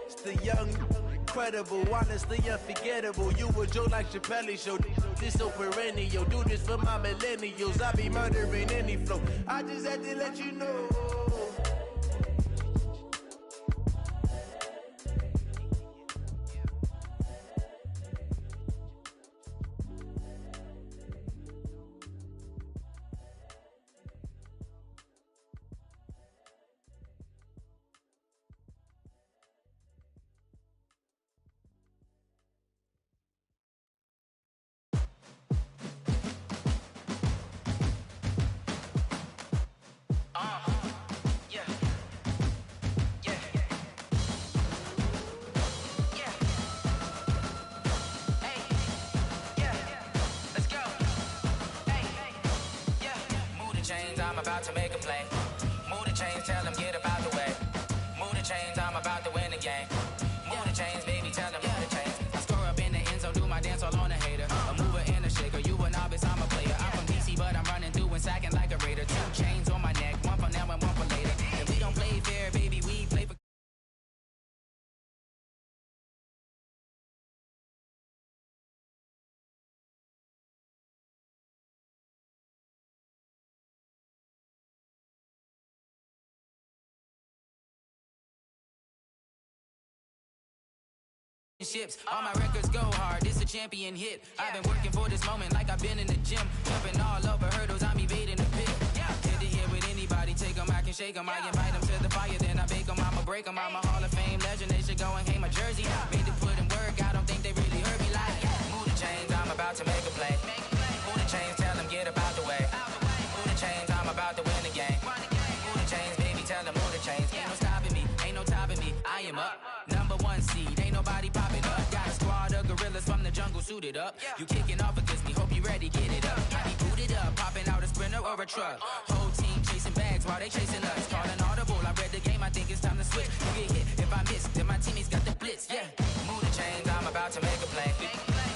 It's the young, incredible, honestly unforgettable. You a joke like Chappelle show. This so perennial, do this for my millennials. I be murdering any flow. I just had to let you know. I'm about to make a play. Move the chains, tell them get up out the way. Move the chains, I'm about to win the game. Move the chains, baby, tell them move the chains. I score up in the end zone, do my dance all on a hater. A mover and a shaker, you a novice, I'm a player. I'm from DC, but I'm running through and sacking like a raider. 2 chains on my neck, one for now and one for later. And we don't play fair, baby, we play for... All my records go hard, this a champion hit. I've been working for this moment like I've been in the gym. Jumping all over hurdles, I'm evading the pit. Head to head with anybody, take them, I can shake them. I invite them to the fire, then I bake them, I'ma break them. I'm a Hall of Fame legend, they should go and hang my jersey. Made to put in work, I don't think they really heard me like. Move the chains, I'm about to make a play. Move the chains, tell them get up out the way. Move the chains, I'm about to win the game. Move the chains, baby, tell them move the chains. Ain't no stopping me, ain't no topping me, I am up. #1 seed, ain't nobody popping up. Got a squad of gorillas from the jungle suited up. You kicking off against me, hope you ready, get it up. I be booted up, popping out a Sprinter or a truck. Whole team chasing bags while they chasing us. Calling audible, I read the game, I think it's time to switch. You get hit if I miss, then my teammates got the blitz, yeah. Move the chains, I'm about to make a play.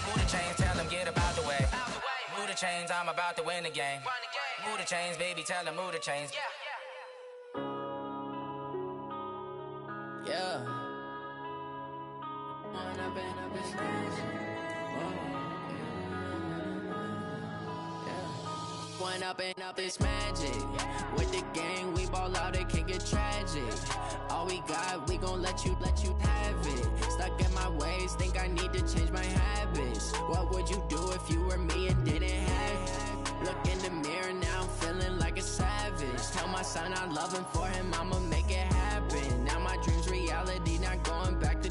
Move the chains, tell them get up out the way. Move the chains, I'm about to win the game. Move the chains, baby, tell them move the chains. Yeah. One up and up, it's magic. With the gang, we ball out, it can get tragic. All we got, we gon' let you have it. Stuck in my ways, think I need to change my habits. What would you do if you were me and didn't have it? Look in the mirror, now I'm feeling like a savage. Tell my son I love him, for him I'ma make it happen. Now my dream's reality, not going back to.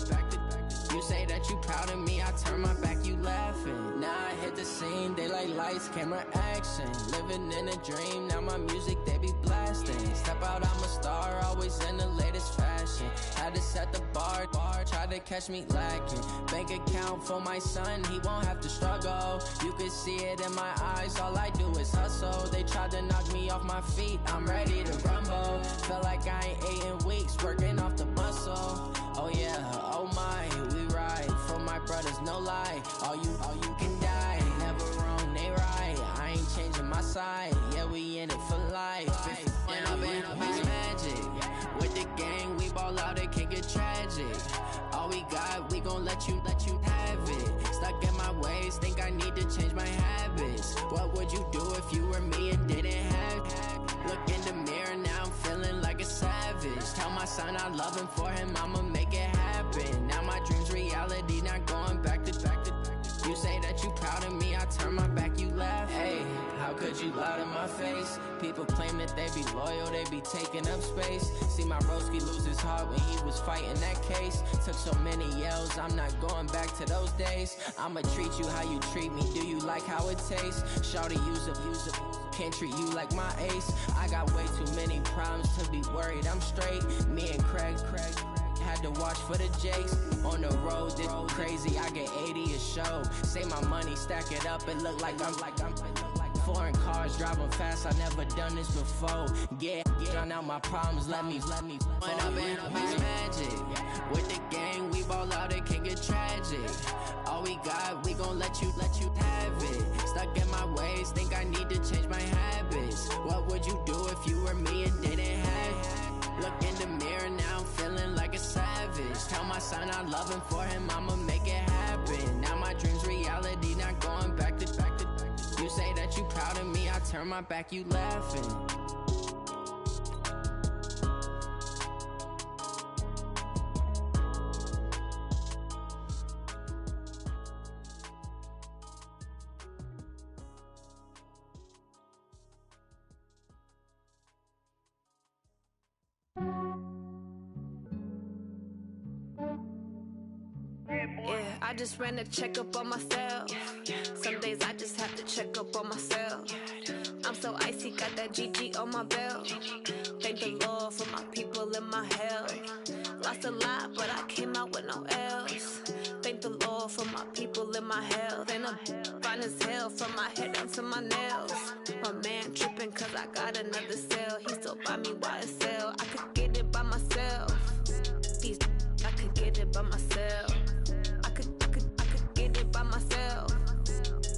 You say that you proud of me, I turn my back, you laughing. Now I hit the scene, they like lights, camera, action. Living in a dream, now my music, they be blasting. Step out, I'm a star, always in the latest fashion. Had to set the bar, try to catch me lacking. Bank account for my son, he won't have to struggle. You can see it in my eyes, all I do is hustle. They tried to knock me off my feet, I'm ready to rumble. Feel like I ain't ate in weeks, working off the muscle. Oh yeah, oh my, we ride for my brothers, no lie. All you can die, never wrong, they right. I ain't changing my side, yeah, we in it for life. When up and up, it's magic. With the gang, we ball out, it can get tragic. All we got, we gon' let you have it. Stuck in my ways, think I need to change my habits. What would you do if you were me and didn't have it? Look in the mirror, now I'm feeling like a savage. Tell my son I love him, for him I'ma make it happen. Now my you loud in my face. People claim that they be loyal, they be taking up space. See my broski lose his heart when he was fighting that case. Took so many yells, I'm not going back to those days. I'ma treat you how you treat me, do you like how it tastes? Shawty, use a can't treat you like my ace. I got way too many problems to be worried, I'm straight. Me and Craig had to watch for the Jakes. On the road, this crazy, I get 80 a show. Say my money, stack it up, it look like I'm foreign cars, driving fast, I never done this before. Yeah, drown out my problems, let me When I've been magic. With the gang, we ball out, it can get tragic. All we got, we gon' let you have it. Stuck in my ways, think I need to change my habits. What would you do if you were me and didn't have it? Look in the mirror now, I'm feeling like a savage. Tell my son I love him, for him I'ma make it happen. Now my dream's reality, not going back to. You say that you proud of me, I turn my back, you laughing. Yeah, I just ran a checkup on myself. Some days I just have to check up on myself. I'm so icy, got that GG on my belt. Thank the Lord for my people in my health. Lost a lot, but I came out with no L's. Thank the Lord for my people in my health. And I'm fine as hell from my head down to my nails. My man tripping cause I got another cell. He still buy me YSL. I could get it by myself. These I could get it by myself. I could get it by myself.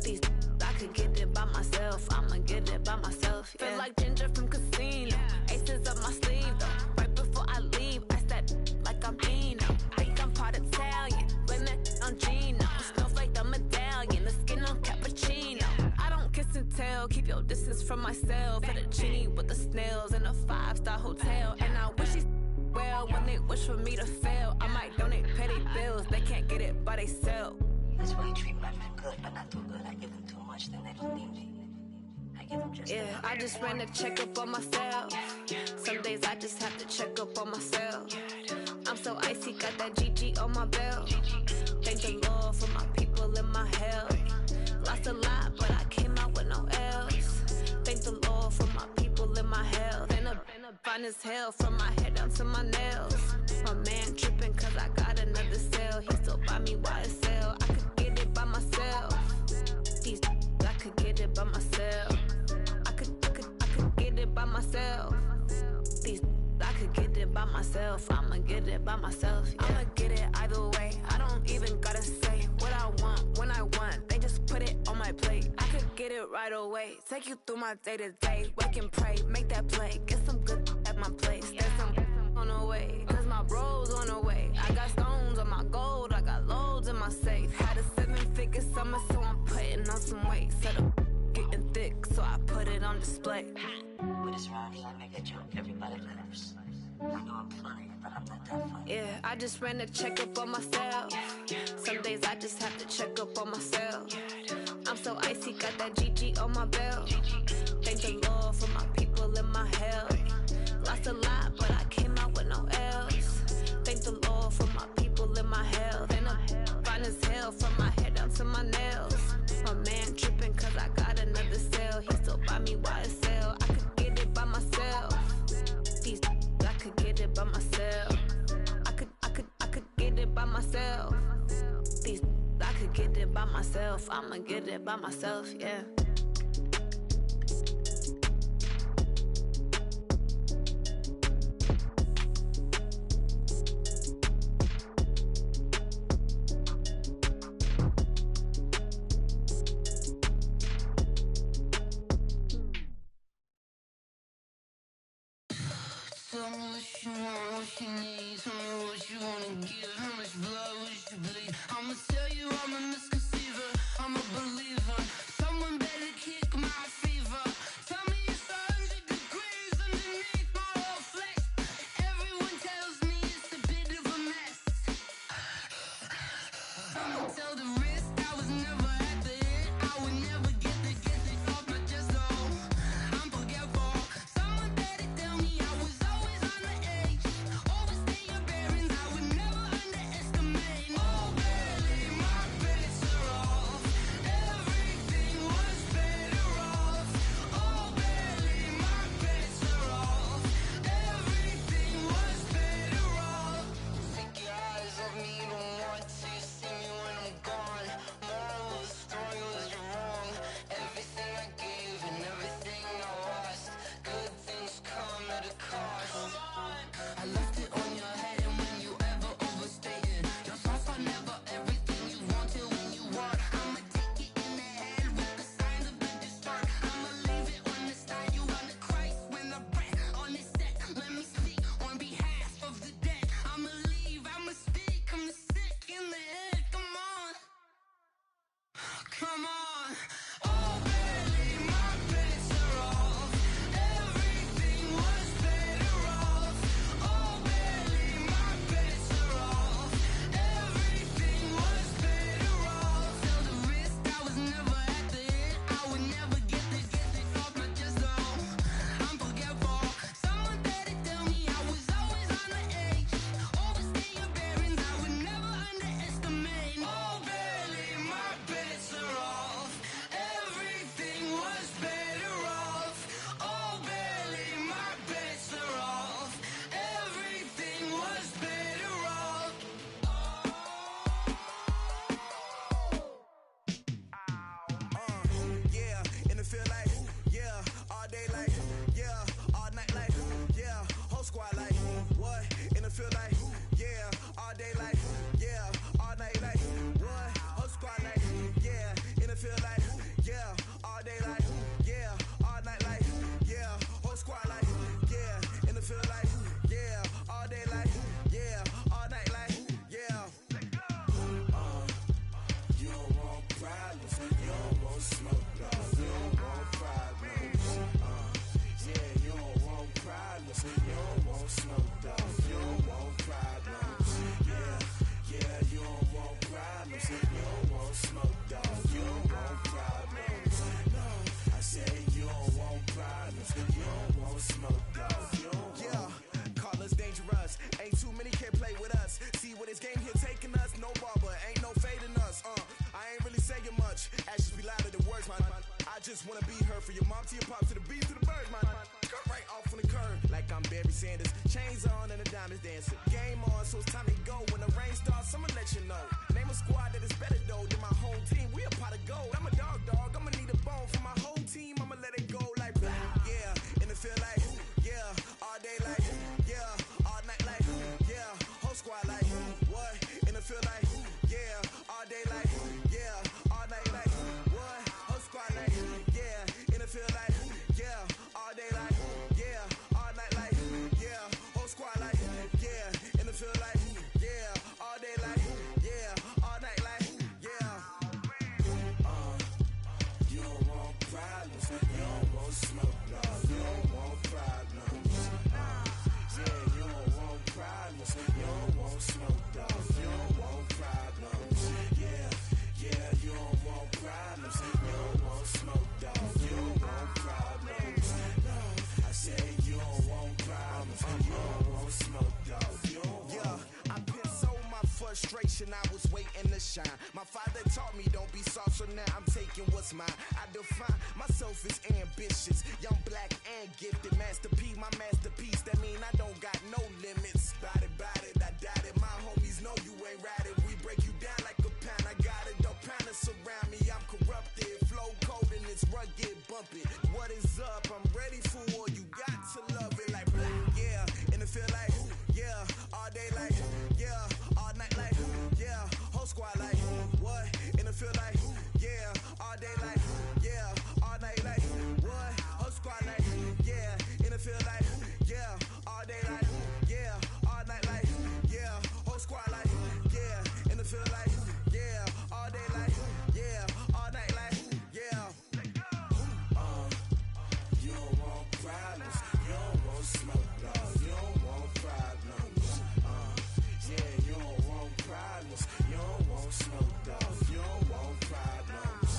These I could get it by myself. I'ma get it by myself. Yeah. Feel like Ginger from Casino. Aces up my sleeve though. Right before I leave, I step like I'm Dino. Think I'm part Italian. Blame that on Gino. Smells like the medallion. The skin on cappuccino. I don't kiss and tell. Keep your distance from myself. At a genie with the snails in a 5-star hotel. And I wish he's well when they wish for me to fail. I might donate petty bills. They can't get it by they sell. That's why you treat my men good, but not too good. I give them too much, then they don't need me. I give them just yeah, I just ran a checkup on myself. Some days I just have to check up on myself. I'm so icy, got that GG on my belt. Thank the Lord for my people in my health. Lost a lot, but I came out with no L's. Thank the Lord for my people in my health. And I'm fine as hell from my head down to my nails. My man tripping cause I got another cell. He still buy me YSL. I could get it by myself. These I could get it by myself. I could get it by myself. These I could get it by myself. I'ma get it by myself. Yeah. I'ma get it either way. I don't even gotta say what I want when I want. They just put it on my plate. I could get it right away. Take you through my day to day. Wake and pray, make that play. Get some good at my place. There's some on the way, cause my bro's on the way. I got stones on my gold, I got loads in my safe. Had a 7-figure summer, so I'm putting on some weight. Set up getting thick, so I put it on display. With this round here, I make a joke, everybody laughs. I know I'm funny, but I'm not that funny. Yeah, I just ran a checkup on myself. Some days I just have to check up on myself. I'm so icy, got that GG on my belt. Thank the Lord for my people in my health. Lost a lot, but I came out with no L's. Thank the Lord for my people in my health. And I'm fine as hell from my head down to my nails. My man tripping cause I got another cell. He still buy me YSL. I could get it by myself. These I could get it by myself. I could get it by myself. These I could get it by myself. I'ma get it by myself, yeah. Tell me what you want, what you need. Tell me what you wanna give. How much blood would you bleed? I'ma tell you I'm a misconceiver. I'm a believer. Someone better kick my fever. Tell me it's 100 degrees underneath my whole flesh. Everyone tells me it's a bit of a mess. I'ma tell the risk I was never at the end. I would never get the off my chest though. I'ma leave, I'ma stick, I'm sick in the head, come on. Come on. Oh, barely, my bets are off. Everything was better off. Oh, barely, my bets are off. Everything was better off. Felt the risk, I was never at the hit. I would never get this off my chest, though. I'm forgetful. Someone better tell me I was always on the edge. Overstay your bearings, I would never underestimate. Oh, barely, my bets are off. Everything was better off. Oh, barely, my bets are off. Everything was better off. Yeah, and it feel like, yeah, all day like, yeah, all night like, yeah, whole squad like, what? And it feel like, yeah, all day like, yeah, all night like, what? Whole squad like, yeah, and it feel like, yeah, all day like, yeah, all night like, yeah, whole squad like, yeah, and it feel like, yeah, all day like, yeah, all night like, yeah. You don't want problems, you don't want smoke, dog. You don't want problems. Yeah, you don't want problems, you don't want smoke, dog. You don't want problems. Yeah, you don't want problems, you don't want smoke, dog. You don't want problems. No, I say you don't want problems, you don't want smoke, dog. You don't want. Call us dangerous. Ain't too many can play with us. See where this game here taking us. No barber, ain't no fading us. I ain't really saying much. Actions be louder than words, man. I just wanna be heard. For your mom to your pop to the beat to the birds, man. Cut right off on the curb like I'm Barry Sanders. Chains on and the diamonds dancing. Game on, so it's time to go. When the rain starts, I'ma let you know. Name a squad that is better though than my home team. We a pot of gold. I'm a dog. I'ma need a bone for my whole team. I'ma let it go like blah. Yeah, and it feel like, yeah, all day like, yeah, all night like, yeah, whole squad like, what? And it feel like, yeah, all day like, yeah, all night like, what? Whole squad like, yeah, and it feel like, yeah, all day like, yeah, all night like, yeah, whole squad like, yeah, and it feel like, yeah, all day like, yeah, all night like, yeah. You don't want problems, you don't want smoke, dog. You don't want problems. Yeah, you don't want problems, you don't want smoke, dog. You don't want problems. Yeah, you don't want problems, you don't want smoke, dog. You don't want problems. No, I say you don't want problems, you don't want smoke, dog. You don't want. Yeah, I been so my frustration, I was waiting to shine. My father taught me don't be soft, so now I'm taking what's mine. I define myself as ambitious, young, black, and gifted. Master P, my masterpiece, that mean I don't got no limits. Bout it, I doubt it. My homies know you ain't ride it. We break you down like a pound. I got it, don't pound it surround me. I'm corrupted, flow cold and it's rugged, bump it. What is up? I'm ready for war. You got to love it like black. Yeah, and it feel like, yeah, all day like, yeah, all night like, yeah, whole squad like, what? And it feel like, yeah, all day like, yeah, all night like, what? Whole squad like, yeah, and it feel like, yeah, all day like, yeah, all night like, yeah, whole squad like, yeah, and it feel like, yeah, all day like, yeah, all night like, yeah. You don't want problems, you don't want smoke, dog. You don't want problems. Yeah, you don't want problems, you don't want smoke, dog. You don't want problems.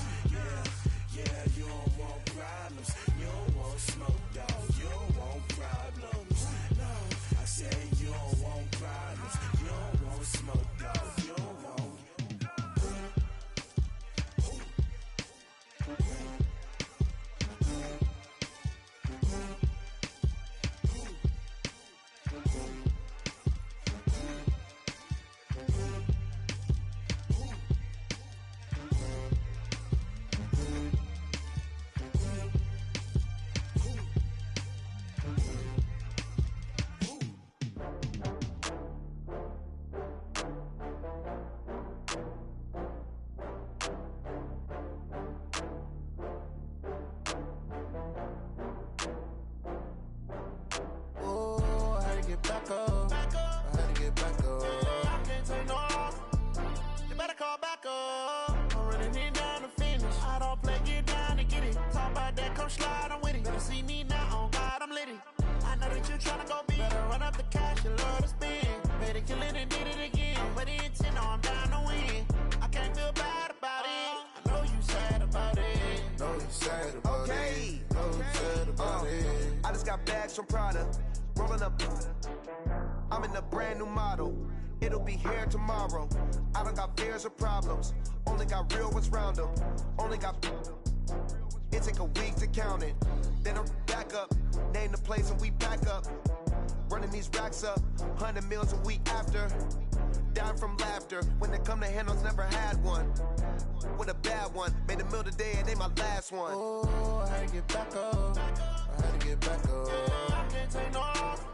Yeah, you don't want problems, you don't want smoke, dog. You don't want bags from Prada, rolling up. I'm in a brand new model. It'll be here tomorrow. I don't got fears or problems. Only got real ones round them. Only got. It take a week to count it. Then I'm back up. Name the place and we pack up. Running these racks up. 100 meals a week after. Down from laughter. When they come to handles, never had one. With a bad one. Made a meal today and they my last one. Oh, I had to get back up. I had to get back up. I can't take no off.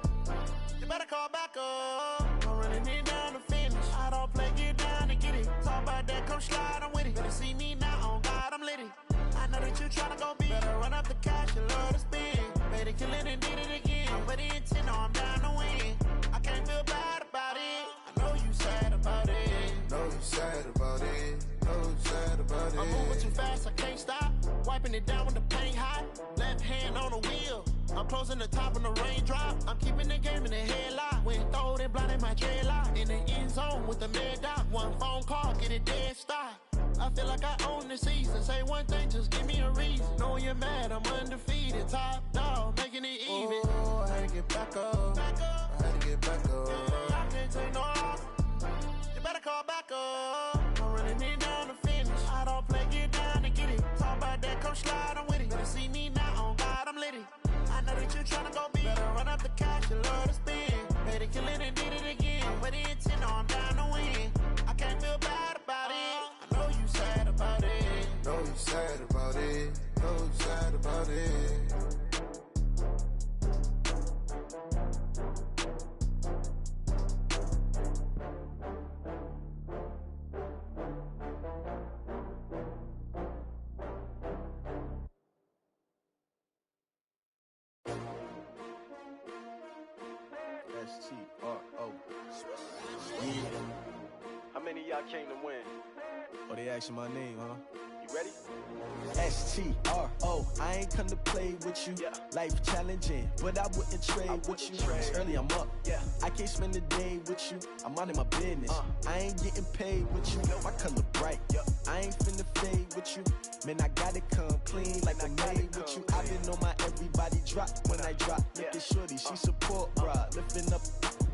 You better call back up. I'm running it down to finish. I don't play, get down to get it. Talk about that, come slide, I'm with it. Better see me now, on God, I'm litty. I know that you tryna go big. Better run up the cash, you love to spend. Better kill it and did it again. I'm with the intent, no, I'm down to win. I can't feel bad about it. I know you sad about it. Know you sad about it. Know you sad about it. I'm moving too fast, I can't stop. Wiping it down when the paint hot. Left hand on the wheel. I'm closing the top when the raindrop. I'm keeping the game in the headlock. When throwed and blinded my dreadlock. In the end zone with the mad dot. One phone call, get it dead stop. I feel like I own the season. Say one thing, just give me a reason. Knowing you're mad, I'm undefeated. Top dog, making it even. Oh, I had to get back up. I had to get back up. I can't take no off. You better call back up. I'm running it down to finish. I don't play, get down to get it. Talk about that, come slide, I'm with it. Better see me now, on God, I'm litty. I know that you tryna go big. Better run up the cash, you love to spend. Better kill it and did it again. With the intent, no, I'm down to win. I can't feel bad about it. I know you sad about it. Know you sad about it. Know you sad about it. STRO. Yeah. How many of y'all came to win? Oh, they asking my name, huh? You ready? STRO. I ain't come to play with you. Life challenging, but I wouldn't trade with you. It's early, I'm up. I can't spend the day with you. I'm minding my business. I ain't getting paid with you. My color bright. I ain't finna fade with you. Man, I gotta come clean like I'm made with you. I've been on my everybody drop when I drop. Look at shorty, she support rod. Lifting up,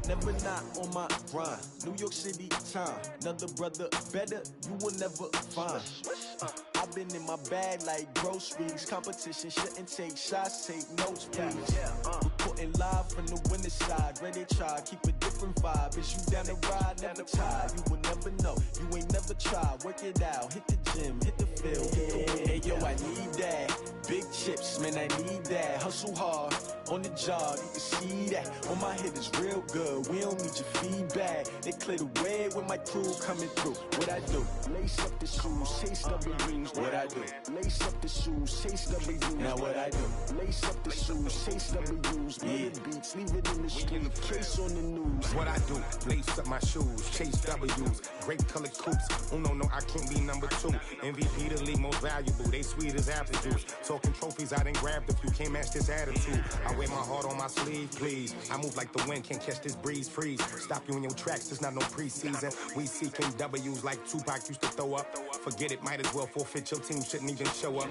never not on my grind. New York City time. Another brother better, you will never find. I've been in my bag like groceries. Competition shouldn't take shots, take notes, please. Reporting live from the winter side. Ready to try, keep a different vibe. Is you down the ride, never tired. You will never know, you ain't never tried. Work it out, hit the gym, hit the field. Hey yo, I need that. Big chips, man, I need that. Hustle hard, on the job, you can see that. On my head is real good, we don't need your feedback. They clear the way when my crew coming through. What I do? Lace up the shoes, chase W's. What I do? Lace up the shoes, chase W's. Now what I do? Lace up the shoes, chase W's. Yeah. Beats, leave it in the street, case on the news. What I do? Lace up my shoes, chase W's. Great colored coops. Uno, no, I can't be number two. MVP the league most valuable. They sweet as apple juice. Talking trophies, I didn't grab the few. Can't match this attitude. I wear my heart on my sleeve, please. I move like the wind, can't catch this breeze, freeze. Stop you in your tracks, there's not no preseason. We seeking W's like Tupac used to throw up. Forget it, might as well forfeit. Your team shouldn't even show up.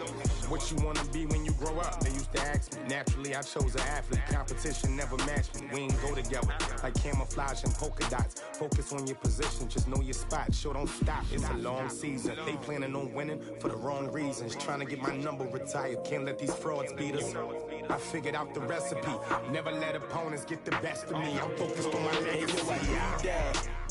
What you wanna be when you grow up? They used to ask me. Naturally, I chose an athlete. Competition never matched me. We ain't go together like camouflage and polka dots. Focus on your position, just know your spot. Show don't stop, it's a long season. They planning on winning for the wrong reasons. Trying to get my number retired. Can't let these frauds beat us. I figured out the recipe. Never let opponents get the best of me. I'm focused on my legacy.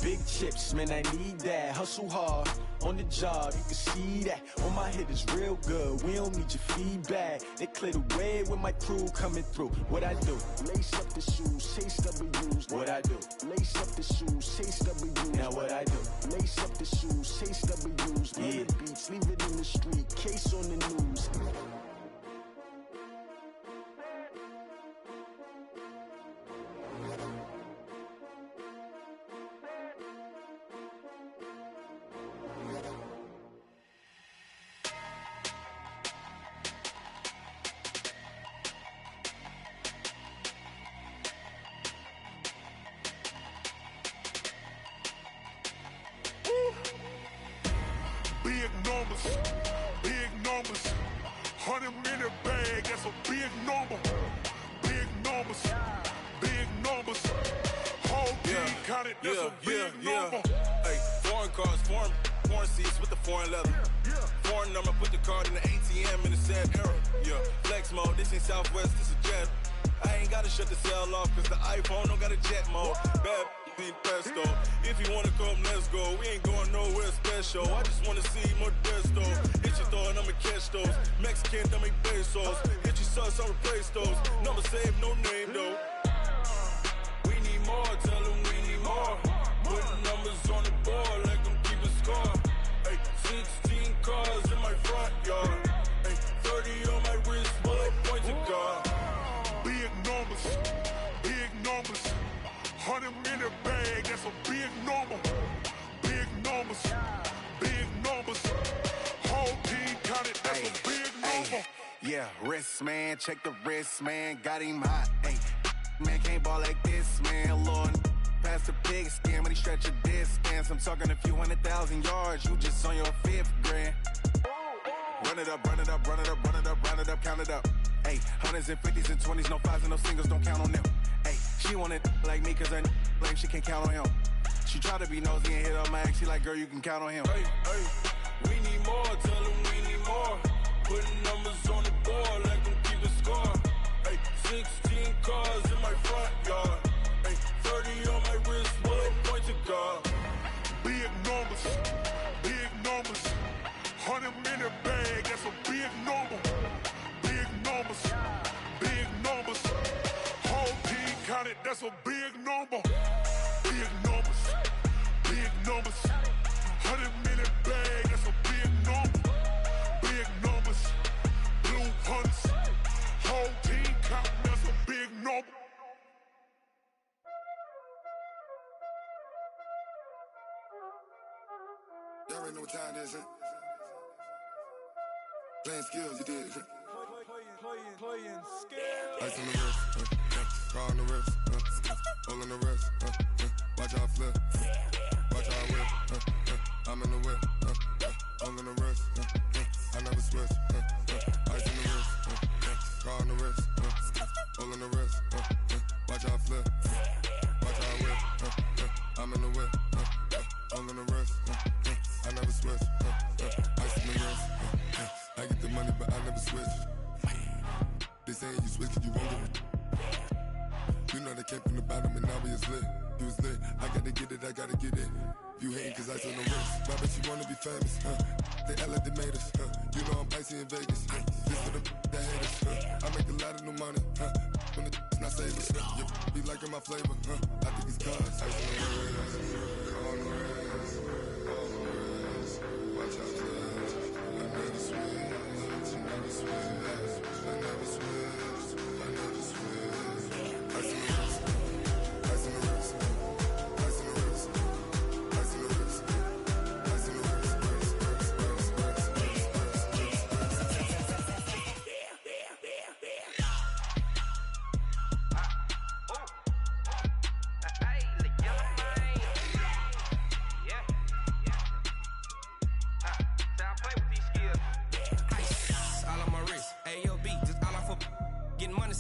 Big chips, man, I need that. Hustle hard, on the job, you can see that. On my head is real good, we don't need your feedback. They clear the way when my crew coming through. What I do? Lace up the shoes, chase W's. What I do? Lace up the shoes, chase W's. Now what I do? Lace up the shoes, chase W's. Yeah. Beats, leave it in the street, case on the news. Big numbers, 100 minute bag, that's a big number. Big counted, that's a big number. Hey, foreign cars, foreign seats with the foreign leather. Foreign number, put the card in the ATM in the sad era. Yeah, flex mode, this ain't Southwest, this is jet. I ain't gotta shut the cell off, cause the iPhone don't got a jet mode. Bad need pesto. If you wanna come, let's go. We ain't going nowhere special. I just wanna see Modesto. Hit your thought, I'ma catch those. Mexican, don't make pesos. Hit your sus, I'll replace those. Number saved, no name though. We need more, tell them we need more. Putting numbers on the board, like them keep a score. Hey, 16 cars in my front yard. Hey, 30 on my wrist, bullet points of God. Big numbers, big numbers. 100 minute bag, that's a big number. Big numbers, big numbers. Whole team counted, that's a big number. Yeah, wrist man, check the wrist man, got him hot. Ay, man can't ball like this, man. Lord, past the pig skin when he stretch a distance. I'm talking a few 100,000 yards, you just on your 5th grand. Run it up, run it up, run it up, run it up, run it up, count it up. Ay, hundreds and 50s and 20s, no 5s and no singles, don't count on them. Ay, she want it like me cause her lame, she can't count on him. She try to be nosy and hit up my ex, she like, girl, you can count on him. Hey, we need more, tell them we need more. Putting numbers on the board, like them keep a score. Hey, 16 cars in my front yard. Hey, 30 on my wrist, bullet points of God. Big numbers, big numbers. 100 minute bag, that's a big number. Big numbers, big numbers. Whole team counted, that's a big number. Big numbers, big numbers. 100 minute bag, that's a big number. Big numbers, blue hunts. Whole team counting, that's a big number. Y'all already know what time it is, huh? Playing skills, you did, huh? Playing skills. Ice on the wrist, car on the wrist, hole in the wrist, watch how I flip, watch how I whip, I'm in the whip, hole in the wrist, I never switch, ice on the wrist, car on the wrist, hole in the wrist, watch how I flip, watch how I whip, I'm in the whip, hole in the wrist, I never switch, ice on the wrist, I get the money but I never switch. They saying you switch 'cause you won't get it. You know they came from the bottom and now we is lit. You was lit, I gotta get it, I gotta get it. You hating 'cause ice on the wrist. My bitch, you wanna be famous, They act like they made us, You know I'm icy in Vegas, This for the that hate us, I make a lot of new money, When the not savers, You be liking my flavor, I think it's cause ice on the wrist, on the wrist, on the wrist. Watch out, please. I never switch, I never switch. I never switch, I never switch. Ice in the wrist, ice in the wrist, ice in the wrist, ice in the wrist, ice in the wrist,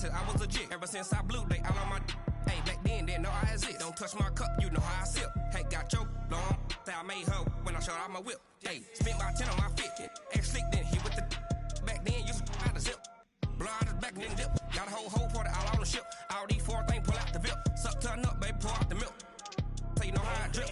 I was legit. Ever since I blew, they all on my hey, back then, didn't know I exist. Don't touch my cup, you know how I sip. Hey, got your long, that I made her when I showed out my whip. Hey, spent about 10 on my 50. Ex-slick, then hit with the back then, used to out the zip. Blind as back, then dip. Got a whole party all on the ship. All these 4 things, pull out the VIP. Suck, turn up, baby, pour out the milk. So you know how I drip.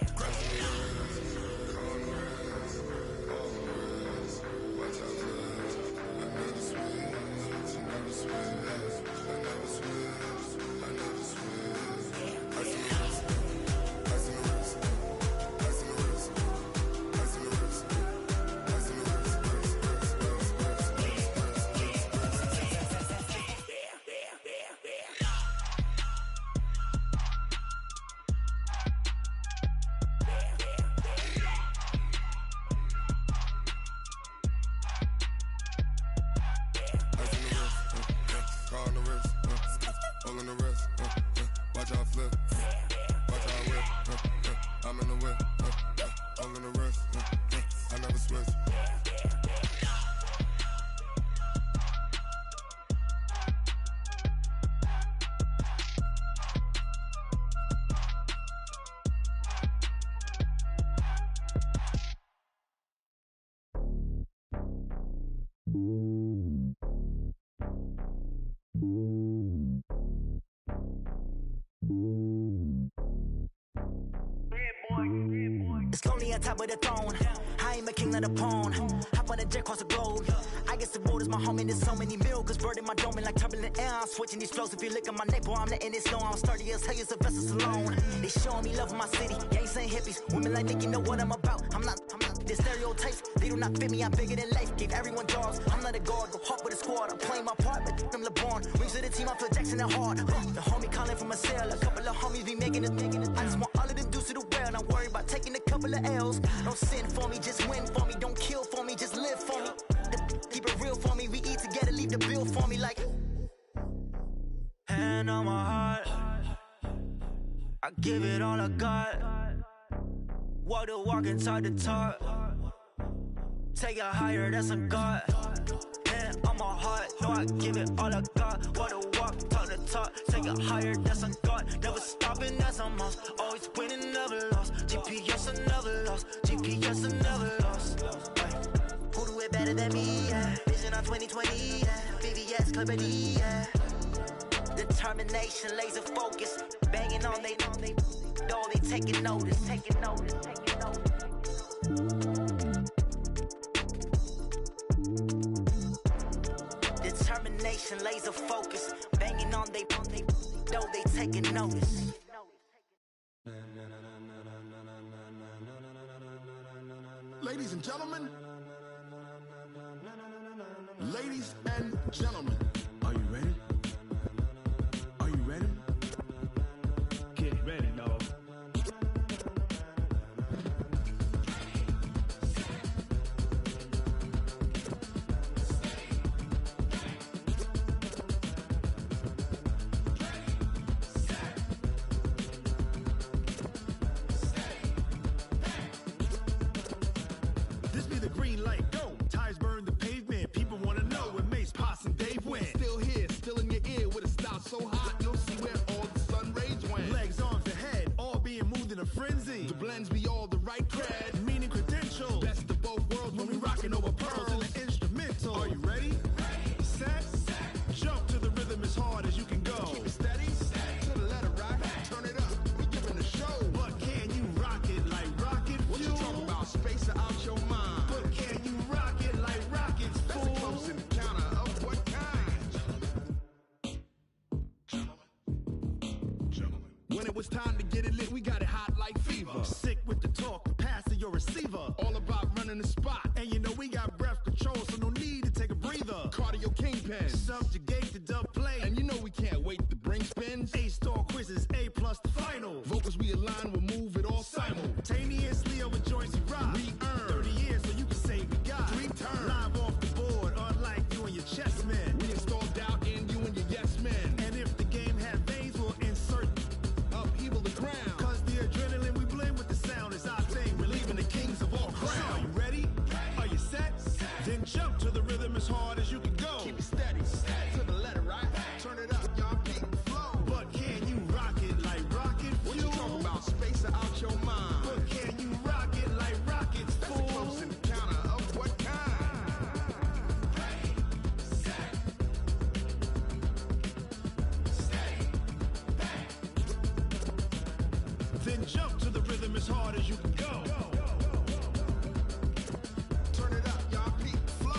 It's lonely on top of the throne. I ain't a king of the pawn. Hop on a jet across the globe. I guess the road is my home and there's so many milkers burning my dome and like turbulent air. I'm switching these flows. If you look at my neck, boy, I'm letting it slow. I'm sturdy as hell, it's a vessel alone. They showing me love in my city. Gangs ain't hippies. Women like me, you know what I'm about. I'm not the stereotypes. They do not fit me. I'm bigger than life. Gave everyone jobs. I'm not a guard. Go hard with a squad. I'm playing my part, but I'm LeBron. Rings to the team. I feel Jackson and hard. The homie calling from a cell. A couple of homies be making it. I just want all of them dudes to the well. Not worry about taking a couple of L's. Don't sin for me, just win for me. Don't kill for me, just live for me. Keep it real for me. We eat together, leave the bill for me like. Hand on my heart, I give it all I got. Walk the walk and talk the talk. Take it higher, that's a God. Hand on my heart, no, I give it all I got. Walk the walk, talk the talk. Take it higher, that's a God. Never stopping, that's a must. Always winning, never lost. GPS, I never lost. GPS, I never lost. Who do it better than me? Yeah. Vision on 2020. Yeah. VVS, Clipper D. Yeah. Determination, laser focus. Banging on they door, they taking notice. Taking notice, taking notice. Determination, laser focus. Banging on they door, they taking notice. Ladies and gentlemen, ladies and gentlemen, are you ready? Are you ready? Get ready, dog. This be the green light, go. Tires burn the pavement. People wanna know where Mace, Poss, and Dave went. Still here, still in your ear with a style so hot, you'll see where all the sun rays went. Legs, arms, and head, all being moved in a frenzy. The blends be all the right cred, meaning credentials. Best of both worlds when we rockin' over pearls in the instrumental. Are you ready? Set, jump to the rhythm as hard as you can go. Keep it steady, to the letter rock, turn it up, we giving the show. But can you rock it like rocket fuel? What you talking about, space out your mind? But can you rock it like rockets, fool? That's a close encounter of what kind? When it was time to get it lit, we got it hot like fever. Sick with the talk, pass to your receiver. All about running the spot. And you know we got breath control, so no need to take a breather. Cardio kingpin, subjugate the dub play. And you know we can't wait to bring spins. A-star quizzes, A+ the final. Vocals we align, we'll move it all simultaneously over joints we rock. We earn 30 years, so you can say we got 3 turns. Live off the board, unlike you and your chess men. We installed doubt in you and your yes men. And if the game had veins, we'll insert upheaval the ground. Cause the adrenaline we blend with the sound is our thing. Relieving the kings of all crowns. So are you ready? Are you set? Then jump to the rhythm as hard as you can go. Keep it steady, to the letter right. Turn it up, y'all beat the flow. But can you rock it like rocket fuel? What you talking about? Space out your mind. But can you rock it like rockets, fool? That's a close encounter of what kind? Then jump to the rhythm as hard as you can go. Turn it up, y'all beat the flow.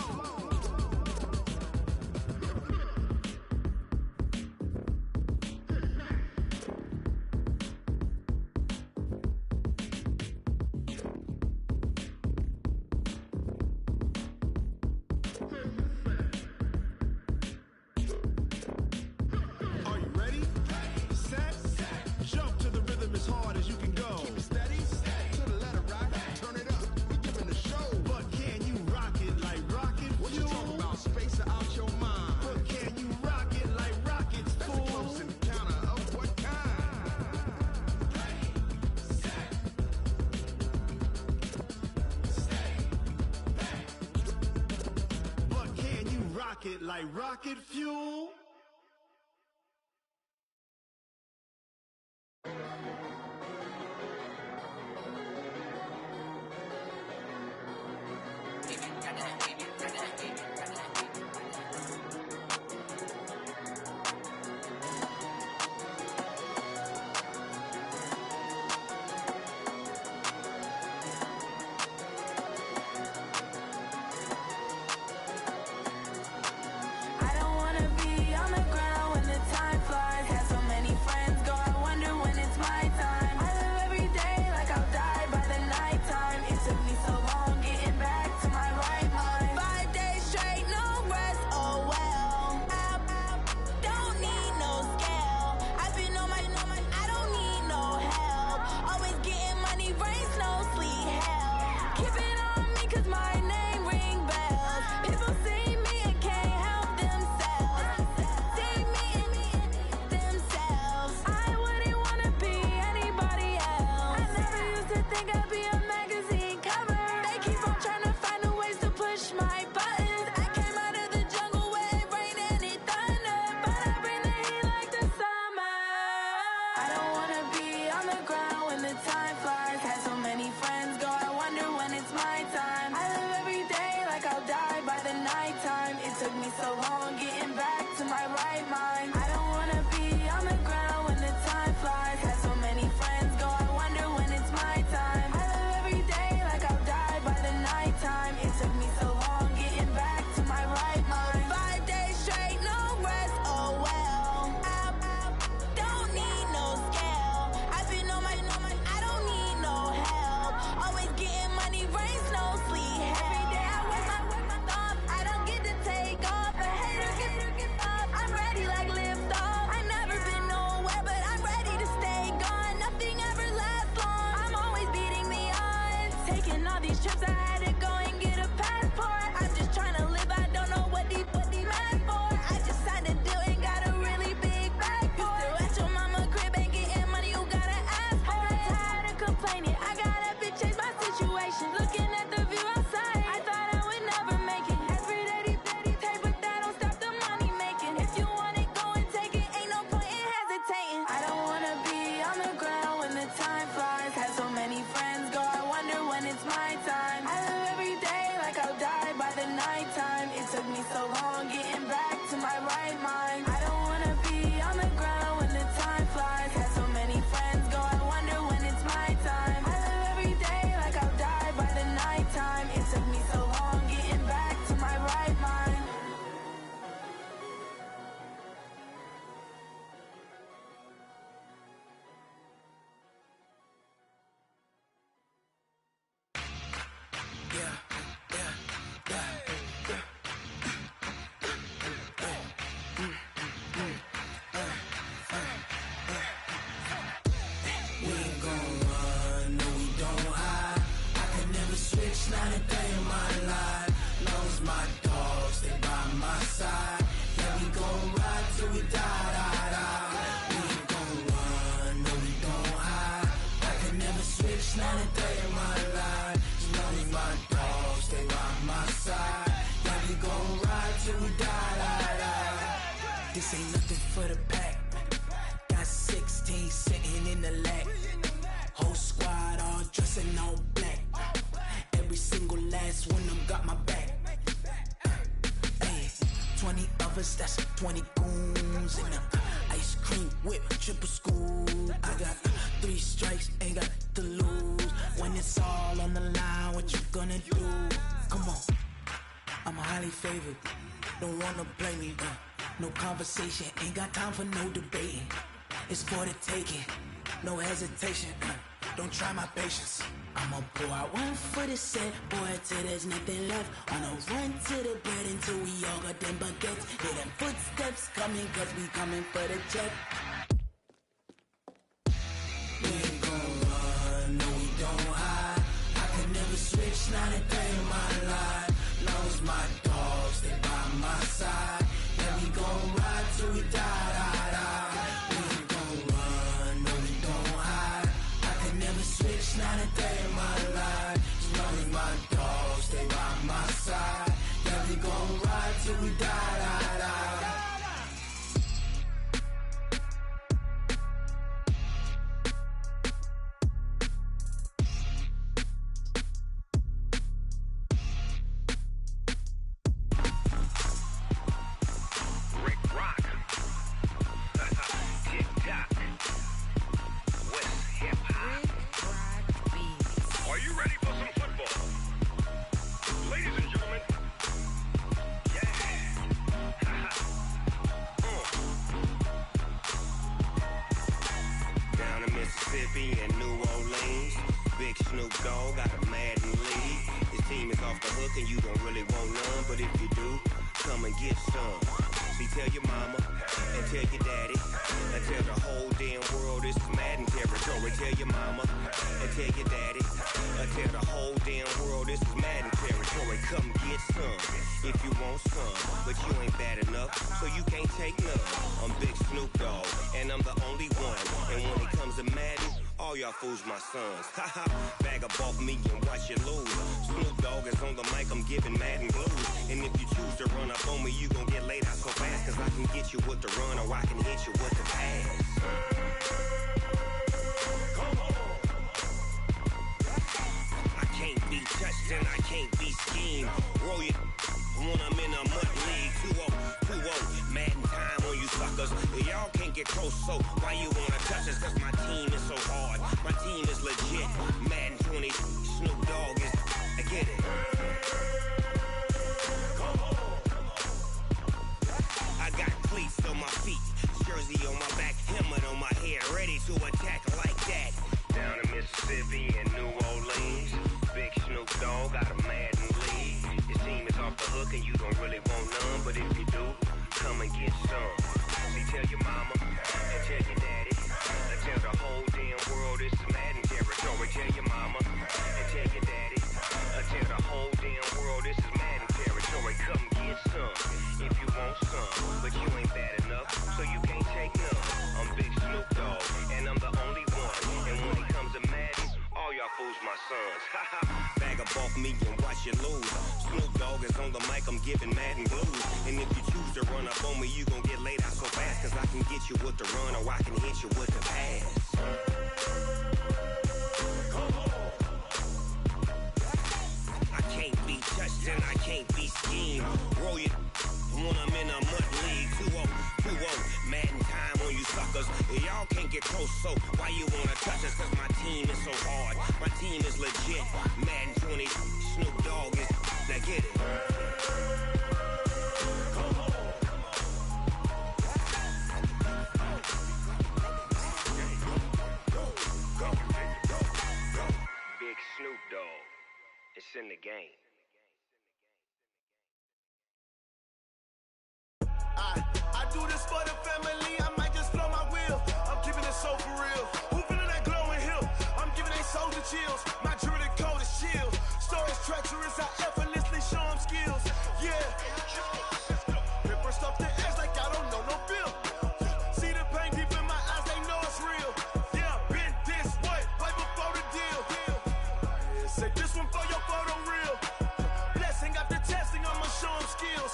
Are you ready? Set, jump to the rhythm as hard as you can go. Keep it steady, to the letter right. Turn it up, we giving the show. But can you rock it like rocket fuel? What you talking about? Space out your mind. But can you rock it like rockets, fool? That's a close encounter of what kind? But can you rock it like rocket fuel? taking all these trips, I had to go and get a passport. I'm just trying to live, I don't know what these mad for. I just signed a deal and got a really big bag for it. You still at your mama crib, ain't getting money, you gotta ask for it. I'm tired of complaining, I gotta bitch change my situation. Looking at the view outside, I thought I would never make it. Every day they take, but that don't stop the money making. If you want it, go and take it, ain't no point in hesitating. I don't wanna be on the ground when the time flies. Had so many friends go, I wonder when it's my time. I live every day like I'll die by the nighttime. It took me so long getting back to my right mind. I don't wanna be on the ground when the time flies. Had so many friends go, I wonder when it's my time. I live every day like I'll die by the nighttime. It took me so long getting back to my right mind. We ain't gon' run, no we don't hide. I can never switch, not a day in my life. Long as my dogs, they by my side. Yeah, we gon' ride till we die, die, die. We ain't gon' run, no we don't hide. I can never switch, not a day in my life. As long as my dogs, they by my side. Yeah, we gon' ride till we die, die, die. This ain't nothing for the pack. Got 16 sitting in the lap. Whole squad all dressing all black. Every single last one of them got my back. Hey, 20 of us, that's 20 goons. And ice cream whip, triple scoop. I got 3 strikes, ain't got to lose. When it's all on the line, what you gonna do? Come on, I'm highly favored. Don't wanna blame me, no conversation, ain't got time for no debating. It's for the taking, no hesitation. Don't try my patience. I'ma pour out one for the set, boy, till there's nothing left. On a run to the bread until we all got them baguettes. Hear them footsteps coming, cause we coming for the check. We ain't gon' run, no we don't hide. I can never switch, not a day in my life. Long as my dogs, they by my side. Yeah, we gon' ride till we die, die, die. We ain't gon' run, no we don't hide. I can never switch, not a day in my life. As long as my dogs, stay by my side. Yeah, we gon' ride till we die, die, die. Mississippi and New Orleans. Big Snoop Dogg got a Madden lead. His team is off the hook and you don't really want none, but if you do, come and get some. See, tell your mama and tell your daddy and tell the whole damn world this is Madden territory. Tell your mama and tell your daddy and tell the whole damn world this is Madden territory. Come get some if you want some, but you ain't bad enough, so you can't take none. I'm Big Snoop Dogg and I'm the only one. And when it comes to Madden, all y'all fools my sons. Haha, bag up off me and watch you lose. Snoop Dogg is on the mic, I'm giving Madden blues. And if you choose to run up on me, you gon' get laid out so fast. Cause I can get you with the run or I can hit you with the pass. I can't be touched and I can't be schemed. Roll you when I'm in a mud league. 2-0, Madden time on you suckers. Y'all can't get close, so why you wanna touch us? Cause my team is so hard, my team is legit. Madden 20, Snoop Dogg is, I get it. I got cleats on my feet, jersey on my back, helmet on my head, ready to attack like that. Down in Mississippi and New Orleans, Big Snoop Dogg got a Madden lead. His team is off the hook and you don't really want none, but if you do, come and get some. See, tell your mama and tell your daddy and tell the whole damn world this is Madden territory. Tell your mama Who's my sons? Bag up off me and watch you lose. Snoop Dogg is on the mic, I'm giving Madden blues. And if you choose to run up on me, you gon' get laid out so fast. Cause I can get you with the run or I can hit you with the pass. I can't be touched and I can't be schemed. Roll you when I'm in a mud league. 2-0, Madden time on you suckers. Y'all can't get close, so why you wanna touch us? Cause my team is so hard, my team is legit. Madden 20, Snoop Dogg is, now get it. Big Snoop Dogg, it's in the game. I do this for the family, I might just blow my wheel. I'm keeping it so for real. Who feeling that glowing hill? I'm giving they soldier chills. My jewelry code is shield. Stories treacherous, I effortlessly show them skills. Yeah. Ripper stuff the edge like I don't know no feel. See the pain deep in my eyes, they know it's real. Yeah, been this way, right before the deal. Say this one for your photo real. Blessing after testing, I'ma show them skills.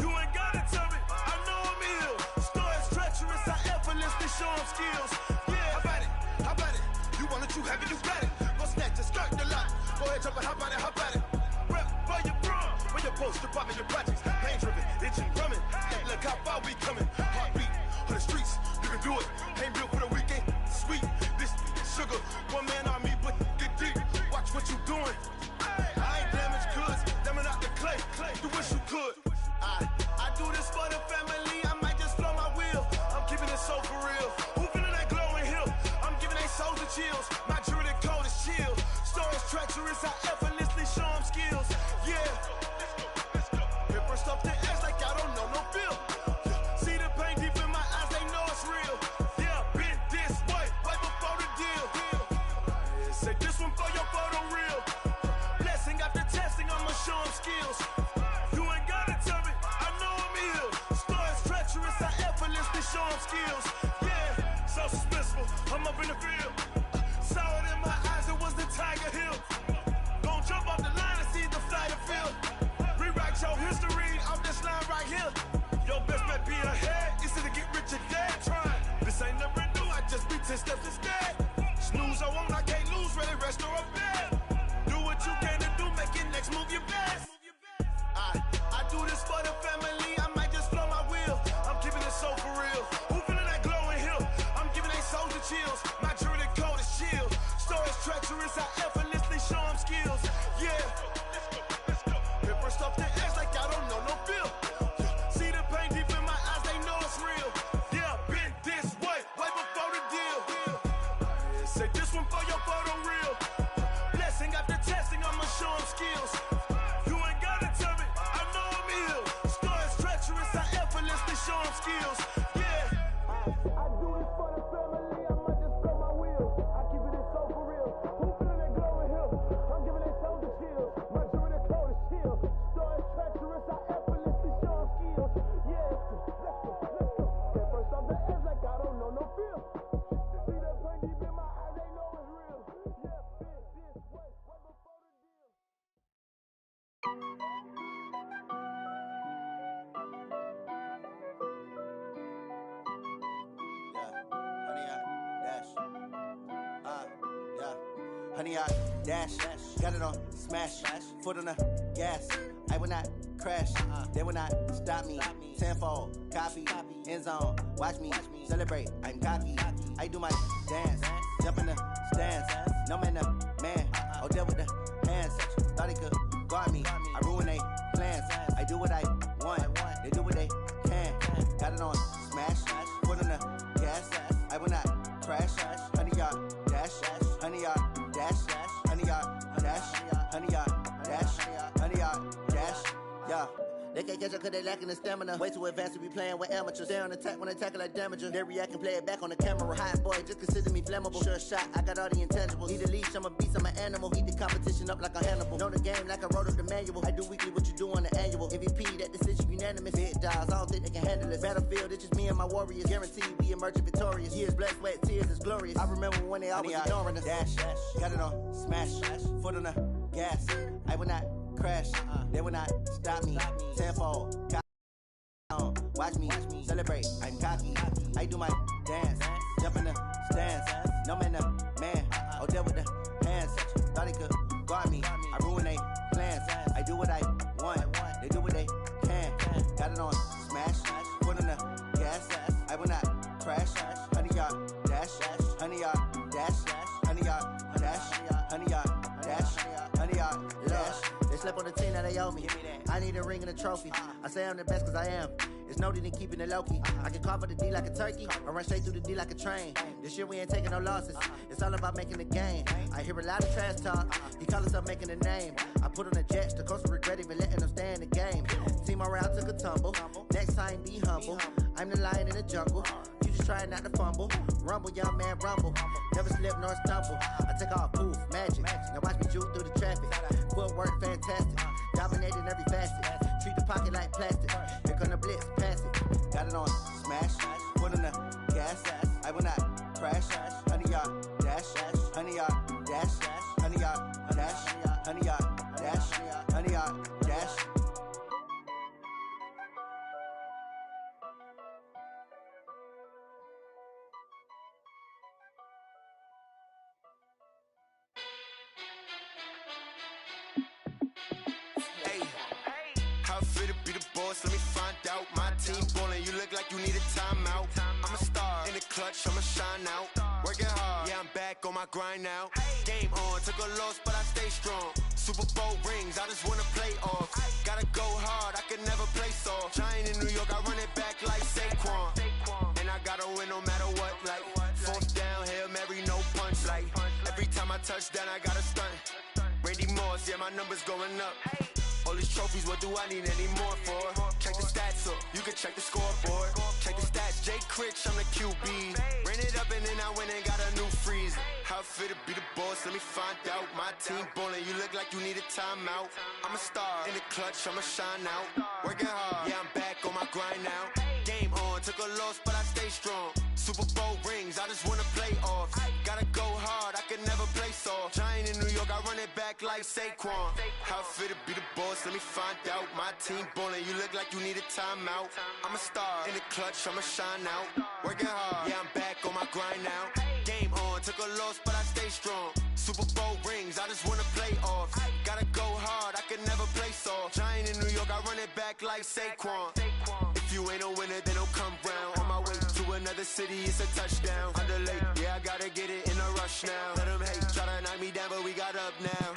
You ain't gotta tell me, I know I'm ill. Stories treacherous, I effortlessly show them skills. Yeah, how about it? How about it? You want it, you have it, you got it. Go snatch it, skirt the lot. Go ahead, jump it, how about it, how about it? Rep for your bro, for your poster, popping your projects. Pain driven, itching, drumming. Look how far we coming. Heartbeat on the streets, you can do it. Ain't built for the weekend, sweet. This sugar, one man army, but get deep. Watch what you doing. I ain't damaged goods, damn out the clay. You wish you could. I do this for the family, I might just blow my wheel. I'm keeping it so for real. Who feeling that glowing hill? I'm giving they souls the chills. My jewelry code is chill. Stories treacherous, I effortlessly show them skills. Yeah. Ripper stuff the edge like I don't know no feel. See the pain deep in my eyes, they know it's real. Yeah, been this way, right before the deal. Say this one for your photo real. Blessing after testing, I'ma show them skills. You ain't gotta tell me, I know I'm ill. Stories treacherous, I effortlessly show them skills. Yeah, so suspenseful, I'm up in the field. Saw it in my eyes, it was the Tiger Hill. Gon' jump off the line and see the flight of field. Rewrite your history off this line right here. Your best bet be ahead, instead of get rich or dead trying. This ain't never new, I just be 10 steps instead. Snooze I won't, I can't lose, ready, rest or a bed. Do what you can to do, make your next move your best. I do this for the family, I might just blow my wheel. I'm keeping it so for real. Who feeling that glowing hill? I'm giving they soldier chills. My jewelry code is shield. Stories treacherous, I effortlessly show them skills. Yeah. Ripper stuff the edge like I don't know no feel. See the pain deep in my eyes, they know it's real. Yeah, been this way, right before the deal. Say this one for your photo real. Blessing after testing, I'ma show them skills. You ain't gotta tell me, I know I'm ill. Stories treacherous, I effortlessly show them skills. Yeah. I do this for the family, I might just blow my wheel. I keep it so for real. Who feeling that glowing hill? I'm giving they soldier chills. My jewelry code is chill. Stories treacherous, I effortlessly show them skills. Yeah. Let's go. Get first off the edge like I don't know no feel. See that pain deep in my eyes, they know it's real. Yeah, been this way, right before the deal. Honey, I dash, got it on smash, foot on the gas. I will not crash, they will not stop me. Tenfold, copy, end zone, watch me celebrate. I'm cocky, I do my dance, jump in the stands. No man, the man, oh there with the hands. Thought he could guard me, I ruin they plans. I do what I want, they do what they can. Got it on smash, foot on the gas. I will not crash, honey, y'all dash, honey, y'all dash, honey, y'all dash, honey, y'all dash, honey, y'all dash, yeah. They can't catch up cause they lacking the stamina. Way too advanced to be playing with amateurs. Stay on attack when they tackle like damager. They react and play it back on the camera. Hot boy, just consider me flammable. Sure shot, I got all the intangibles. Need a leash, I'm a beast, I'm an animal. Eat the competition up like a Hannibal. Know the game like I wrote up the manual. I do weekly what you do on the annual. MVP, that decision unanimous. Big dials, I don't think they can handle this. battlefield, it's just me and my warriors. Guaranteed we emerging victorious. Years, blood, sweat, tears, it's glorious. I remember when they always ignoring us. Dash, got it on, smash, foot on the gas. I will not crash, they will not stop me. Tenfold, watch me celebrate. I'm cocky, I do my dance. Jump in the stands, no man, man. Oh, deal with the hands. Thought he could guard me. I ruin they plans. I do what I want. They do what they can. Got it on smash. Foot on the gas. I will not crash. 100 yard dash. 100 yard dash. 100 yard dash. 100 yard dash. 100 yard dash. They slept on the team that they owe me. I need a ring and a trophy. I say I'm the best cause I am. It's no need in keeping it low-key. I can carve up the D like a turkey or run straight through the D like a train. This year we ain't taking no losses. It's all about making the game. I hear a lot of trash talk. He call himself making a name. I put on the Jets. The coach will regret even letting them stay in the game. Team around took a tumble. Next time be humble. I'm the lion in the jungle. You just trying not to fumble. Rumble, young man, rumble. Never slip nor stumble. I take off, poof, magic. Now watch me juke through the traffic. Footwork fantastic. Dominating every facet. Treat the pocket like plastic. Here come the blitz, pass it. Got it on smash. Put on the gas. I will not crash. 100 yard dash. 100 yard dash. 100 yard dash. 100 yard dash. 100 yard dash. Let me find out. My team ballin', you look like you need a timeout. I'm a star in the clutch, I'ma shine out. Working hard, yeah, I'm back on my grind now. Game on, took a loss, but I stay strong. Super Bowl rings, I just wanna play off. Gotta go hard, I can never play soft. Giant in New York, I run it back like Saquon. And I gotta win no matter what, like fourth down, Hail Mary, no punch. Like every time I touch down, I gotta stunt. Randy Moss, yeah, my numbers going up. All these trophies, what do I need any more for? Check the stats up, you can check the scoreboard. Check the stats, Jay Critch, I'm the QB. Ran it up and then I went and got a new freeze. How it feel to be the boss, let me find out. My team ballin', you look like you need a timeout. I'm a star in the clutch, I'ma shine out. Working hard, yeah, I'm back on my grind now. Game on, took a loss, but I stay strong. Super Bowl rings, I just wanna play off. Gotta go hard, I can never play soft. Giant in New York, I run it back like Saquon. How it feel to be the boss, let me find out. My team ballin', you look like you need a timeout. I'm a star in the clutch, I'ma shine out. Working hard, yeah, I'm back on my grind now. Game on, took a loss, but I stay strong. Super Bowl rings, I just wanna play off. Gotta go hard, I can never play soft. Giant in New York, I run it back like Saquon. If you ain't a winner, then don't come round. On my way to another city, it's a touchdown. Underlay, yeah, I gotta get it in a rush now. Let them hate, try to knock me down, but we got up now.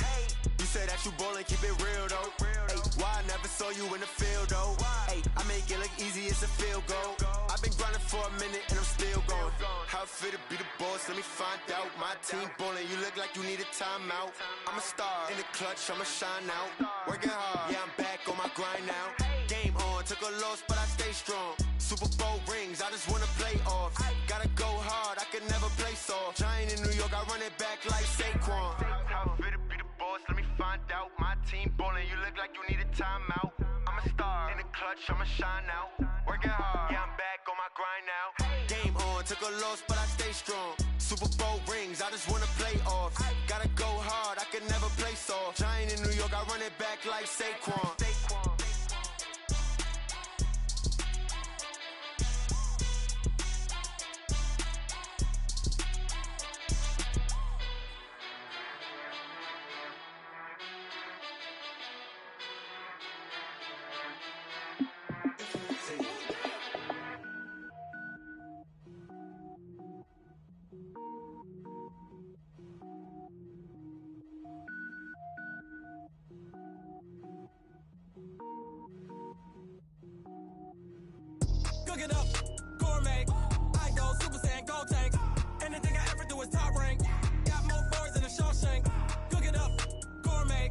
You say that you ballin', keep it real though. Hey, why I never saw you in the field though? Hey, I make it look easy, it's a field goal. I've been grinding for a minute and I'm still going. How it feel to be the boss, let me find out. My team ballin', you look like you need a timeout. I'm a star in the clutch, I'ma shine out. Working hard, yeah, I'm back on my grind now. Game on, took a loss, but I stay strong. Super Bowl rings, I just wanna play off. Gotta go hard, I can never play soft. Giant in New York, I run it back like Saquon. How it feel to be the boss, let me find out. My team ballin', you look like you need a timeout. I'm a star in the clutch, I'ma shine out. Working hard, yeah, I'm back on my grind now. Game on, took a loss, but I stay strong. Super Bowl rings, I just wanna play off. Gotta go hard, I can never play soft. Giant in New York, I run it back like Saquon. Cook it up, gourmet. I go Super Saiyan, gold tank. Anything I ever do is top rank. Got more boys than a Shawshank. Cook it up, gourmet.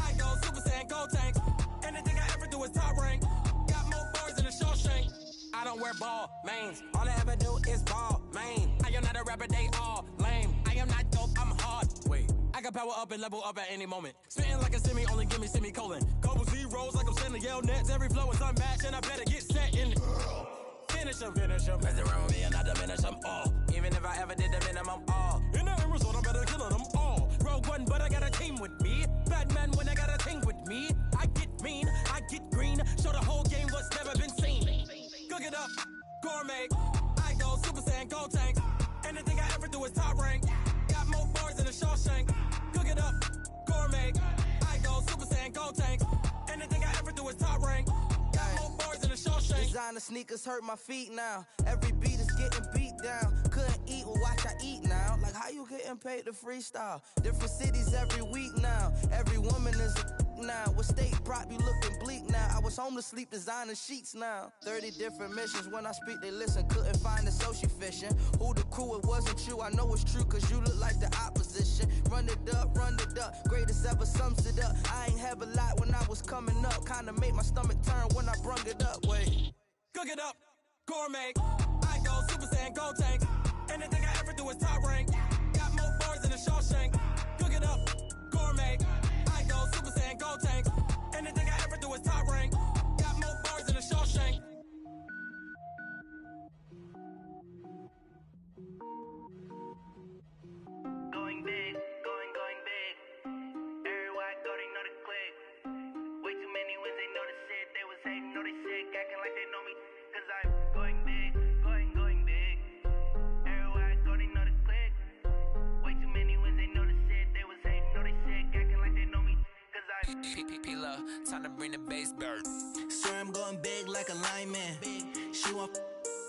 I go Super Saiyan, gold tank. Anything I ever do is top rank. Got more boys than a Shawshank. I don't wear ball mains. All I ever do is ball main. I am not a rapper, they all lame. I am not dope, I'm hard. Wait, I can power up and level up at any moment. Spitting like a semi, only give me semicolon. Couple zeros like I'm sending yell nets. Every flow is unmatched and I better get set in it. finish them. Mess around with me and I diminish them all. Even if I ever did the minimum, all. In the end result, I better kill them all. Rogue One, but I got a team with me. Batman when I got a thing with me. I get mean, I get green. Show the whole game what's never been seen. Cook it up, gourmet. I go Super Saiyan, Gold Tank. Anything I ever do is top rank. Got more bars than a Shawshank. Cook it up, gourmet. I go Super Saiyan, Gold Tank. Anything I ever do is top rank. Got more bars than a Shawshank. Designer sneakers hurt my feet now. Every beat is getting beat down. Couldn't eat, well watch I eat now. Like how you getting paid to freestyle? Different cities every week now. Every woman is a now. What state prop you looking bleak now? I was homeless, sleep designer sheets now. 30 different missions. When I speak they listen. Couldn't find the social fishing. Who the crew, it wasn't you. I know it's true cause you look like the opposition. Run it up, greatest ever sums it up. I ain't have a lot when I was coming up. Kinda made my stomach turn when I brung it up. Wait. Cook it up, gourmet. I go Super Saiyan, Gold Tank. Anything I ever do is top rank. Got more bars than a Shawshank. Cook it up, gourmet. I go Super Saiyan, Gold Tank. Anything I ever do is top rank. Got more bars than a Shawshank. Going big, going big. Everywhere I go, they know the click. Way too many wins, they know the shit. They was hating, know they sick, acting like they know me. Cause I'm going big, going big. Everywhere I go, they know the click. Way too many wins, they know the shit. They was hating, know they sick, acting like they know me. Cause I'm P-P-P-Love, time to bring the bass bird. Swear I'm going big like a lineman. She want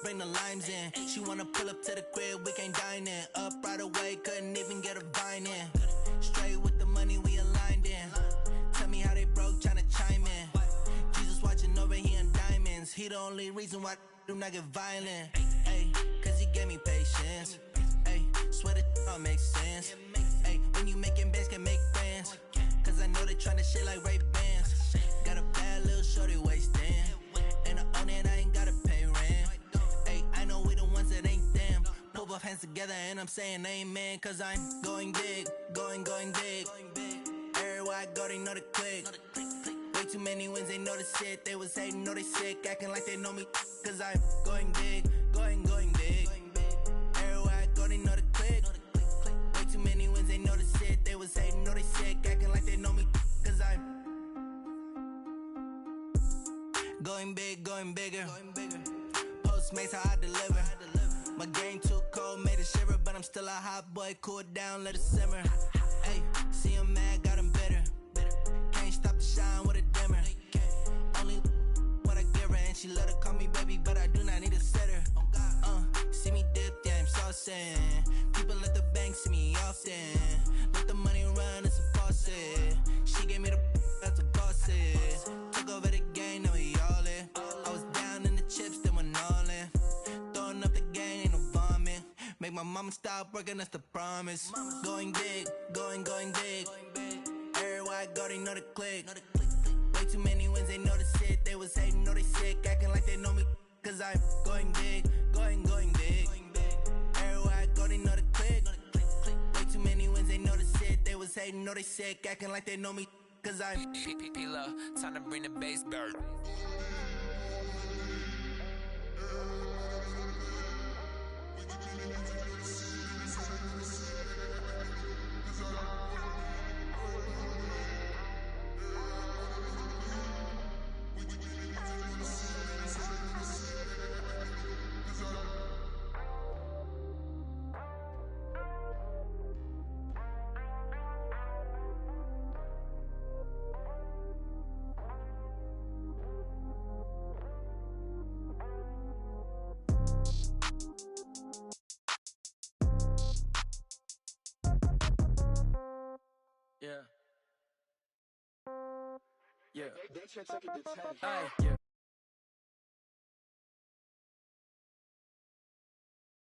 bring the limes in. She wanna pull up to the crib, we can't dine in. Up right away, couldn't even get a vine in. Straight with the money we aligned in. Tell me how they broke, tryna chime in. Jesus watching over here in diamonds. He the only reason why do not get violent. Ay, cause he gave me patience. Ay, swear that all makes sense. Ay, when you making bands, can make friends. Cause I know they tryna shit like Ray Bans. Got a bad little shorty wasting. And I own it, I ain't gotta pay rent. Ay, I know we the ones that ain't them. Put both hands together and I'm saying amen. Cause I'm going big, going big. Everywhere I go, they know the click. Way too many wins, they know the shit. They was hating, know they sick, acting like they know me. Cause I'm going big, going big. Everywhere I go, they know the click. Way too many wins, they know the shit. They was hating, know they sick, acting like they know me. Cause I'm going big, going bigger. Postmates, how I deliver. My game too cold, made it shiver. But I'm still a hot boy, cool it down, let it simmer. Hey, see him mad, got him bitter. Can't stop the shine with a dimmer. Only what I give her, and she let her call me baby, but I do not need a sitter. See me dip, yeah, I'm saucing. People at the bank see me often. Let the money run, it's a faucet. She gave me the that's a boss it. Took over the game, now we all in. I was down in the chips, then went all in. Throwing up the game, ain't no vomit. Make my mama stop working, that's the promise. Going big, going big. Everywhere I go, they know the click. Way too many wins, they know the shit. They was hating, know they sick, acting like they know me. Cause I'm going big, going big. Everywhere I go, they know the click. Way too many wins, they know the shit. They was hating, know they sick, acting like they know me. Cause I'm P-P-P-Love, time to bring the bass bird. Yeah. Hey, yeah.